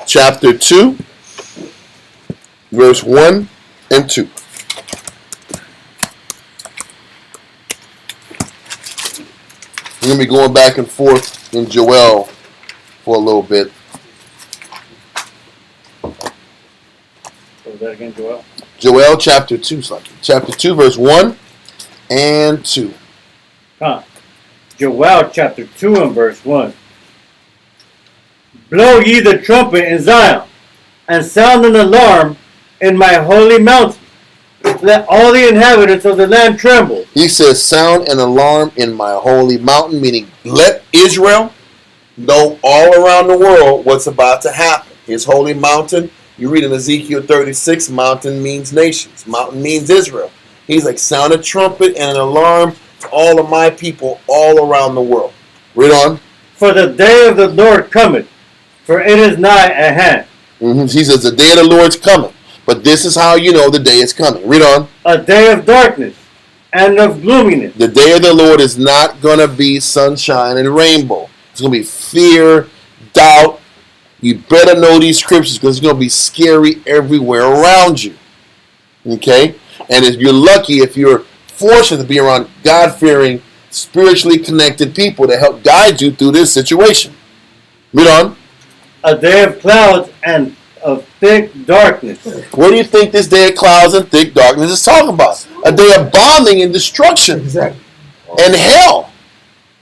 chapter 2, verse 1 and 2. We're going to be going back and forth in Joel for a little bit. What was that again, Joel? Joel chapter 2, chapter 2, verse 1 and 2. Joel chapter 2 and verse 1. Blow ye the trumpet in Zion, and sound an alarm in my holy mountain. Let all the inhabitants of the land tremble. He says, sound an alarm in my holy mountain, meaning let Israel know all around the world what's about to happen. His holy mountain You read in Ezekiel 36, mountain means nations. Mountain means Israel. He's like, sound a trumpet and an alarm to all of my people all around the world. Read on. For the day of the Lord cometh, for it is nigh at hand. He says, the day of the Lord's coming. But this is how you know the day is coming. Read on. A day of darkness and of gloominess. The day of the Lord is not going to be sunshine and rainbow. It's going to be fear, doubt. You better know these scriptures because it's going to be scary everywhere around you. Okay? And if you're lucky, if you're fortunate to be around God-fearing, spiritually connected people to help guide you through this situation. Read on. A day of clouds and of thick darkness. What do you think this day of clouds and thick darkness is talking about? A day of bombing and destruction. Exactly. And hell.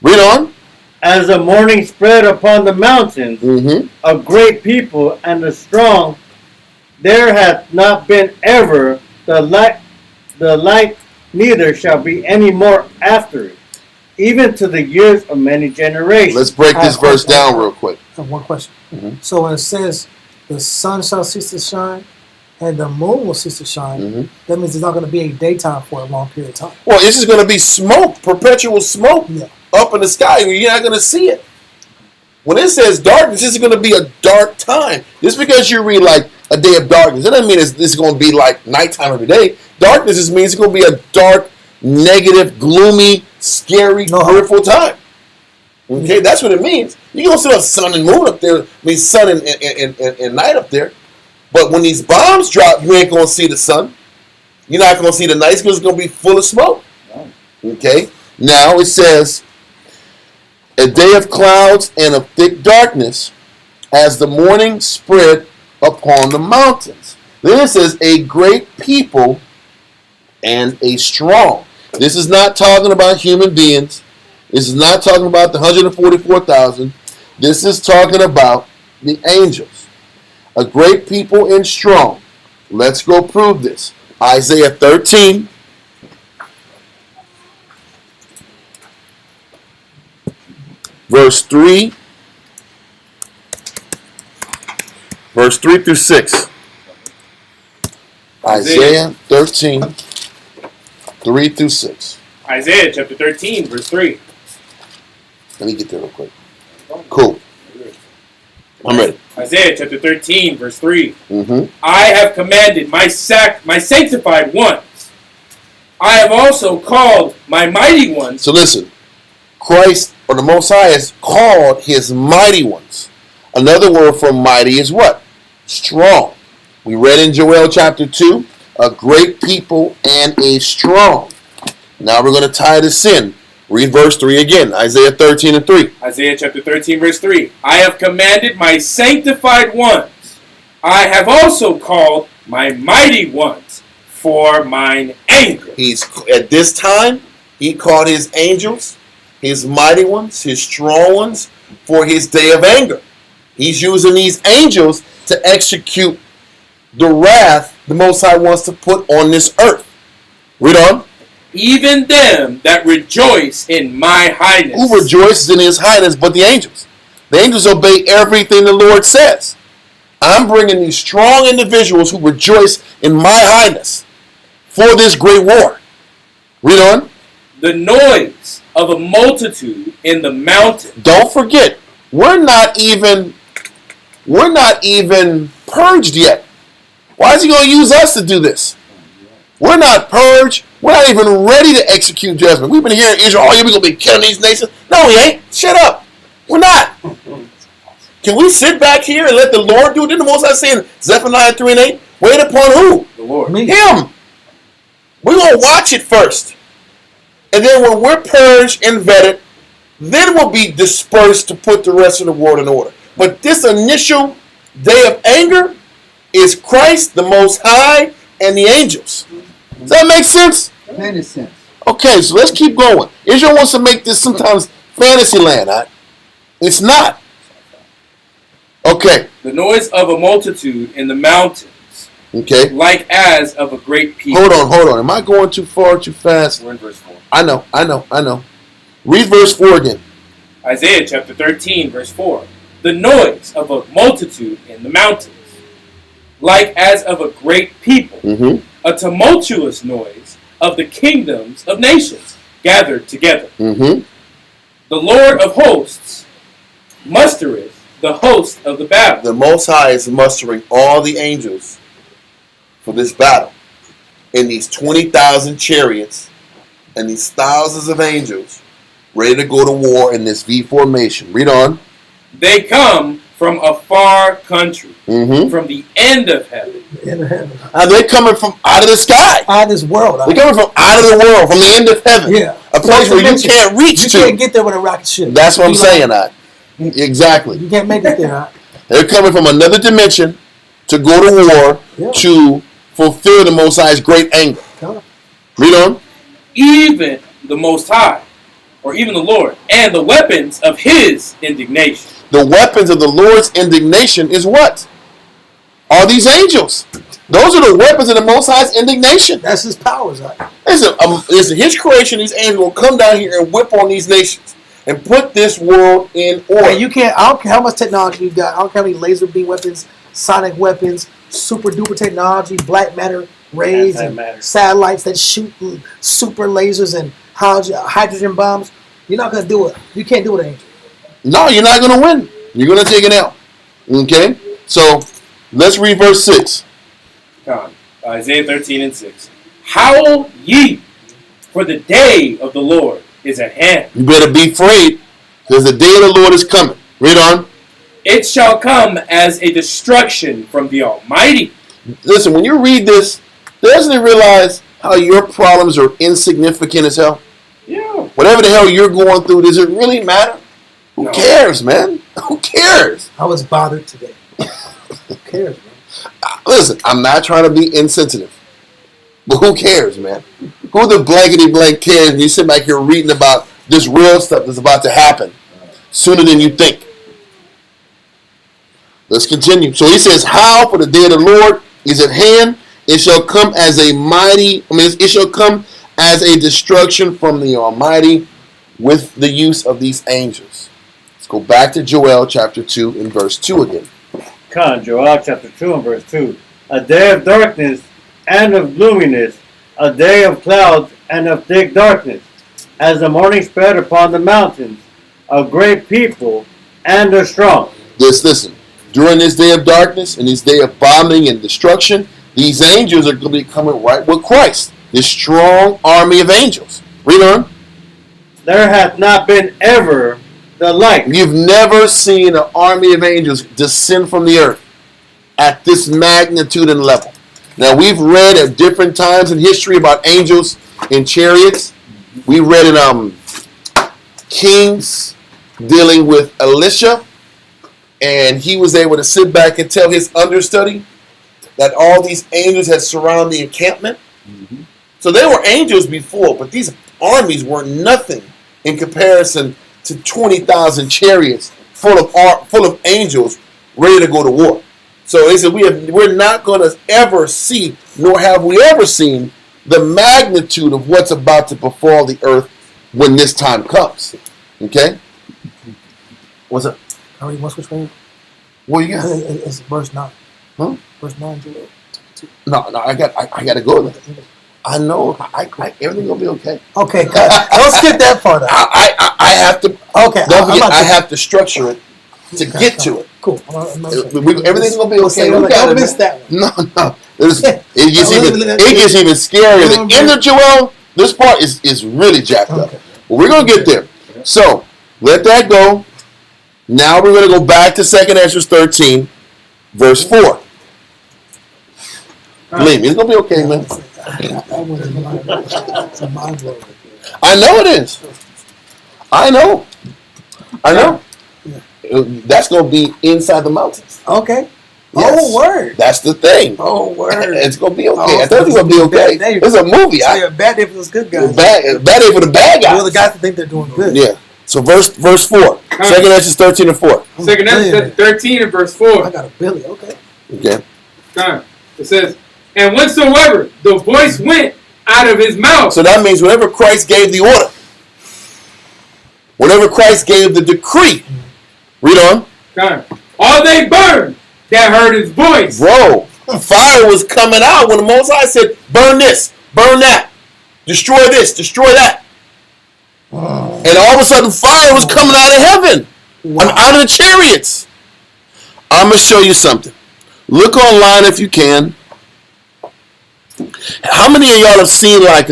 Read on. As the morning spread upon the mountains, Mm-hmm. a great people and a strong, there hath not been ever the like, neither shall be any more after it, even to the years of many generations. Let's break this verse down real quick. I have one question. Mhm. So when it says the sun shall cease to shine and the moon will cease to shine, Mhm. that means it's not going to be a daytime for a long period of time. Well, this is going to be smoke, perpetual smoke Yeah. up in the sky. You're not going to see it. When it says darkness, this is going to be a dark time. Just because you read like a day of darkness, that doesn't mean this is going to be like nighttime every day. Darkness just means it's going to be a dark, negative, gloomy, scary, fearful time. Okay, that's what it means. You're going to see the sun and moon up there, I mean sun and night up there. But when these bombs drop, you ain't going to see the sun. You're not going to see the night because it's going to be full of smoke. Okay, now it says, a day of clouds and of thick darkness as the morning spread upon the mountains. Then it says, a great people and a strong. This is not talking about human beings. This is not talking about the 144,000. This is talking about the angels. A great people and strong. Let's go prove this. Isaiah 13. Verse 3. Verse 3 through 6. Isaiah 13. 3 through 6. Isaiah chapter 13, verse 3. Let me get there real quick. Cool. I'm ready. Isaiah chapter 13, verse 3. Mm-hmm. I have commanded my sanctified ones. I have also called my mighty ones. So listen, Christ, or the Most High, has called his mighty ones. Another word for mighty is what? Strong. We read in Joel chapter 2, a great people and a strong. Now we're going to tie this in. Read verse 3 again, Isaiah 13 and 3. Isaiah chapter 13, verse 3. I have commanded my sanctified ones. I have also called my mighty ones for mine anger. At this time, he called his angels, his mighty ones, his strong ones, for his day of anger. He's using these angels to execute the wrath the Most High wants to put on this earth. Read on. Even them that rejoice in my highness. Who rejoices in his highness but the angels? The angels obey everything the Lord says. I'm bringing these strong individuals who rejoice in my highness for this great war. Read on. The noise of a multitude in the mountain. Don't forget, we're not even purged yet. Why is he going to use us to do this? We're not purged. We're not even ready to execute judgment. We've been hearing Israel, we're going to be killing these nations. No, we ain't. Shut up. We're not. Can we sit back here and let the Lord do it? Didn't the Most High say in Zephaniah 3 and 8, wait upon who? The Lord. Me. Him. We're going to watch it first. And then when we're purged and vetted, then we'll be dispersed to put the rest of the world in order. But this initial day of anger is Christ, the Most High, and the angels. Does that make sense? Makes sense. Okay, so let's keep going. Israel wants to make this sometimes fantasy land. Right? It's not. Okay. The noise of a multitude in the mountains. Okay. Like as of a great people. Hold on. Am I going too far, too fast? We're in verse 4. I know. Read verse 4 again. Isaiah chapter 13, verse 4. The noise of a multitude in the mountains. like as of a great people, Mm-hmm. a tumultuous noise of the kingdoms of nations gathered together. Mm-hmm. The Lord of hosts mustereth the host of the battle. The Most High is mustering all the angels for this battle in these 20,000 chariots and these thousands of angels ready to go to war in this V formation. Read on. They come from a far country, Mm-hmm. from the end of heaven. In heaven. And they're coming from out of the sky. Out of this world. They're coming from out of the world, from the end of heaven. Yeah. A place where you can't reach You to. can't get there with a rocket ship. That's what I'm You saying, like- Exactly. You can't make it there, huh? They're coming from another dimension to go to war Yeah. to fulfill the Most High's great anger. Come on. Read on. Even the Most High, or even the Lord, and the weapons of his indignation. The weapons of the Lord's indignation is what? Are these angels. Those are the weapons of the Most High's indignation. That's his powers, huh? Listen, his creation, these angels will come down here and whip on these nations and put this world in order. Hey, you can't. I don't care how much technology you got. I don't care how many laser beam weapons, sonic weapons, super duper technology, black matter rays, and Antimatter. satellites that shoot super lasers and hydrogen bombs. You're not gonna do it. You can't do it, angel. No, you're not going to win. You're going to take it out. Okay? So, let's read verse 6. Isaiah 13 and 6. Howl ye, for the day of the Lord is at hand. You better be afraid, because the day of the Lord is coming. Read on. It shall come as a destruction from the Almighty. Listen, when you read this, doesn't it realize how your problems are insignificant as hell? Yeah. Whatever the hell you're going through, does it really matter? Who No. cares, man? Who cares? I was bothered today. Who cares, man? Listen, I'm not trying to be insensitive, but who cares, man? Who the blankety blank cares? And you sit back here reading about this real stuff that's about to happen sooner than you think. Let's continue. So he says, "How for the day of the Lord is at hand? It shall come as a mighty. It shall come as a destruction from the Almighty, with the use of these angels." Let's go back to Joel chapter 2 and verse 2 again. Joel chapter 2 and verse 2. A day of darkness and of gloominess, a day of clouds and of thick darkness, as the morning spread upon the mountains, a great people and a strong. Listen. During this day of darkness and this day of bombing and destruction, these angels are going to be coming right with Christ. This strong army of angels. Read on. There hath not been ever the like. You've never seen an army of angels descend from the earth at this magnitude and level. Now, we've read at different times in history about angels in chariots. We read in Kings dealing with Elisha, and he was able to sit back and tell his understudy that all these angels had surrounded the encampment. Mm-hmm. So they were angels before, but these armies were nothing in comparison to 20,000 chariots full of angels ready to go to war. So they said we're not going to ever see, nor have we ever seen, the magnitude of what's about to befall the earth when this time comes. Okay? What's up? All right, you want to switch one? What you got? It's verse 9. Huh? Verse 9, Joel. No, I got to go there. I know. Everything's gonna be okay. Okay, don't skip that part out. I have to. Okay, Don't I'm forget, about I to- have to structure it to get to it. Cool. Everything's gonna be okay. We got Don't it, miss man. that one. No. It gets even scarier. The end of Joel, this part is really jacked up. Okay. But we're gonna get there. So let that go. Now we're gonna go back to 2nd Ezra 13, verse 4. Believe me, it's gonna be okay, man. It's a mind blower. I know it is. I know. That's gonna be inside the mountains. Okay. Yes. Oh, word. That's the thing. Oh, word. It's gonna be okay. Oh, I thought it was gonna be okay. bad day. It's a movie. So a bad day for those good guys. Bad day for the bad guys. Well, the guys that think they're doing good. Yeah. So verse 4. 2nd Ezra 13 and 4. Second Ezra 13 and verse I 4. got a Billy. Okay. Okay. It says, "And whensoever the voice went out of his mouth." So that means whenever Christ gave the order, whenever Christ gave the decree, read on. All they burned that heard his voice. Bro, Fire was coming out when the Most High said, burn this, burn that, destroy this, destroy that. And all of a sudden fire was coming out of heaven. Out of the chariots. I'm going to show you something. Look online if you can. How many of y'all have seen like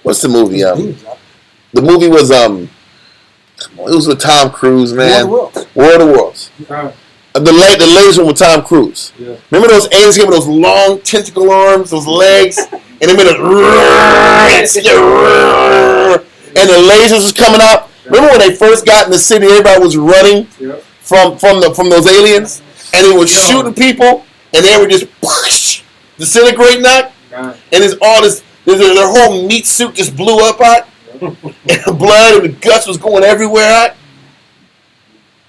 what's the movie? The movie was it was with Tom Cruise, man. War of the Worlds. The latest one with Tom Cruise. Yeah. Remember those aliens gave those long tentacle arms, those legs, and they made a and the lasers was coming out. Remember when they first got in the city, everybody was running from those aliens, and they were shooting people, and they were just disintegrating out, and there's all this. Their whole meat suit just blew up out, and the blood and the guts was going everywhere out.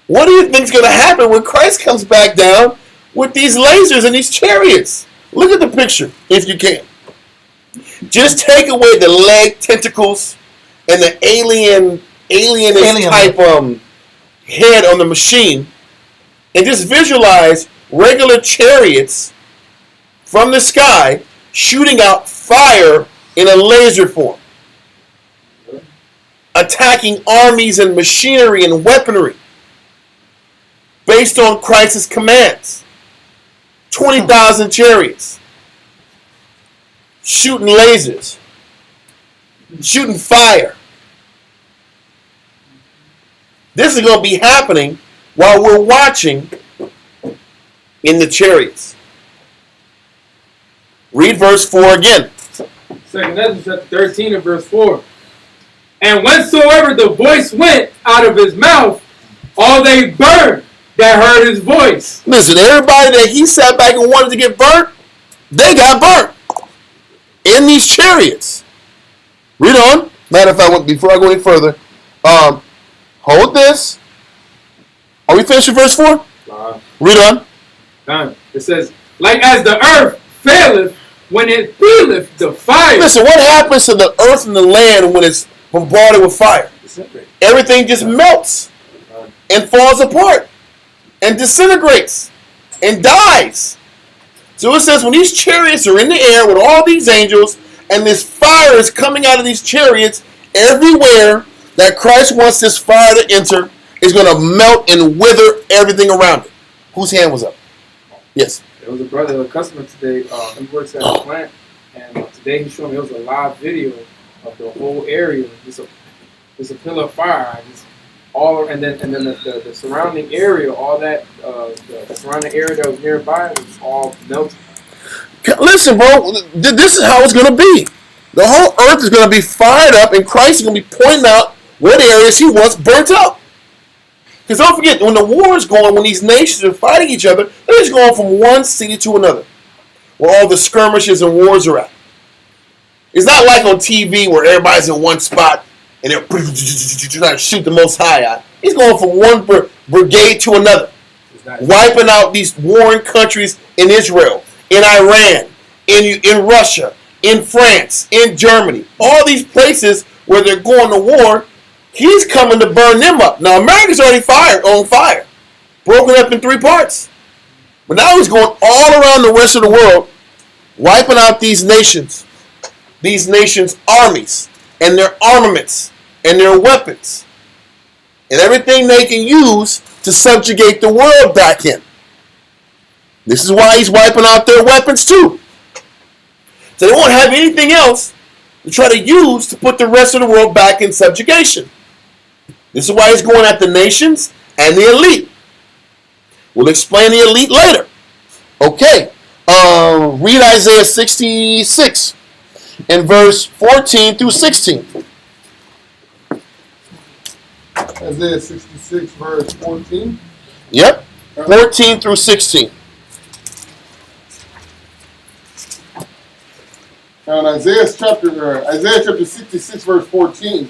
What do you think's going to happen when Christ comes back down with these lasers and these chariots? Look at the picture, if you can. Just take away the leg tentacles and the alien type head on the machine, and just visualize regular chariots from the sky shooting out fire in a laser form, attacking armies and machinery and weaponry based on Christ's commands. 20,000 chariots shooting lasers, shooting fire. This is going to be happening while we're watching in the chariots. Read verse 4 again. 2 Ezra chapter 13 and verse 4. And whensoever the voice went out of his mouth, all they burned that heard his voice. Listen, everybody that he sat back and wanted to get burnt, they got burnt in these chariots. Read on. Matter of fact, before I go any further, hold this. Are we finished with verse 4? Read on. It says, like as the earth faileth when it feeleth the fire. Listen, what happens to the earth and the land when it's bombarded with fire? Everything just melts and falls apart and disintegrates and dies. So it says when these chariots are in the air with all these angels and this fire is coming out of these chariots, everywhere that Christ wants this fire to enter is going to melt and wither everything around it. Whose hand was up? Yes. There was a brother, a customer today, he works at a plant, and today he showed me, it was a live video of the whole area. It's a pillar of fire. And then the surrounding area, all that, the surrounding area that was nearby was all melted. Listen, bro, this is how it's going to be. The whole earth is going to be fired up, and Christ is going to be pointing out what areas he wants burnt up. Because don't forget, when the war is going, when these nations are fighting each other, they're just going from one city to another, where all the skirmishes and wars are at. It's not like on TV where everybody's in one spot and they're trying to shoot the Most High out. He's going from one brigade to another, wiping out these warring countries in Israel, in Iran, in Russia, in France, in Germany. All these places where they're going to war, he's coming to burn them up. Now, America's already on fire, broken up in 3 parts. But now he's going all around the rest of the world, wiping out these nations' armies, and their armaments, and their weapons, and everything they can use to subjugate the world back in. This is why he's wiping out their weapons too. So they won't have anything else to try to use to put the rest of the world back in subjugation. This is why he's going at the nations and the elite. We'll explain the elite later. Okay. Read Isaiah 66 in verse 14 through 16. Isaiah 66, verse 14. Yep. 14 through 16. Now in Isaiah chapter 66, verse 14.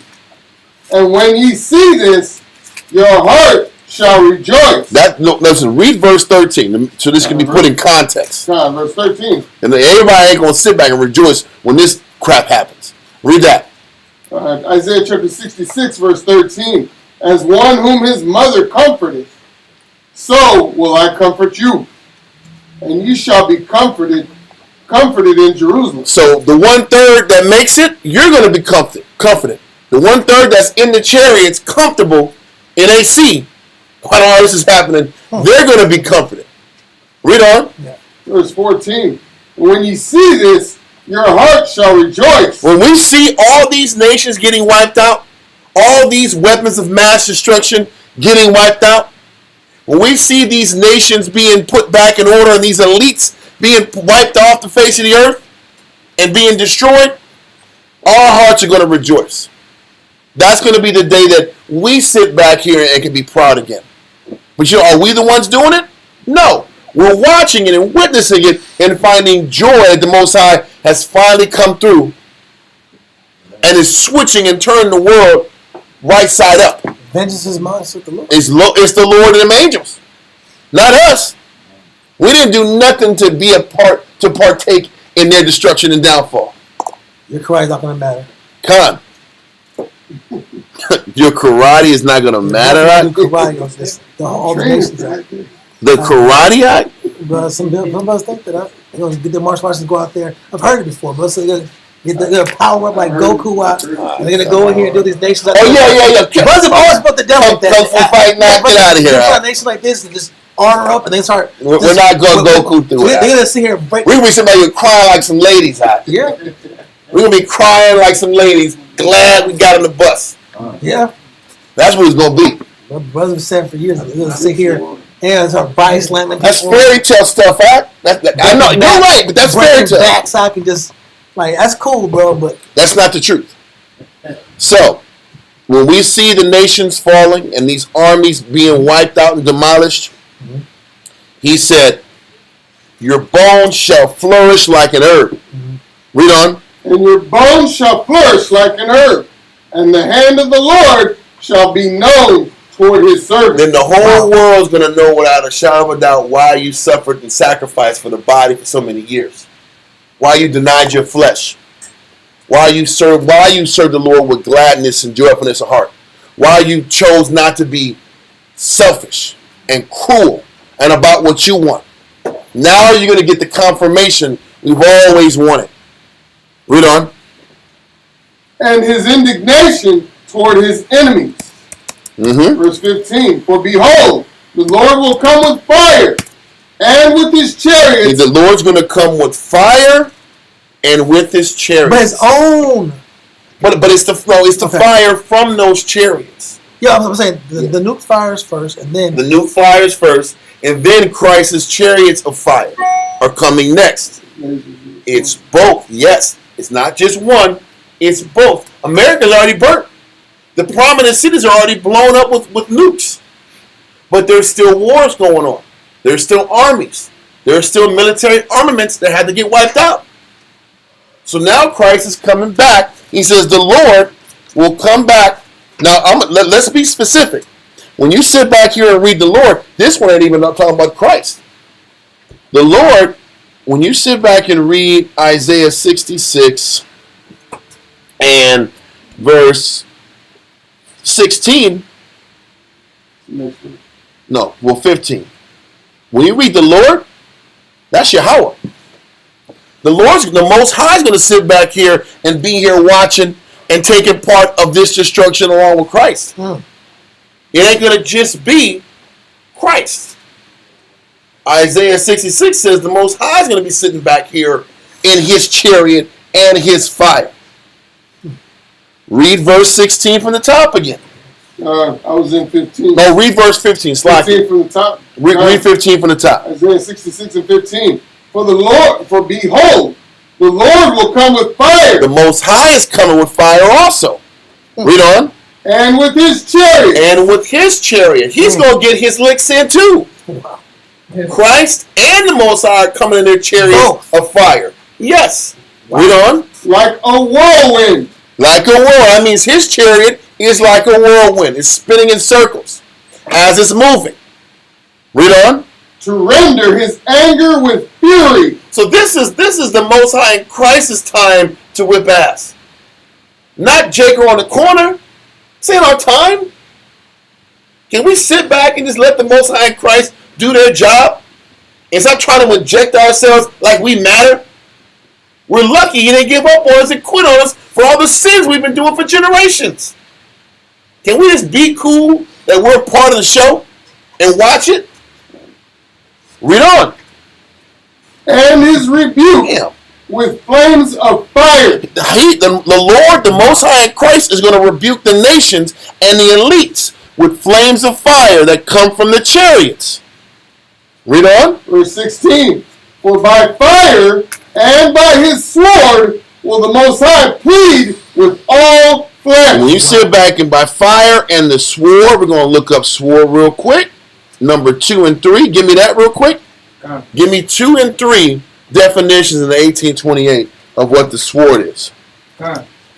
And when ye see this, your heart shall rejoice. Listen, read verse 13, so this can be put in context. Verse 13. And everybody ain't going to sit back and rejoice when this crap happens. Read that. Isaiah chapter 66, verse 13. As one whom his mother comforteth, so will I comfort you. and you shall be comforted in Jerusalem. So the 1/3 that makes it, you're going to be comforted. The 1/3 that's in the chariots, comfortable in AC, while all this is happening, they're going to be comforted. Read on. Yeah. Verse 14. When you see this, your heart shall rejoice. When we see all these nations getting wiped out, all these weapons of mass destruction getting wiped out, when we see these nations being put back in order and these elites being wiped off the face of the earth and being destroyed, our hearts are going to rejoice. That's going to be the day that we sit back here and can be proud again. But are we the ones doing it? No. We're watching it and witnessing it and finding joy that the Most High has finally come through and is switching and turning the world right side up. Vengeance is mine, said the Lord. It's the Lord and them angels, not us. We didn't do nothing to partake in their destruction and downfall. Your karate is not going to matter. Con. Your karate is not going to matter. Karate goes this, all the nations. The karate act? But some of us think that they're going to get their martial artists to go out there. I've heard it before, but they're going to power up like Goku out, and they're going to go in here and do these nations out there. Oh, yeah. Brothers have always put the devil like that. Kung Fu fight, now get out of here. A nation like this and just armor up and they start. We're not going to Goku through it. They're going to sit here and break. We're going to be somebody crying like some ladies out. Yeah. We're going to be crying like some ladies, glad we got on the bus. Yeah. That's what it's going to be. My brothers have said for years, they're going to sit here and start body slamming. That's fairy tale stuff, huh? I know, you're right, but that's fairy tale. Back so I can just, like, that's cool, bro, but. That's not the truth. So, when we see the nations falling and these armies being wiped out and demolished, he said, your bones shall flourish like an herb. Read on. And your bones shall flourish like an herb, and the hand of the Lord shall be known toward his servant. Then the whole world's going to know without a shadow of a doubt why you suffered and sacrificed for the body for so many years. Why you denied your flesh. Why you served the Lord with gladness and joyfulness of heart. Why you chose not to be selfish and cruel and about what you want. Now you're going to get the confirmation we've always wanted. Read on. And his indignation toward his enemies. Verse 15. For behold, the Lord will come with fire, and with his chariots. The Lord's going to come with fire and with his chariots. But his own. But it's the fire from those chariots. Yeah, I'm saying the nuke fires first, and then the nuke fires first, and then Christ's chariots of fire are coming next. It's both. Yes, it's not just one. It's both. America's already burnt. The prominent cities are already blown up with nukes. But there's still wars going on. There's still armies. There's still military armaments that had to get wiped out. So now Christ is coming back. He says the Lord will come back. Now, let's be specific. When you sit back here and read the Lord, this one ain't even talking about Christ. The Lord, when you sit back and read Isaiah 66 and verse 16, 15. When you read the Lord, that's Yahweh. The Most High is going to sit back here and be here watching and taking part of this destruction along with Christ. It ain't going to just be Christ. Isaiah 66 says the Most High is going to be sitting back here in his chariot and his fire. Read verse 16 from the top again. I was in 15. No, read verse 15. 15 from the top. Read 15 from the top. Isaiah 66 and 15. For behold, the Lord will come with fire. The Most High is coming with fire also. Read on. And with his chariot. And with his chariot. He's going to get his licks in too. Christ and the Most High are coming in their chariots of fire. Yes. Read on. Like a whirlwind. Like a whirlwind. That means his chariot is like a whirlwind. It's spinning in circles as it's moving. Read on. To render his anger with fury. So this is the Most High in Christ's time to whip ass. Not Jacob on the corner. This ain't our time. Can we sit back and just let the Most High in Christ do their job? and stop trying to inject ourselves like we matter. We're lucky he didn't give up on us and quit on us for all the sins we've been doing for generations. Can we just be cool that we're part of the show and watch it? Read on. And his rebuke Damn. with flames of fire. The Lord, the Most High in Christ, is going to rebuke the nations and the elites with flames of fire that come from the chariots. Read on. Verse 16. For by fire and by his sword will the Most High plead with all flesh. When you sit back and by fire and the sword, we're going to look up sword real quick. Number 2 and 3. Give me that real quick. Give me 2 and 3 definitions in the 1828 of what the sword is.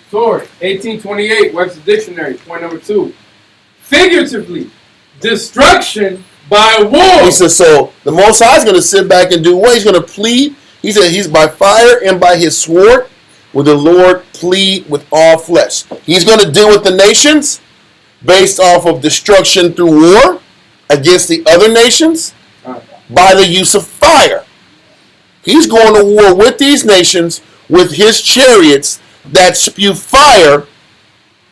Sword, 1828, Webster Dictionary, point number 2. Figuratively, destruction by war. He says, so the Most High is going to sit back and do what? He's going to plead. He said he's by fire and by his sword will the Lord plead with all flesh. He's going to deal with the nations based off of destruction through war against the other nations by the use of fire. He's going to war with these nations with his chariots that spew fire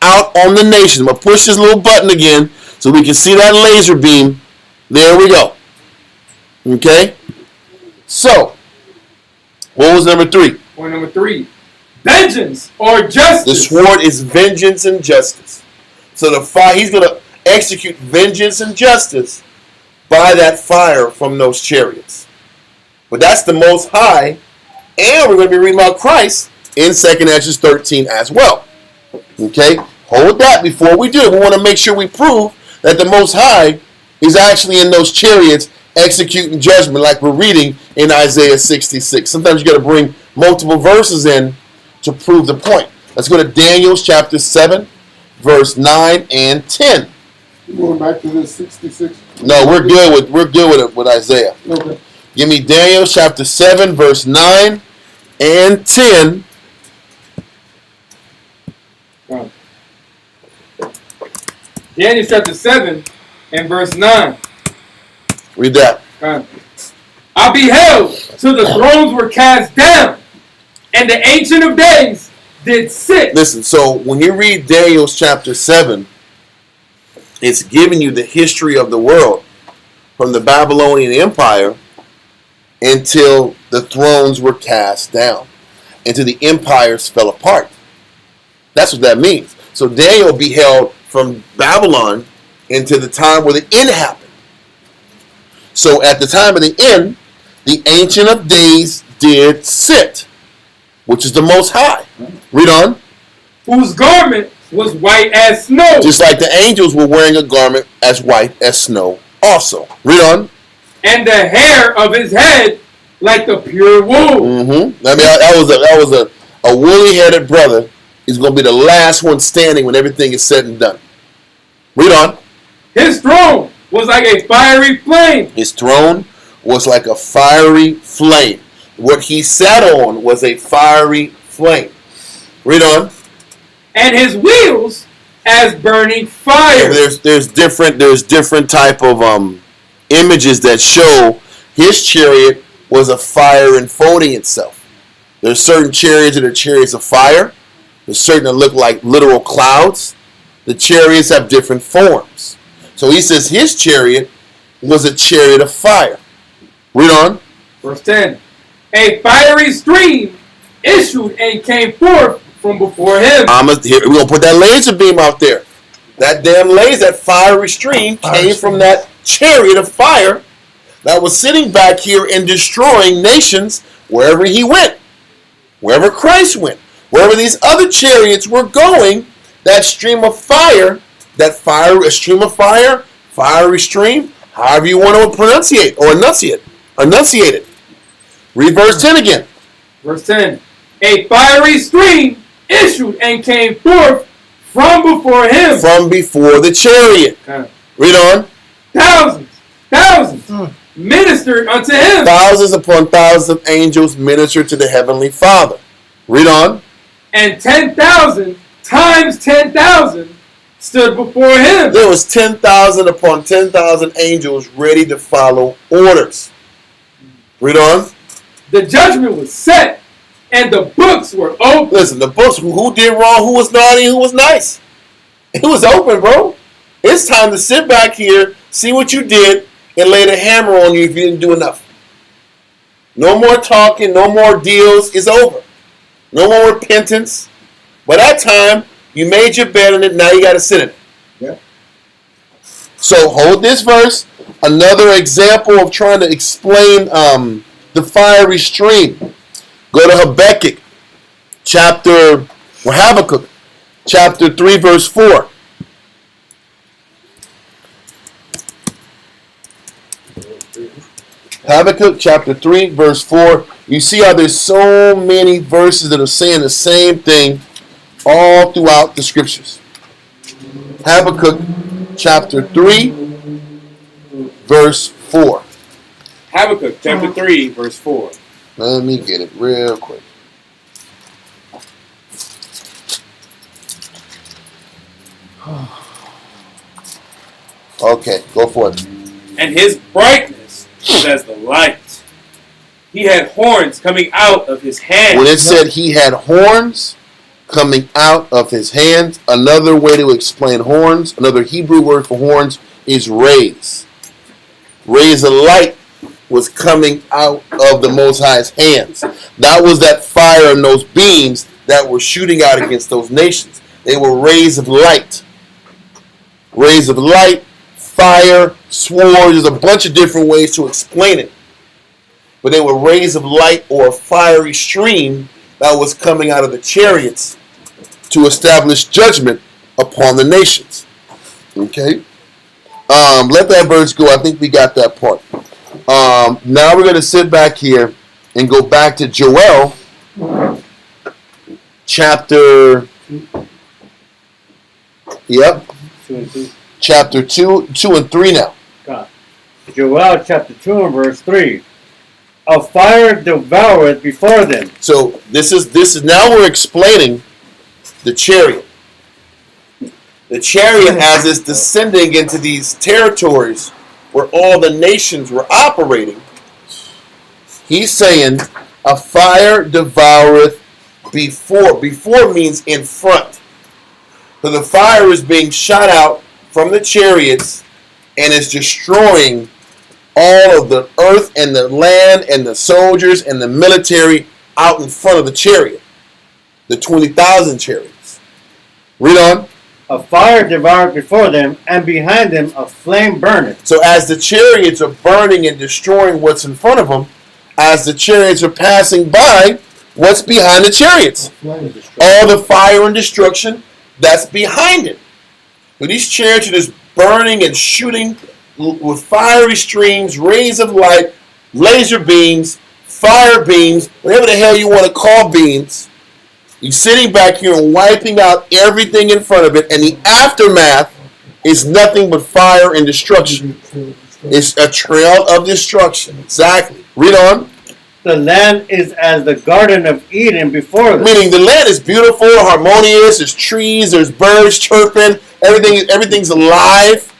out on the nations. I'm going to push this little button again so we can see that laser beam. There we go. Okay? So, what was number 3? Point number 3. Vengeance or justice. The sword is vengeance and justice. So the fire, he's going to execute vengeance and justice by that fire from those chariots. But that's the Most High, and we're going to be reading about Christ in 2nd Ezra 13 as well. Okay? Hold that before we do it. We want to make sure we prove that the Most High is actually in those chariots executing judgment like we're reading in Isaiah 66. Sometimes you got to bring multiple verses in to prove the point. Let's go to Daniel chapter 7, verse 9 and 10. You going back to this 66? No, we're good with Isaiah. Okay. Give me Daniel chapter 7, verse 9 and 10. Daniel chapter 7 and verse 9. Read that. I beheld till the thrones were cast down, and the Ancient of Days did sit. Listen, so when you read Daniel chapter 7, it's giving you the history of the world from the Babylonian Empire until the thrones were cast down, until the empires fell apart. That's what that means. So Daniel beheld from Babylon into the time where the end happened. So at the time of the end, the Ancient of Days did sit, which is the Most High. Read on. Whose garment was white as snow. Just like the angels were wearing a garment as white as snow also. Read on. And the hair of his head like the pure wool. Mm-hmm. I mean, that was a woolly-headed brother. He's going to be the last one standing when everything is said and done. Read on. His throne was like a fiery flame. His throne was like a fiery flame. What he sat on was a fiery flame. Read on. And his wheels as burning fire. There's different type of images that show his chariot was a fire enfolding itself. There's certain chariots that are chariots of fire. There's certain that look like literal clouds. The chariots have different forms. So he says his chariot was a chariot of fire. Read on. Verse 10. A fiery stream issued and came forth from before him. We're going to put that laser beam out there. That damn laser, that fiery stream came from that chariot of fire that was sitting back here and destroying nations wherever he went. Wherever Christ went. Wherever these other chariots were going, that stream of fire, a stream of fire, fiery stream, however you want to pronunciate or enunciate it. Read verse 10 again. Verse 10. A fiery stream issued and came forth from before him. From before the chariot. Read on. Thousands ministered unto him. Thousands upon thousands of angels ministered to the heavenly Father. Read on. And 10,000 times 10,000 stood before him. There was 10,000 upon 10,000 angels ready to follow orders. Read on. The judgment was set, and the books were open. Listen, the books, who did wrong, who was naughty, who was nice. It was open, bro. It's time to sit back here, see what you did, and lay the hammer on you if you didn't do enough. No more talking, no more deals. It's over. No more repentance. By that time, you made your bed in it, now you got to sit in it. Yeah. So hold this verse. Another example of trying to explain the fiery stream. Go to Habakkuk, Habakkuk, chapter 3, verse 4. Habakkuk chapter 3, verse 4. You see how there's so many verses that are saying the same thing all throughout the scriptures. Habakkuk chapter 3, verse 4. Habakkuk chapter 3, verse 4. Let me get it real quick. Okay, go for it. And his brightness was as the light. He had horns coming out of his hands. When it said he had horns coming out of his hands, another way to explain horns, another Hebrew word for horns is rays. Rays of light was coming out of the Most High's hands. That was that fire and those beams that were shooting out against those nations. They were rays of light. Rays of light, fire, swords. There's a bunch of different ways to explain it. But they were rays of light or a fiery stream that was coming out of the chariots to establish judgment upon the nations. Okay? Let that verse go. I think we got that part. Now we're going to sit back here and go back to Joel chapter 2 and 3 now. God. Joel chapter 2 and verse 3. A fire devoureth before them. So this is now we're explaining the chariot. The chariot as it's descending into these territories where all the nations were operating. He's saying a fire devoureth before. Before means in front. So the fire is being shot out from the chariots and is destroying all of the earth and the land and the soldiers and the military out in front of the chariot. The 20,000 chariots. Read on. A fire devoured before them, and behind them a flame burneth. So as the chariots are burning and destroying what's in front of them, as the chariots are passing by, what's behind the chariots? All the fire and destruction that's behind it. So these chariots are just burning and shooting with fiery streams, rays of light, laser beams, fire beams, whatever the hell you want to call beams. You're sitting back here and wiping out everything in front of it, and the aftermath is nothing but fire and destruction. It's a trail of destruction. Exactly. Read on. The land is as the Garden of Eden before them. Meaning the land is beautiful, harmonious, there's trees, there's birds chirping, everything's alive.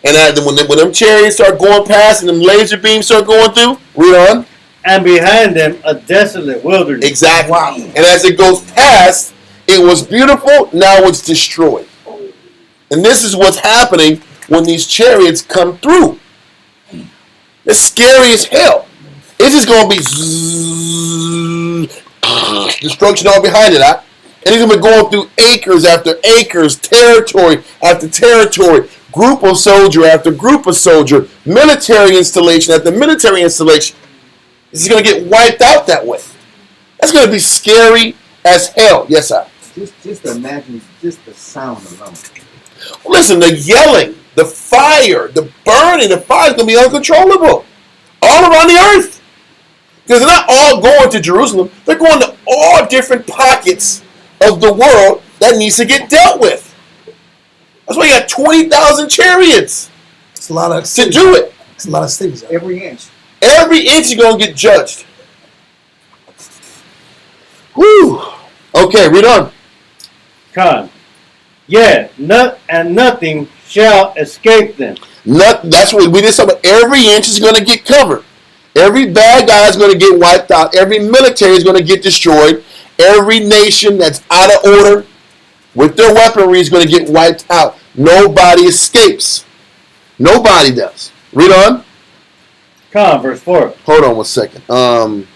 And when them chariots start going past and them laser beams start going through, read on. And behind them a desolate wilderness. Exactly. Wow. And as it goes past, it was beautiful, now it's destroyed. And this is what's happening when these chariots come through. It's scary as hell. It's just going to be destruction all behind it. And he's going to be going through acres after acres, territory after territory, group of soldier after group of soldier, military installation after military installation. This is going to get wiped out that way. That's going to be scary as hell. Yes, sir. Just imagine just the sound alone. Listen, the yelling, the fire, the burning, the fire is going to be uncontrollable all around the earth. Because they're not all going to Jerusalem. They're going to all different pockets of the world that needs to get dealt with. That's why you got 20,000 chariots. It's a lot of to do it. It's a lot of cities. Every inch. Every inch is going to get judged. Whew. Okay, read on. Con. Yeah, nothing shall escape them. That's what we just talked about. Every inch is going to get covered. Every bad guy is going to get wiped out. Every military is going to get destroyed. Every nation that's out of order with their weaponry is going to get wiped out. Nobody escapes. Nobody does. Read on. Come on, verse 4. Hold on one second. Don't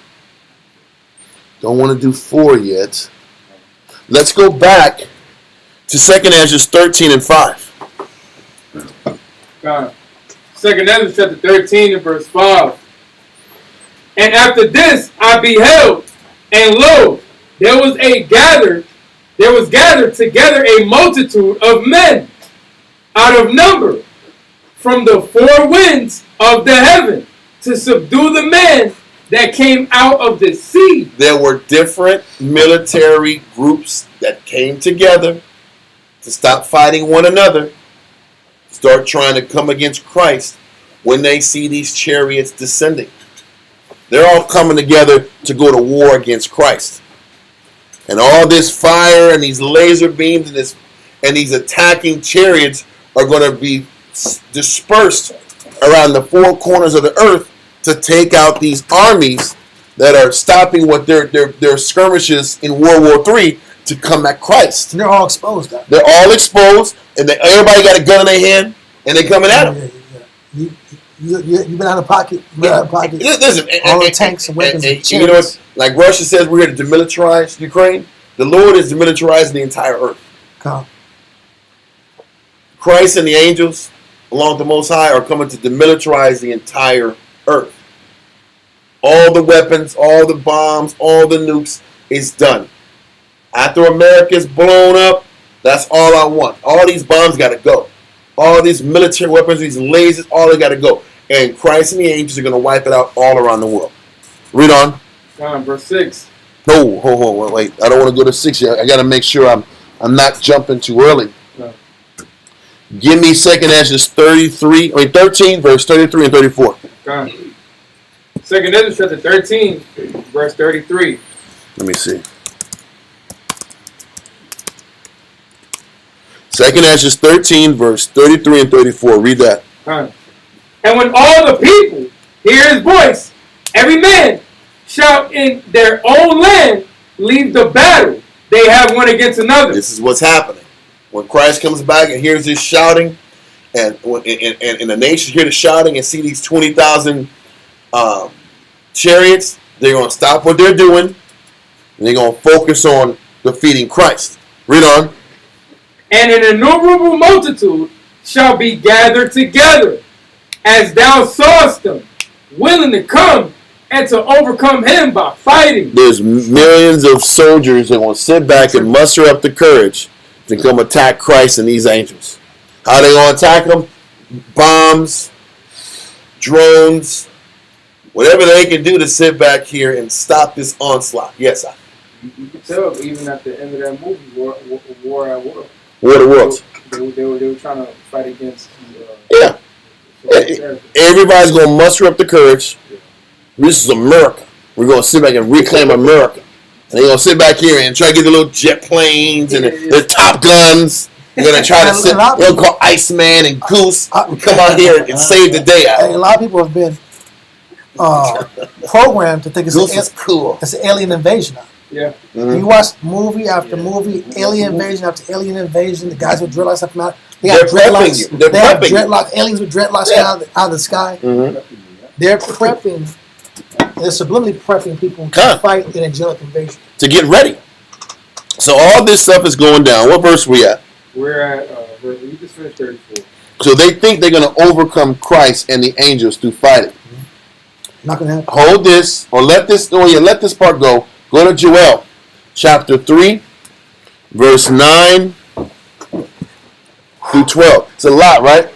want to do 4 yet. Let's go back to 2nd Ezra 13 and 5. God. 2nd Ezra chapter 13 and verse 5. And after this I beheld, and lo, there was gathered together a multitude of men out of number from the 4 winds of the heaven to subdue the men that came out of the sea. There were different military groups that came together to stop fighting one another, start trying to come against Christ when they see these chariots descending. They're all coming together to go to war against Christ. And all this fire and these laser beams and these attacking chariots are going to be dispersed around the 4 corners of the earth to take out these armies that are stopping what their skirmishes in World War III to come at Christ. And they're all exposed. Though. They're all exposed, and everybody got a gun in their hand, and they're coming at them. Yeah. You've been out of pocket. Listen, all the tanks and weapons. And you know what? Like Russia says, we're here to demilitarize Ukraine. The Lord is demilitarizing the entire earth. Come. Christ and the angels, along with the Most High, are coming to demilitarize the entire earth. All the weapons, all the bombs, all the nukes is done. After America's blown up, that's all I want. All these bombs got to go. All these military weapons, these lasers, all they got to go. And Christ and the angels are going to wipe it out all around the world. Read on. Verse 6. No, wait. I don't want to go to 6 yet. I got to make sure I'm not jumping too early. No. Give me 2nd Ezra 13, verse 33 and 34. God. 2nd Ezra chapter 13, verse 33. Let me see. 2nd Ezra 13, verse 33 and 34. Read that. God. And when all the people hear his voice, every man shall in their own land leave the battle they have one against another. This is what's happening. When Christ comes back and hears this shouting, and the nations hear the shouting and see these 20,000 chariots, they're going to stop what they're doing, and they're going to focus on defeating Christ. Read on. And an innumerable multitude shall be gathered together, as thou sawest them, willing to come and to overcome him by fighting. There's millions of soldiers that will sit back and muster up the courage to come attack Christ and these angels. How they going to attack them? Bombs, drones, whatever they can do to sit back here and stop this onslaught. Yes, sir. You can tell even at the end of that movie, War at War. War of the Worlds. They were trying to fight against Yeah. Everybody's going to muster up the courage. This is America. We're going to sit back and reclaim America. And they're going to sit back here and try to get the little jet planes and the Top Guns. They're going to try to sit. They're going to call Iceman and Goose and come out here and save the day out. A lot of people have been programmed to think Goose is cool. It's an alien invasion. Yeah. Mm-hmm. You watch movie after movie, alien invasion after alien invasion. The guys with dreadlocks have come out. They They're have dreadlocks. prepping you. They're They have prepping you. dreadlocks. Aliens with dreadlocks out of the sky. Mm-hmm. They're prepping. They're subliminally prepping people to Come. fight an angelic invasion. To get ready. So all this stuff is going down. What verse we at? We're at we just finished 34. So they think they're going to overcome Christ and the angels through fighting. Not gonna happen. Hold this, or let this part go. Go to Joel, chapter 3, verse 9 through 12. It's a lot, right?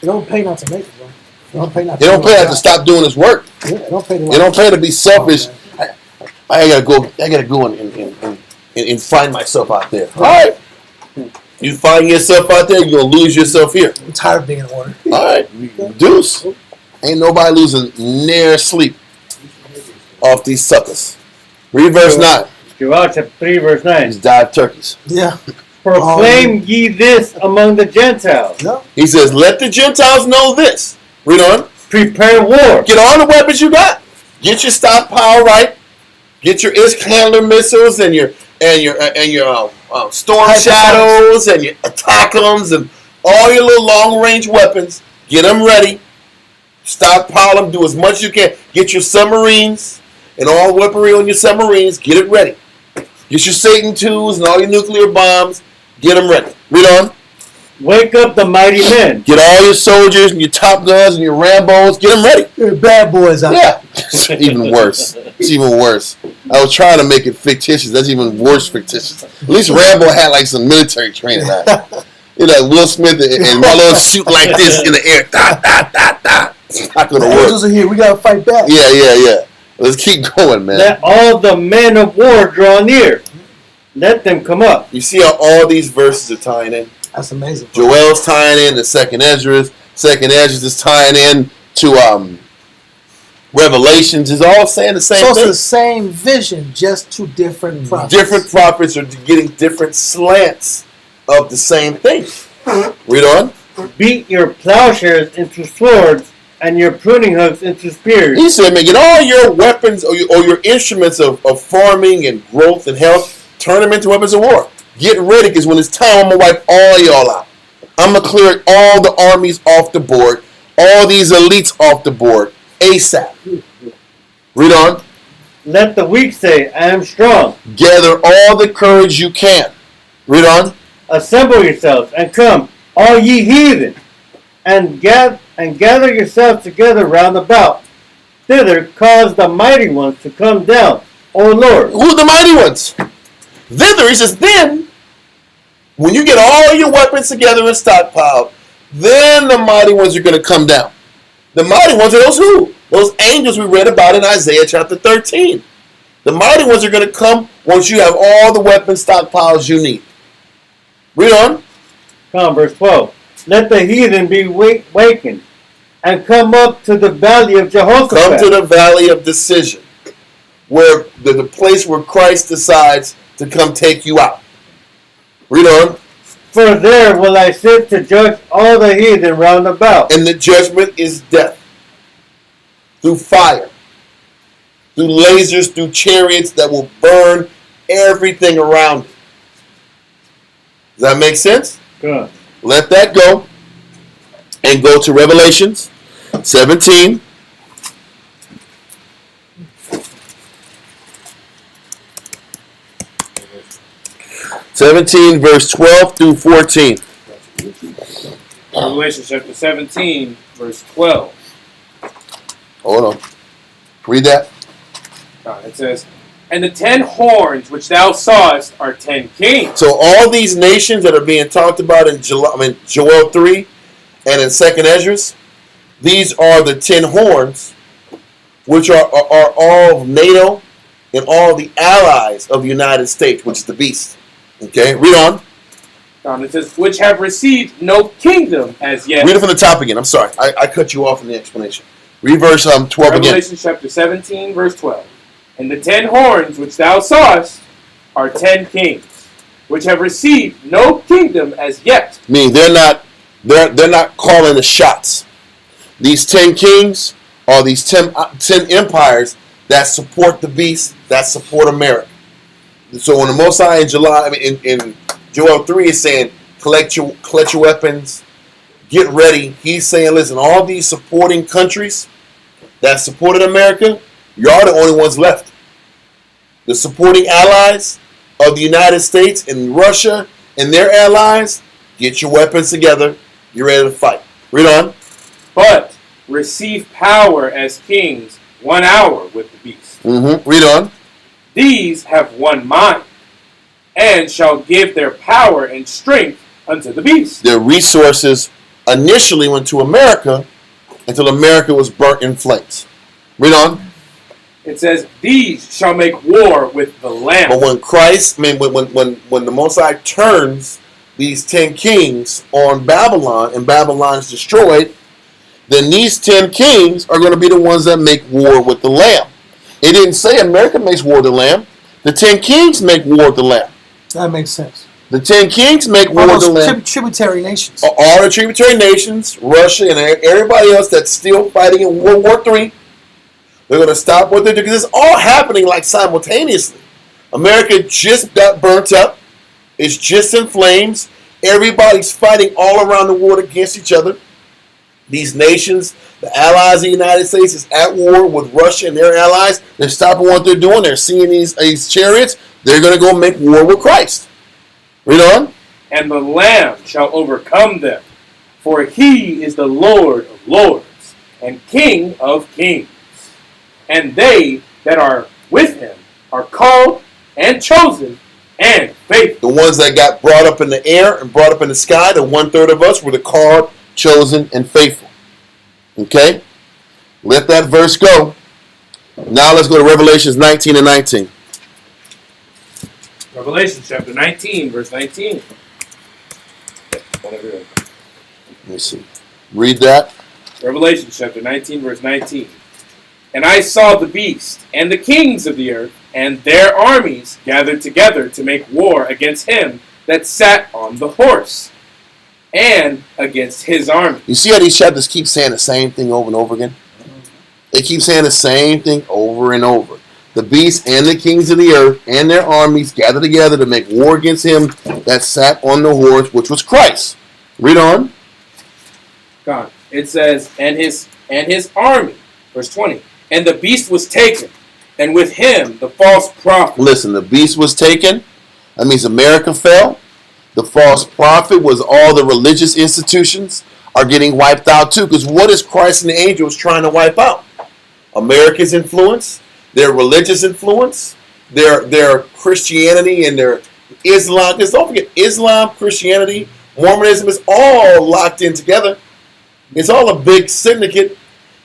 They don't pay not to make it, bro. They don't pay not They don't pay us to stop doing this work. Yeah, they don't pay to They don't pay to be selfish. I gotta go and find myself out there. All right. You find yourself out there, you're gonna lose yourself here. I'm tired of being in order. All right. Deuce. Ain't nobody losing near sleep off these suckers. Read verse 9. Joel chapter 3, verse 9. These dive turkeys. Yeah. Proclaim ye this among the Gentiles. Yeah. He says, let the Gentiles know this. Read on. Prepare war. Get all the weapons you got. Get your stockpile right. Get your Iskander missiles and your storm shadows and your attackums and all your little long range weapons. Get them ready. Stockpile them. Do as much as you can. Get your submarines and all weaponry on your submarines. Get it ready. Get your Satan IIs and all your nuclear bombs. Get them ready. Read on. Wake up the mighty men. Get all your soldiers and your Top Guns and your Rambos. Get them ready. They're bad boys out Yeah. It's even worse. It's even worse. I was trying to make it fictitious. That's even worse fictitious. At least Rambo had like some military training on it. You know, Will Smith and Marlon shoot like this in the air. Da, da, da, da. It's not going to The work. angels are here. We gotta fight back. Yeah. Let's keep going, man. Let all the men of war draw near. Let them come up. You see how all these verses are tying in? That's amazing. Joel's tying in to Second Ezra. Second Ezra is tying in to Revelations. Is all saying the same So it's thing. the same vision, just two different prophets. Different prophets are getting different slants of the same thing. Read on. Beat your plowshares into swords and your pruning hooks into spears. He said, man, get all your weapons or your instruments of farming and growth and health, turn them into weapons of war. Get ready, because when it's time, I'm going to wipe all y'all out. I'm going to clear all the armies off the board, all these elites off the board, ASAP. Read on. Let the weak say, I am strong. Gather all the courage you can. Read on. Assemble yourselves and come, all ye heathen, and gather yourselves together round about. Thither cause the mighty ones to come down, O Lord. Who are the mighty ones? Thither, he says, then, when you get all your weapons together and stockpiled, then the mighty ones are going to come down. The mighty ones are those who? Those angels we read about in Isaiah chapter 13. The mighty ones are going to come once you have all the weapon stockpiles you need. Read on. Come, verse 12. Let the heathen be wakened, and come up to the valley of Jehoshaphat. Come to the valley of decision, where the place where Christ decides to come take you out. Read on. For there will I sit to judge all the heathen round about. And the judgment is death. Through fire. Through lasers, through chariots that will burn everything around it. Does that make sense? Good. Let that go. And go to Revelations 17. Verse 12 through 14. Revelation chapter 17, verse 12. Hold on. Read that. It says, and the 10 horns which thou sawest are 10 kings. So all these nations that are being talked about in Joel 3 and in 2nd Ezra, these are the 10 horns, which are all of NATO and all the allies of the United States, which is the beast. Okay, read on. It says, which have received no kingdom as yet. Read it from the top again. I'm sorry. I cut you off in the explanation. Read verse 12 again. Revelation chapter 17, verse 12. And the 10 horns which thou sawest are 10 kings, which have received no kingdom as yet. Meaning they're not calling the shots. These 10 kings are these 10 empires that support the beast, that support America. So when the Most High in Joel 3 is saying, collect your weapons, get ready. He's saying, listen, all these supporting countries that supported America, y'all the only ones left. The supporting allies of the United States and Russia and their allies, get your weapons together. You're ready to fight. Read on. But receive power as kings 1 hour with the beast. Read on. These have one mind, and shall give their power and strength unto the beast. Their resources initially went to America until America was burnt in flames. Read on. It says, these shall make war with the Lamb. But when Christ, when the Most High turns these 10 kings on Babylon and Babylon is destroyed, then these 10 kings are going to be the ones that make war with the Lamb. It didn't say America makes war with the Lamb. The 10 kings make war with the Lamb. That makes sense. The 10 kings make war All with the those land. tributary nations. All the tributary nations, Russia and everybody else that's still fighting in World War III, they're going to stop what they're doing because it's all happening like simultaneously. America just got burnt up. It's just in flames. Everybody's fighting all around the world against each other. These nations, the allies of the United States, is at war with Russia and their allies. They're stopping what they're doing. They're seeing these chariots. They're going to go make war with Christ. Read on. And the Lamb shall overcome them, for he is the Lord of lords and King of kings. And they that are with him are called and chosen and faithful. The ones that got brought up in the air and brought up in the sky, the 1/3 of us were the called, chosen, and faithful. Okay? Let that verse go. Now let's go to Revelations 19 and 19. Revelation chapter 19, verse 19. Let me see. Read that. Revelation chapter 19, verse 19. And I saw the beast and the kings of the earth and their armies gathered together to make war against him that sat on the horse and against his army. You see how these chapters keep saying the same thing over and over again? They keep saying the same thing over and over. The beast and the kings of the earth and their armies gathered together to make war against him that sat on the horse, which was Christ. Read on. God. It says, and his army, verse 20. And the beast was taken, and with him the false prophet. Listen, the beast was taken. That means America fell. The false prophet was all the religious institutions are getting wiped out too. Because what is Christ and the angels trying to wipe out? America's influence, their religious influence, their Christianity and their Islam. Because don't forget, Islam, Christianity, Mormonism is all locked in together. It's all a big syndicate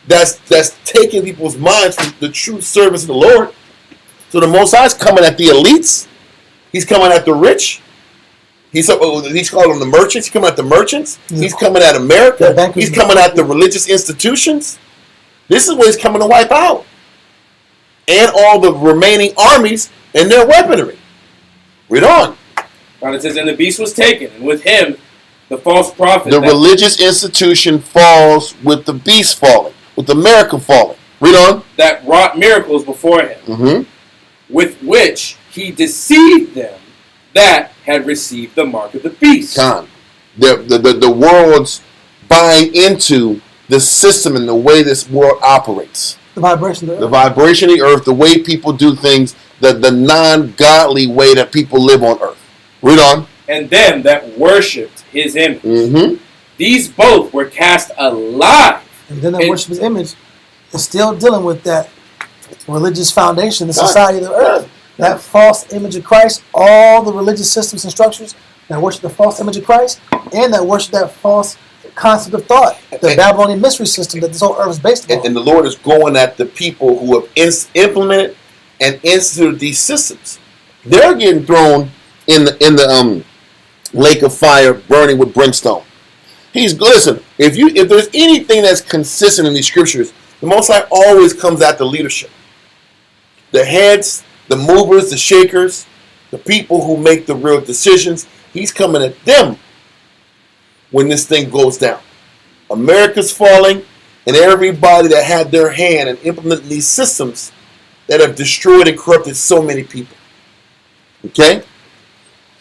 that's taking people's minds from the true service of the Lord. So the Most High is coming at the elites. He's coming at the rich. He's calling them the merchants. He's coming at the merchants. Yeah. He's coming at America. He's coming at the religious institutions. This is what he's coming to wipe out. And all the remaining armies and their weaponry. Read on. God, it says, and the beast was taken, and with him the false prophet. The religious institution falls with the beast falling, with America falling. Read on. That wrought miracles before him, with which he deceived them that had received the mark of the beast. The world's buying into the system and the way this world operates. The vibration of the earth. The vibration of the earth, the way people do things, the non-godly way that people live on earth. Read on. And them that worshipped his image. These both were cast alive. And then that worship his image is still dealing with that religious foundation, the society of the earth. That false image of Christ, all the religious systems and structures that worship the false image of Christ, and that worship that false concept of thought, the Babylonian mystery system that this whole earth is based on. And the Lord is going at the people who have implemented and instituted these systems. They're getting thrown in the lake of fire, burning with brimstone. Listen. If there's anything that's consistent in these scriptures, the Most High always comes at the leadership, the heads, the movers, the shakers, the people who make the real decisions. He's coming at them when this thing goes down. America's falling, and everybody that had their hand in implementing these systems that have destroyed and corrupted so many people. Okay?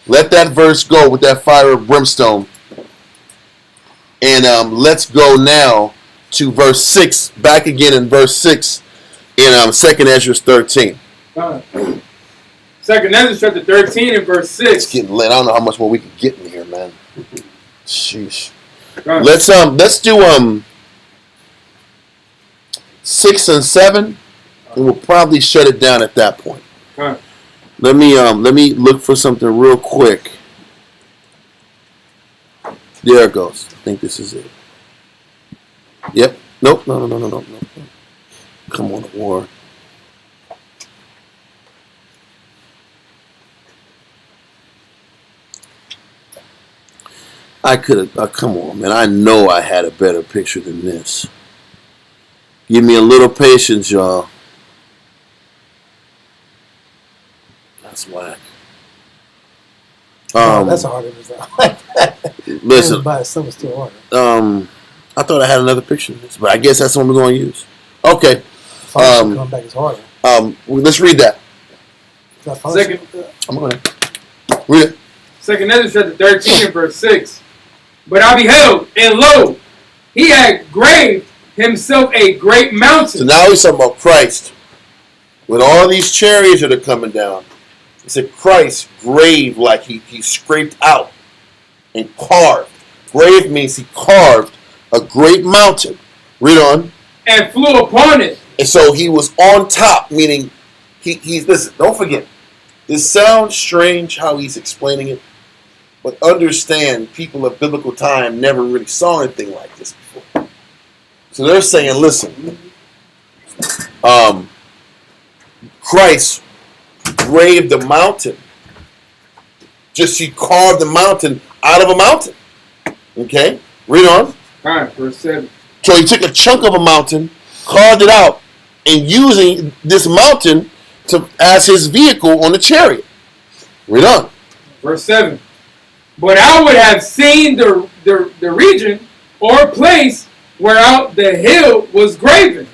Let that verse go with that fire of brimstone. And let's go now to verse 6, back again in verse 6 in 2nd Ezra 13. 2nd Ezra chapter 13 and verse 6. It's getting lit. I don't know how much more we can get in here, man. Sheesh. Let's do 6 and 7, and we'll probably shut it down at that point. Let me look for something real quick. There it goes. I think this is it. Yep. Nope. No. Come on, war. I could have. Come on, man. I know I had a better picture than this. Give me a little patience, y'all. That's whack. That's a hard image. Listen, By itself is still harder. I thought I had another picture of this, but I guess that's the one we're going to use. Okay. Function coming back is harder. Let's read that. Second, I'm going to read it. 2 Ezra chapter 13 and verse 6. But I beheld, and lo, he had graved himself a great So mountain. now he's talking about Christ. With all these chariots that are coming down, he said Christ graved, like he scraped out and carved. Grave means he carved a great mountain. Read on. And flew upon it. And so he was on top, meaning he's listen, don't forget. This sounds strange how he's explaining it, but understand people of biblical time never really saw anything like this before. So they're saying, listen, Christ graved the mountain. Just he carved the mountain out of a mountain. Okay? Read on. Alright, verse 7. So he took a chunk of a mountain, carved it out, and using this mountain as his vehicle on the chariot. Read on. Verse 7. But I would have seen the region or place whereout the hill was graven,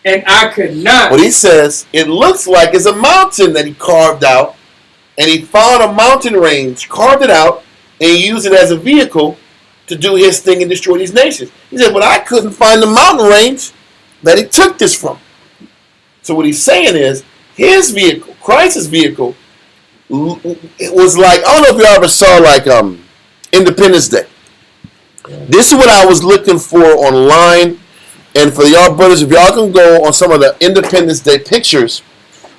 and I could not. But he says it looks like it's a mountain that he carved out, and he found a mountain range, carved it out, and used it as a vehicle to do his thing and destroy these nations. He said, but I couldn't find the mountain range that he took this from. So what he's saying is, his vehicle, Christ's vehicle, it was like, I don't know if you ever saw like Independence Day. This is what I was looking for online, and for y'all brothers, if y'all can go on some of the Independence Day pictures,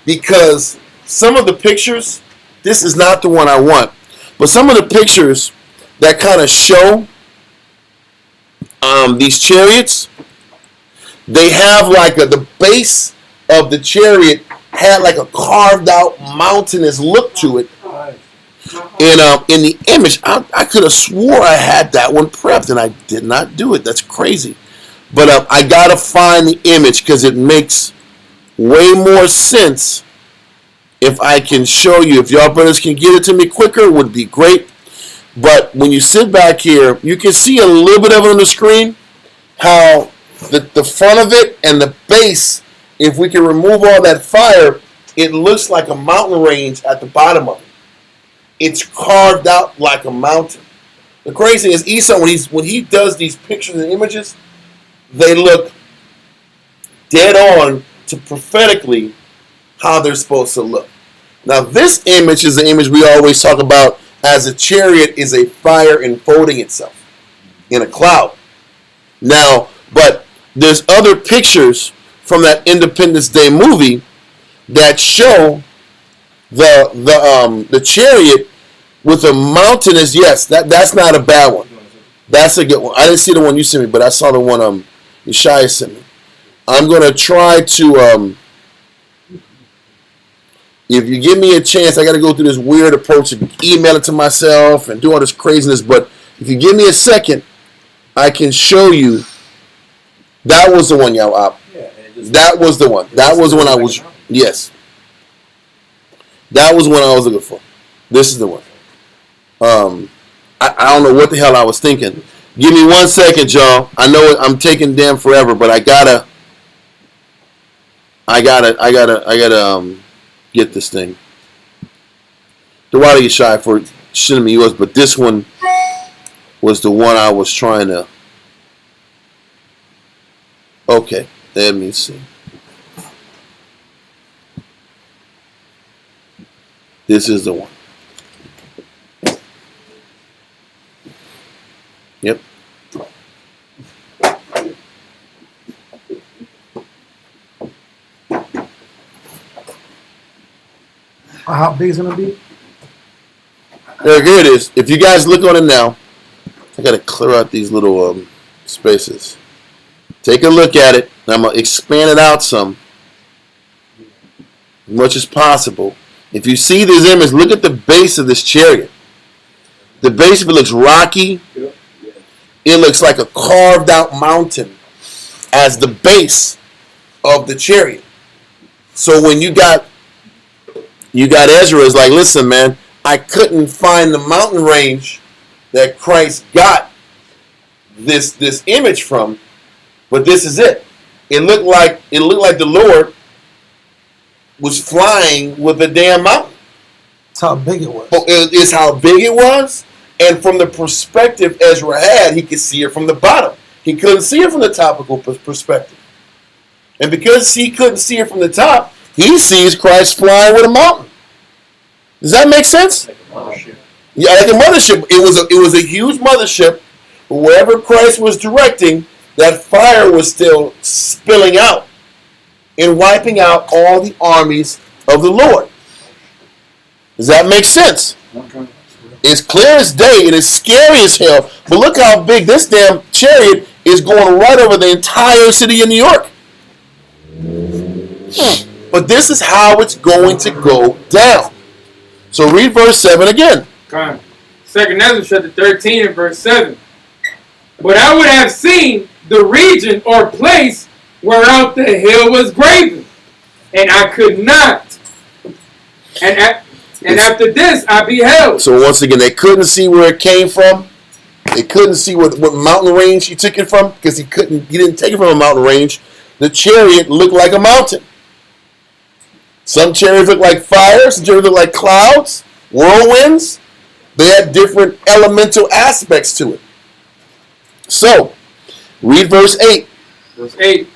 because some of the pictures, this is not the one I want, but some of the pictures that kind of show these chariots, they have like the base of the chariot had like a carved out mountainous look to it. And in the image, I could have swore I had that one prepped, and I did not do it. That's crazy. But I got to find the image because it makes way more sense if I can show you. If y'all brothers can get it to me quicker, it would be great. But when you sit back here, you can see a little bit of it on the screen, how the front of it and the base, if we can remove all that fire, it looks like a mountain range at the bottom of it. It's carved out like a mountain. The crazy thing is Esau, when he does these pictures and images, they look dead on to prophetically how they're supposed to look. Now this image is the image we always talk about as a chariot is a fire enfolding itself in a cloud. Now, but there's other pictures from that Independence Day movie that show the chariot with a mountainous. Yes, that's not a bad one. That's a good one. I didn't see the one you sent me, but I saw the one Yeshaya sent me. I'm gonna try to if you give me a chance, I got to go through this weird approach of email it to myself and do all this craziness. But if you give me a second, I can show you. That was the one, y'all. That was the one. That was the one I was. Yes. That was the one I was looking for. This is the one. I don't know what the hell I was thinking. Give me 1 second, y'all. I know I'm taking damn forever, but I gotta get this thing. The water you shy for shouldn't be yours, but this one was the one I was trying to. Okay, let me see. This is the one. Yep. How big is it going to be? There, here it is. If you guys look on it now, I got to clear out these little spaces. Take a look at it. I'm going to expand it out some, as much as possible. If you see this image, look at the base of this chariot. The base of it looks rocky. It looks like a carved out mountain as the base of the chariot. So when you got Ezra is like, listen, man, I couldn't find the mountain range that Christ got this image from, but this is it. It looked like the Lord was flying with a damn mountain. That's how big it was. It's how big it was, and from the perspective Ezra had, he could see it from the bottom. He couldn't see it from the topical perspective, and because he couldn't see it from the top, he sees Christ flying with a mountain. Does that make sense? Yeah, like a mothership. It was a huge mothership, but wherever Christ was directing, that fire was still spilling out and wiping out all the armies of the Lord. Does that make sense? It's clear as day. It is scary as hell. But look how big this damn chariot is, going right over the entire city of New York. But this is how it's going to go down. So read verse 7 again. Okay. 2 Ezra chapter 13 and verse 7. But I would have seen the region or place whereout the hill was graven, and I could not. And after this I beheld. So once again, they couldn't see where it came from. They couldn't see what mountain range he took it from, because he didn't take it from a mountain range. The chariot looked like a mountain. Some chariots look like fire, some chariots look like clouds, whirlwinds. They had different elemental aspects to it. So, read verse 8. Verse 8.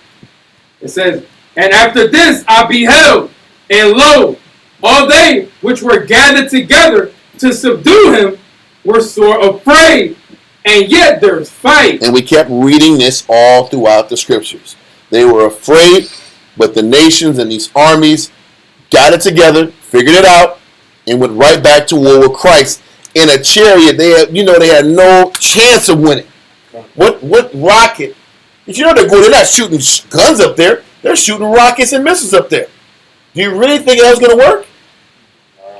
It says, and after this I beheld, and lo, all they which were gathered together to subdue him were sore afraid, and yet there is fight. And we kept reading this all throughout the scriptures. They were afraid, but the nations and these armies got it together, figured it out, and went right back to war with Christ. In a chariot, they had no chance of winning. What rocket? They're not shooting guns up there. They're shooting rockets and missiles up there. Do you really think that was going to work?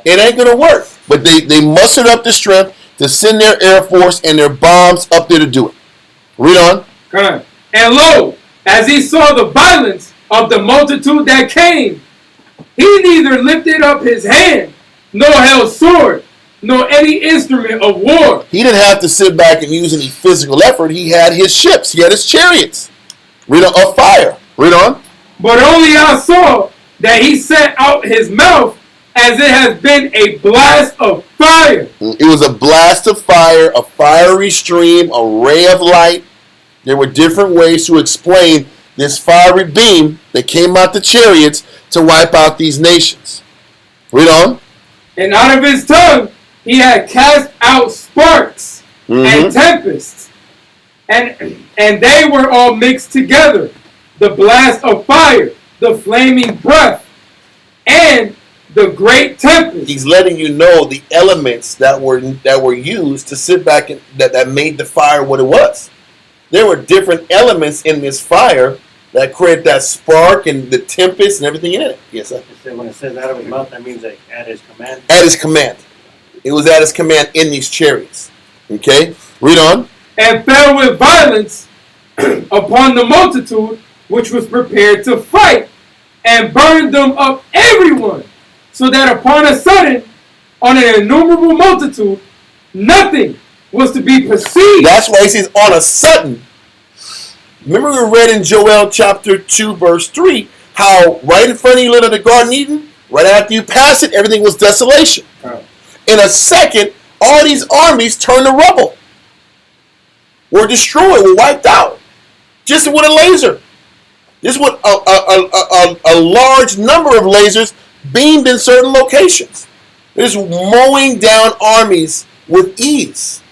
It ain't going to work. But they mustered up the strength to send their air force and their bombs up there to do it. Read on. Okay. And lo, as he saw the violence of the multitude that came, he neither lifted up his hand, nor held sword, nor any instrument of war. He didn't have to sit back and use any physical effort. He had his ships. He had his chariots. Read on. Of fire. Read on. But only I saw that he set out his mouth as it has been a blast of fire. It was a blast of fire, a fiery stream, a ray of light. There were different ways to explain this fiery beam that came out the chariots to wipe out these nations. Read on. And out of his tongue he had cast out sparks and tempests, and they were all mixed together, the blast of fire, the flaming breath, and the great tempest. He's letting you know the elements that were used to sit back and that made the fire what it was. There were different elements in this fire that created that spark and the tempest and everything in it. Yes, sir. When it says out of his mouth, that means that at his command. At his command. It was at his command in these chariots. Okay? Read on. And fell with violence upon the multitude which was prepared to fight, and burned them up everyone, so that upon a sudden, on an innumerable multitude, nothing was to be perceived. That's why he says on a sudden. Remember we read in Joel chapter 2 verse 3 how right in front of you lived in the Garden Eden, right after you passed it, everything was desolation. In a second, all these armies turned to rubble. Were destroyed, were wiped out. Just with a laser. Just with a large number of lasers beamed in certain locations. It's mowing down armies with ease.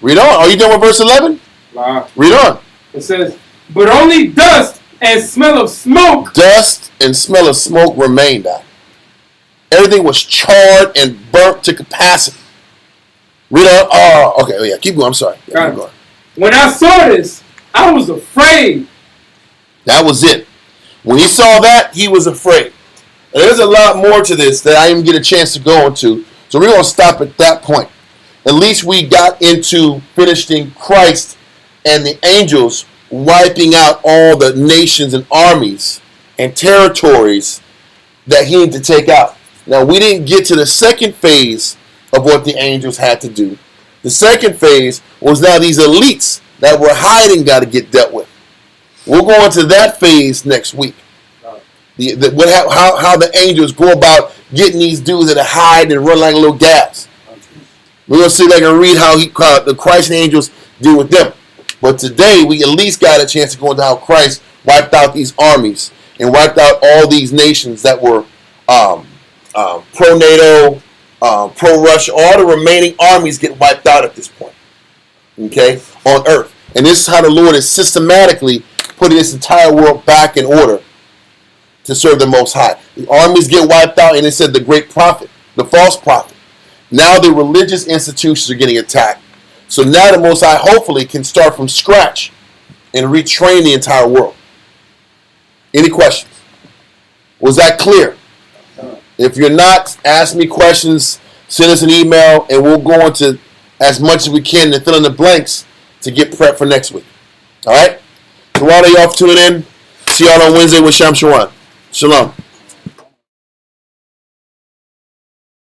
Read on. Are you done with verse 11? Read on. It says, but only dust and smell of smoke. Dust and smell of smoke remained out. Everything was charred and burnt to capacity. Read on. Oh, okay. Oh, yeah. Keep going. I'm sorry. Yeah, keep going. When I saw this, I was afraid. That was it. When he saw that, he was afraid. And there's a lot more to this that I didn't get a chance to go into. So we're going to stop at that point. At least we got into finishing Christ and the angels wiping out all the nations and armies and territories that he needed to take out. Now, we didn't get to the second phase of what the angels had to do. The second phase was now these elites that were hiding got to get dealt with. We'll go into that phase next week. How the angels go about getting these dudes that hide and run like little gas. We're going to see, like, and read how the Christ angels deal with them. But today, we at least got a chance to go into how Christ wiped out these armies and wiped out all these nations that were pro-NATO, pro-Russia. All the remaining armies get wiped out at this point, okay, on earth. And this is how the Lord is systematically putting this entire world back in order to serve the Most High. The armies get wiped out, and it said the great prophet, the false prophet. Now the religious institutions are getting attacked. So now the Most High hopefully can start from scratch and retrain the entire world. Any questions? Was that clear? If you're not, ask me questions, send us an email, and we'll go into as much as we can to fill in the blanks to get prepped for next week. All right? So, all of y'all for tuning in. See y'all on Wednesday with Sham Shawan. Shalom.